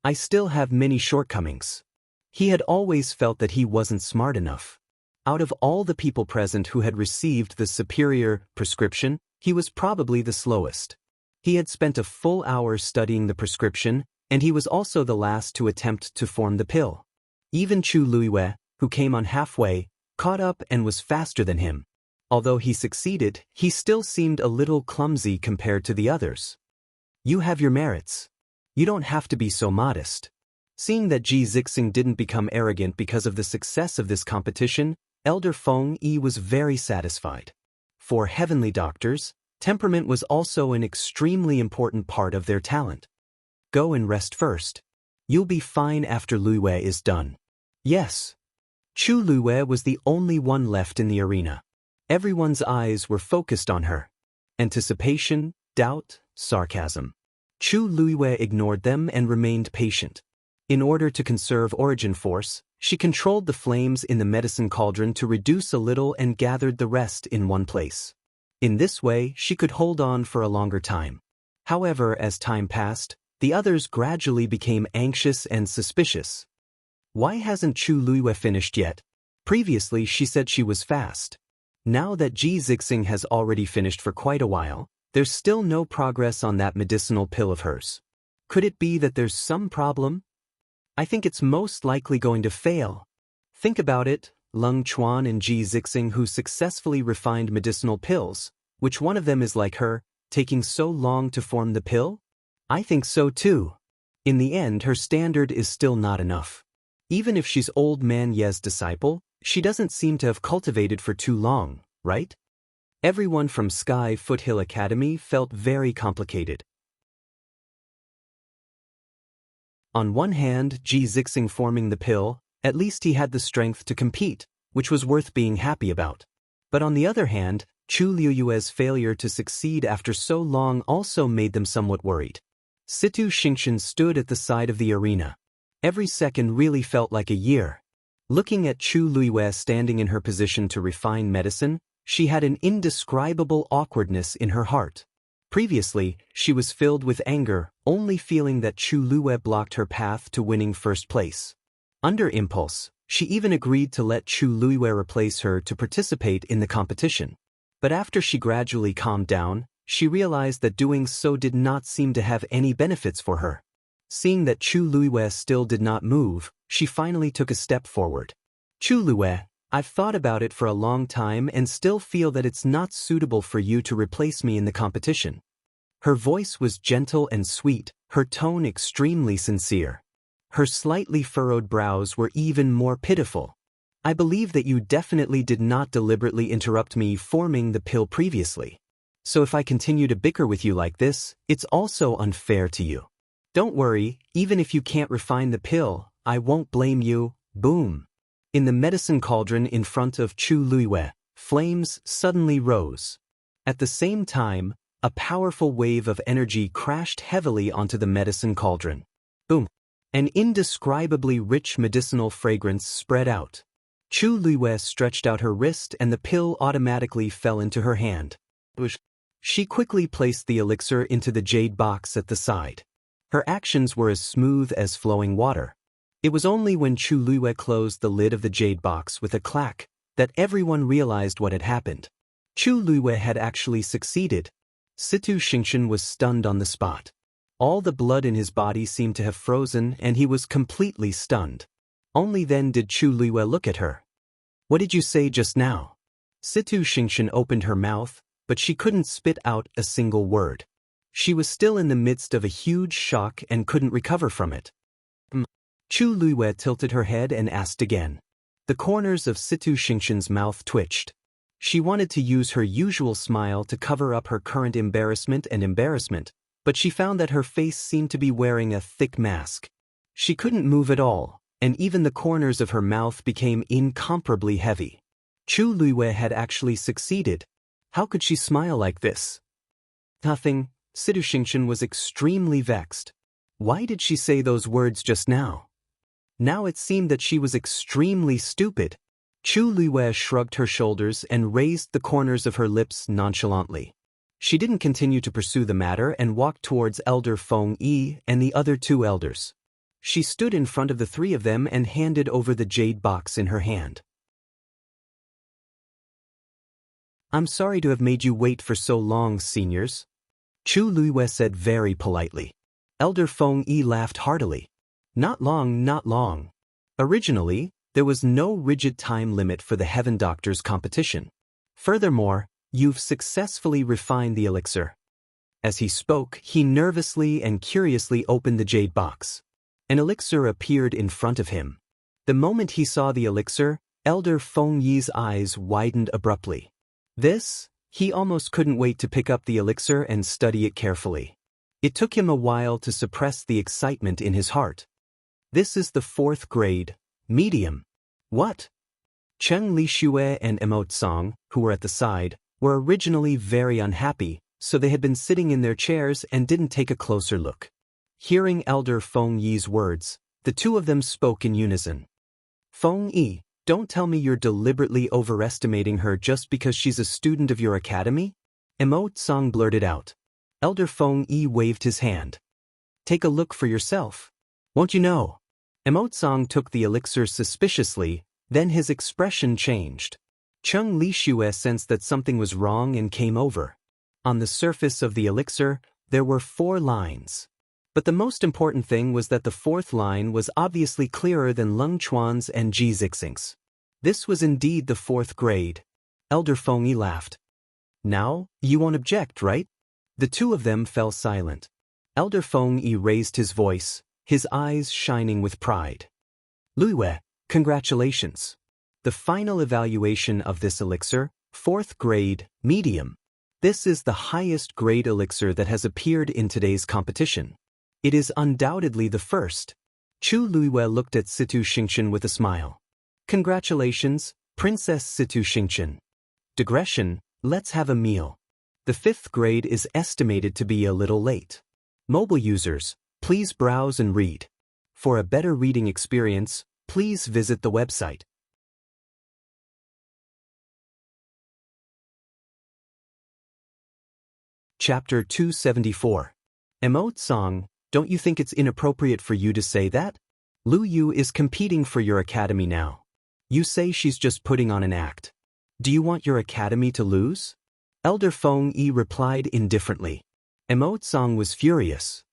I still have many shortcomings. He had always felt that he wasn't smart enough. Out of all the people present who had received the superior prescription, he was probably the slowest. He had spent a full hour studying the prescription, and he was also the last to attempt to form the pill. Even Chu Luiwei, who came on halfway, caught up and was faster than him. Although he succeeded, he still seemed a little clumsy compared to the others. You have your merits. You don't have to be so modest. Seeing that Ji Zixing didn't become arrogant because of the success of this competition, Elder Feng Yi was very satisfied. For heavenly doctors, temperament was also an extremely important part of their talent. Go and rest first. You'll be fine after Luiwei is done. Yes. Chu Luiwei was the only one left in the arena. Everyone's eyes were focused on her. Anticipation, doubt, sarcasm. Chu Luiwei ignored them and remained patient. In order to conserve origin force, she controlled the flames in the medicine cauldron to reduce a little and gathered the rest in one place. In this way, she could hold on for a longer time. However, as time passed, the others gradually became anxious and suspicious. Why hasn't Chu Luiwei finished yet? Previously, she said she was fast. Now that Ji Zixing has already finished for quite a while, there's still no progress on that medicinal pill of hers. Could it be that there's some problem? I think it's most likely going to fail. Think about it, Leng Chuan and Ji Zixing who successfully refined medicinal pills. Which one of them is like her, taking so long to form the pill? I think so too. In the end, her standard is still not enough. Even if she's old man Ye's disciple, she doesn't seem to have cultivated for too long, right? Everyone from Sky Foothill Academy felt very complicated. On one hand, Ji Zixing forming the pill, at least he had the strength to compete, which was worth being happy about. But on the other hand, Chu Liuyue's failure to succeed after so long also made them somewhat worried. Situ Xingqian stood at the side of the arena. Every second really felt like a year. Looking at Chu Luiwei standing in her position to refine medicine, she had an indescribable awkwardness in her heart. Previously, she was filled with anger, only feeling that Chu Luiwei blocked her path to winning first place. Under impulse, she even agreed to let Chu Luiwei replace her to participate in the competition. But after she gradually calmed down, she realized that doing so did not seem to have any benefits for her. Seeing that Chu Luiwei still did not move, she finally took a step forward. Chu Luiwei, I've thought about it for a long time and still feel that it's not suitable for you to replace me in the competition. Her voice was gentle and sweet, her tone extremely sincere. Her slightly furrowed brows were even more pitiful. I believe that you definitely did not deliberately interrupt me forming the pill previously. So if I continue to bicker with you like this, it's also unfair to you. Don't worry, even if you can't refine the pill, I won't blame you. Boom. In the medicine cauldron in front of Chu Luiwei, flames suddenly rose. At the same time, A powerful wave of energy crashed heavily onto the medicine cauldron. Boom! An indescribably rich medicinal fragrance spread out. Chu Luiyue stretched out her wrist and the pill automatically fell into her hand. She quickly placed the elixir into the jade box at the side. Her actions were as smooth as flowing water. It was only when Chu Luiyue closed the lid of the jade box with a clack that everyone realized what had happened. Chu Luiyue had actually succeeded. Situ Xingchen was stunned on the spot. All the blood in his body seemed to have frozen and he was completely stunned. Only then did Chu Luiyue look at her. "What did you say just now?" Situ Xingchen opened her mouth, but she couldn't spit out a single word. She was still in the midst of a huge shock and couldn't recover from it. Chu Luiyue tilted her head and asked again. The corners of Situ Xingchen's mouth twitched. She wanted to use her usual smile to cover up her current embarrassment, but she found that her face seemed to be wearing a thick mask. She couldn't move at all, and even the corners of her mouth became incomparably heavy. Chu Luiyue had actually succeeded. How could she smile like this? Nothing. Situ Xingchen was extremely vexed. Why did she say those words just now? Now it seemed that she was extremely stupid. Chu Luiyue shrugged her shoulders and raised the corners of her lips nonchalantly. She didn't continue to pursue the matter and walked towards Elder Feng Yi and the other two elders. She stood in front of the three of them and handed over the jade box in her hand. "I'm sorry to have made you wait for so long, seniors," Chu Luiyue said very politely. Elder Feng Yi laughed heartily. "Not long, not long. Originally, there was no rigid time limit for the Heaven Doctors competition. Furthermore, you've successfully refined the elixir." As he spoke, he nervously and curiously opened the jade box. An elixir appeared in front of him. The moment he saw the elixir, Elder Feng Yi's eyes widened abruptly. He almost couldn't wait to pick up the elixir and study it carefully. It took him a while to suppress the excitement in his heart. "This is the 4th grade, medium." "What?" Cheng Lixue and Emotsong, who were at the side, were originally very unhappy, so they had been sitting in their chairs and didn't take a closer look. Hearing Elder Feng Yi's words, the two of them spoke in unison. "Feng Yi, don't tell me you're deliberately overestimating her just because she's a student of your academy?" Emotsong blurted out. Elder Feng Yi waved his hand. "Take a look for yourself. Won't you know?" Emotsong took the elixir suspiciously, then his expression changed. Cheng Lixue sensed that something was wrong and came over. On the surface of the elixir, there were 4 lines. But the most important thing was that the 4th line was obviously clearer than Lung Chuan's and Ji Zixing's. This was indeed the 4th grade. Elder Feng Yi laughed. "Now, you won't object, right?" The two of them fell silent. Elder Feng Yi raised his voice, his eyes shining with pride. "Luiyue, congratulations. The final evaluation of this elixir, 4th grade, medium. This is the highest grade elixir that has appeared in today's competition. It is undoubtedly the first." Chu Luiyue looked at Situ Xingchen with a smile. "Congratulations, Princess Situ Xingchen. Digression, let's have a meal. The 5th grade is estimated to be a little late. Mobile users, please browse and read. For a better reading experience, please visit the website." Chapter 274. Emotsong, don't you think it's inappropriate for you to say that? Lu Yu is competing for your academy now. You say she's just putting on an act. Do you want your academy to lose? Elder Feng Yi replied indifferently. Emotsong was furious.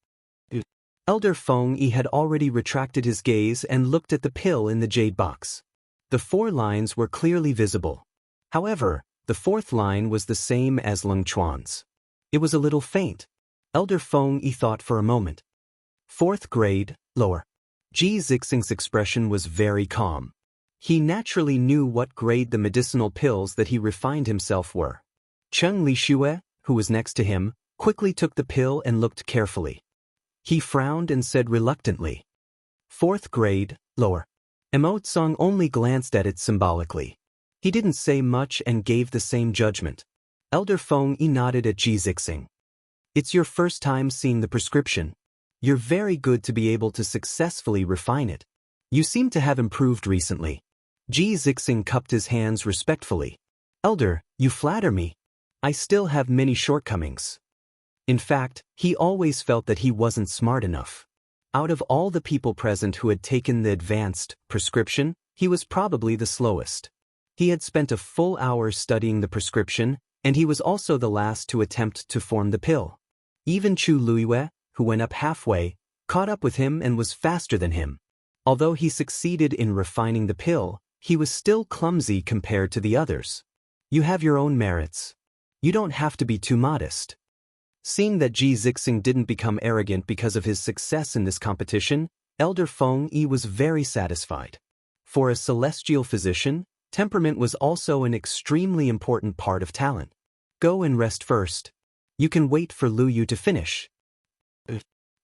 Elder Feng Yi had already retracted his gaze and looked at the pill in the jade box. The 4 lines were clearly visible. However, the 4th line was the same as Lung Chuan's. It was a little faint. Elder Feng Yi thought for a moment. 4th grade, lower. Ji Zixing's expression was very calm. He naturally knew what grade the medicinal pills that he refined himself were. Cheng Lixue, who was next to him, quickly took the pill and looked carefully. He frowned and said reluctantly, 4th grade, lower. Emotsong only glanced at it symbolically. He didn't say much and gave the same judgment. Elder Feng Yi nodded at Ji Zixing. It's your first time seeing the prescription. You're very good to be able to successfully refine it. You seem to have improved recently. Ji Zixing cupped his hands respectfully. Elder, you flatter me. I still have many shortcomings. In fact, he always felt that he wasn't smart enough. Out of all the people present who had taken the advanced prescription, he was probably the slowest. He had spent a full hour studying the prescription, and he was also the last to attempt to form the pill. Even Chu Luiyue, who went up halfway, caught up with him and was faster than him. Although he succeeded in refining the pill, he was still clumsy compared to the others. You have your own merits. You don't have to be too modest. Seeing that Ji Zixing didn't become arrogant because of his success in this competition, Elder Feng Yi was very satisfied. For a celestial physician, temperament was also an extremely important part of talent. Go and rest first. You can wait for Lu Yu to finish.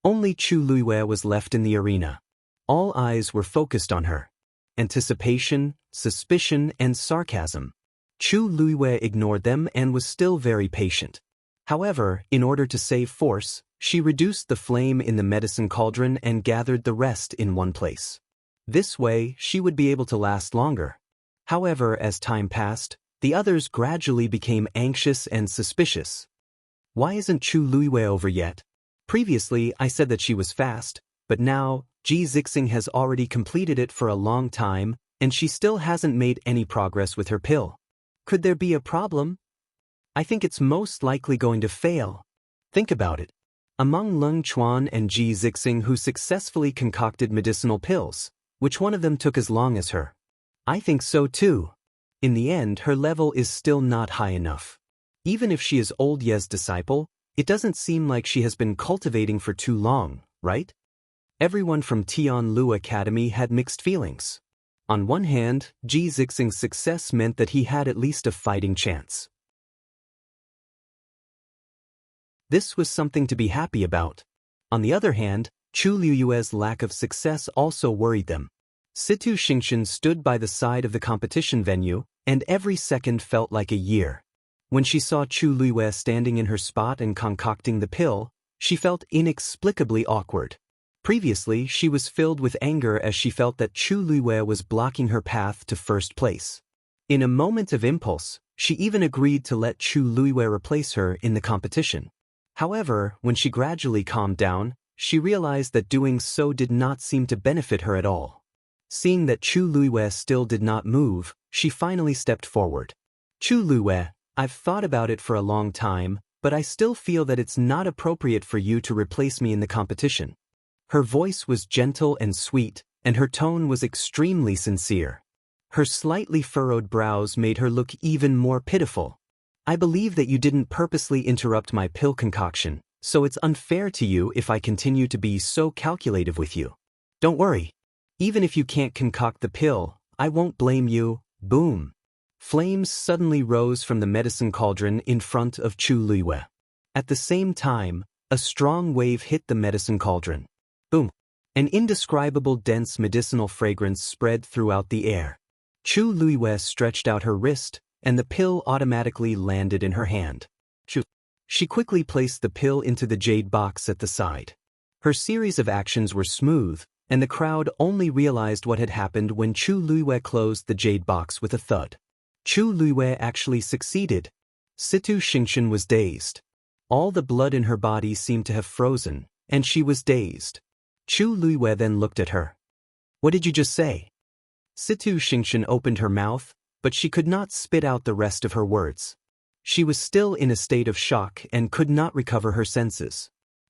Only Chu Luiyue was left in the arena. All eyes were focused on her. Anticipation, suspicion, and sarcasm. Chu Luiyue ignored them and was still very patient. However, in order to save force, she reduced the flame in the medicine cauldron and gathered the rest in one place. This way, she would be able to last longer. However, as time passed, the others gradually became anxious and suspicious. Why isn't Chu Luiyue over yet? Previously, I said that she was fast, but now, Ji Zixing has already completed it for a long time, and she still hasn't made any progress with her pill. Could there be a problem? I think it's most likely going to fail. Think about it. Among Leng Chuan and Ji Zixing who successfully concocted medicinal pills, which one of them took as long as her? I think so too. In the end, her level is still not high enough. Even if she is old Ye's disciple, it doesn't seem like she has been cultivating for too long, right? Everyone from Tianlu Academy had mixed feelings. On one hand, Ji Zixing's success meant that he had at least a fighting chance. This was something to be happy about. On the other hand, Chu Luiyue's lack of success also worried them. Situ Xingqian stood by the side of the competition venue, and every second felt like a year. When she saw Chu Luiyue standing in her spot and concocting the pill, she felt inexplicably awkward. Previously, she was filled with anger as she felt that Chu Luiyue was blocking her path to first place. In a moment of impulse, she even agreed to let Chu Luiyue replace her in the competition. However, when she gradually calmed down, she realized that doing so did not seem to benefit her at all. Seeing that Chu Luiyue still did not move, she finally stepped forward. Chu Luiyue, I've thought about it for a long time, but I still feel that it's not appropriate for you to replace me in the competition. Her voice was gentle and sweet, and her tone was extremely sincere. Her slightly furrowed brows made her look even more pitiful. I believe that you didn't purposely interrupt my pill concoction, so it's unfair to you if I continue to be so calculative with you. Don't worry. Even if you can't concoct the pill, I won't blame you. Boom. Flames suddenly rose from the medicine cauldron in front of Chu Luiyue. At the same time, a strong wave hit the medicine cauldron. Boom. An indescribable dense medicinal fragrance spread throughout the air. Chu Luiyue stretched out her wrist, and the pill automatically landed in her hand. She quickly placed the pill into the jade box at the side. Her series of actions were smooth, and the crowd only realized what had happened when Chu Luiyue closed the jade box with a thud. Chu Luiyue actually succeeded. Situ Xingqian was dazed. All the blood in her body seemed to have frozen, and she was dazed. Chu Luiyue then looked at her. What did you just say? Situ Xingqian opened her mouth, but she could not spit out the rest of her words. She was still in a state of shock and could not recover her senses.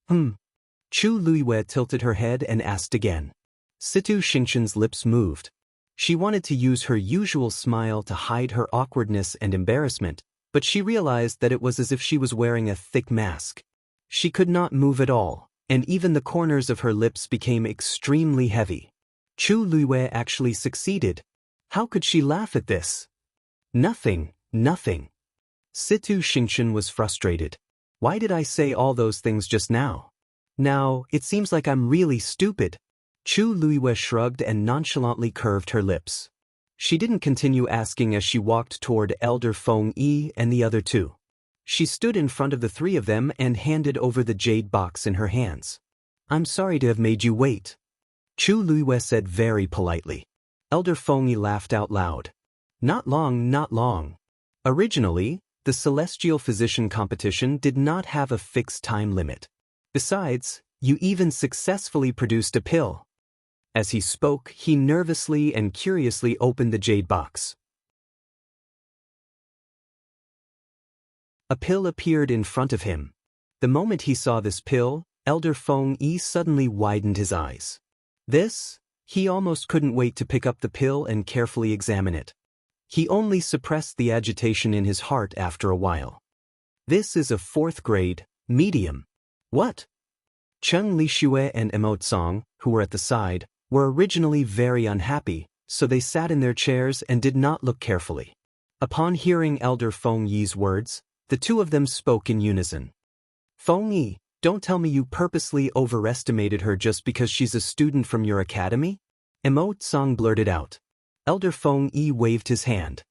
Chu Luiyue tilted her head and asked again. Situ Xingqian's lips moved. She wanted to use her usual smile to hide her awkwardness and embarrassment, but she realized that it was as if she was wearing a thick mask. She could not move at all, and even the corners of her lips became extremely heavy. Chu Luiyue actually succeeded. How could she laugh at this? Nothing. Situ Xingqian was frustrated. Why did I say all those things just now? Now, it seems like I'm really stupid. Chu Luiyue shrugged and nonchalantly curved her lips. She didn't continue asking as she walked toward Elder Feng Yi and the other two. She stood in front of the three of them and handed over the jade box in her hands. I'm sorry to have made you wait, Chu Luiyue said very politely. Elder Fengyi laughed out loud. Not long, not long. Originally, the Celestial Physician competition did not have a fixed time limit. Besides, you even successfully produced a pill. As he spoke, he nervously and curiously opened the jade box. A pill appeared in front of him. The moment he saw this pill, Elder Fengyi suddenly widened his eyes. This? He almost couldn't wait to pick up the pill and carefully examine it. He only suppressed the agitation in his heart after a while. This is a 4th grade, medium. What? Cheng Lixue and Emotsong, who were at the side, were originally very unhappy, so they sat in their chairs and did not look carefully. Upon hearing Elder Fengyi's words, the two of them spoke in unison. Fengyi, don't tell me you purposely overestimated her just because she's a student from your academy? Emotsong blurted out. Elder Fengyi waved his hand.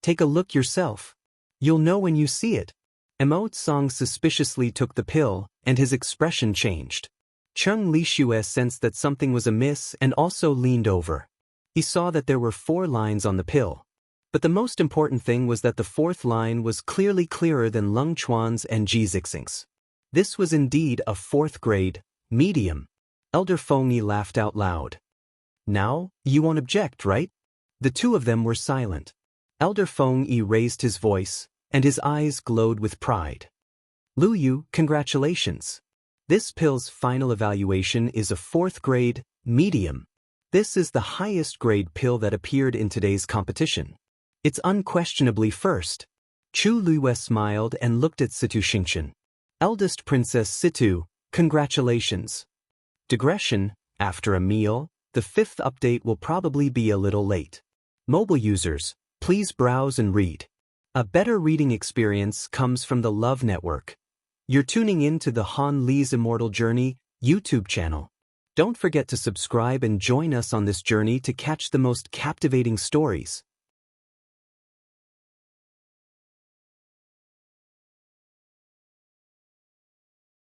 Take a look yourself. You'll know when you see it. Emotsong suspiciously took the pill, and his expression changed. Cheng Lixue sensed that something was amiss and also leaned over. He saw that there were 4 lines on the pill. But the most important thing was that the 4th line was clearly clearer than Lung Chuan's and Ji Zixing's. This was indeed a 4th grade, medium. Elder Fengyi laughed out loud. Now, you won't object, right? The two of them were silent. Elder Fengyi raised his voice, and his eyes glowed with pride. Lu Yu, congratulations. This pill's final evaluation is a 4th grade, medium. This is the highest grade pill that appeared in today's competition. It's unquestionably first. Chu Luiyue smiled and looked at Situ Xingqian. Eldest Princess Situ, congratulations. Digression, after a meal, the 5th update will probably be a little late. Mobile users, please browse and read. A better reading experience comes from the Love Network. You're tuning in to the Han Li's Immortal Journey YouTube channel. Don't forget to subscribe and join us on this journey to catch the most captivating stories.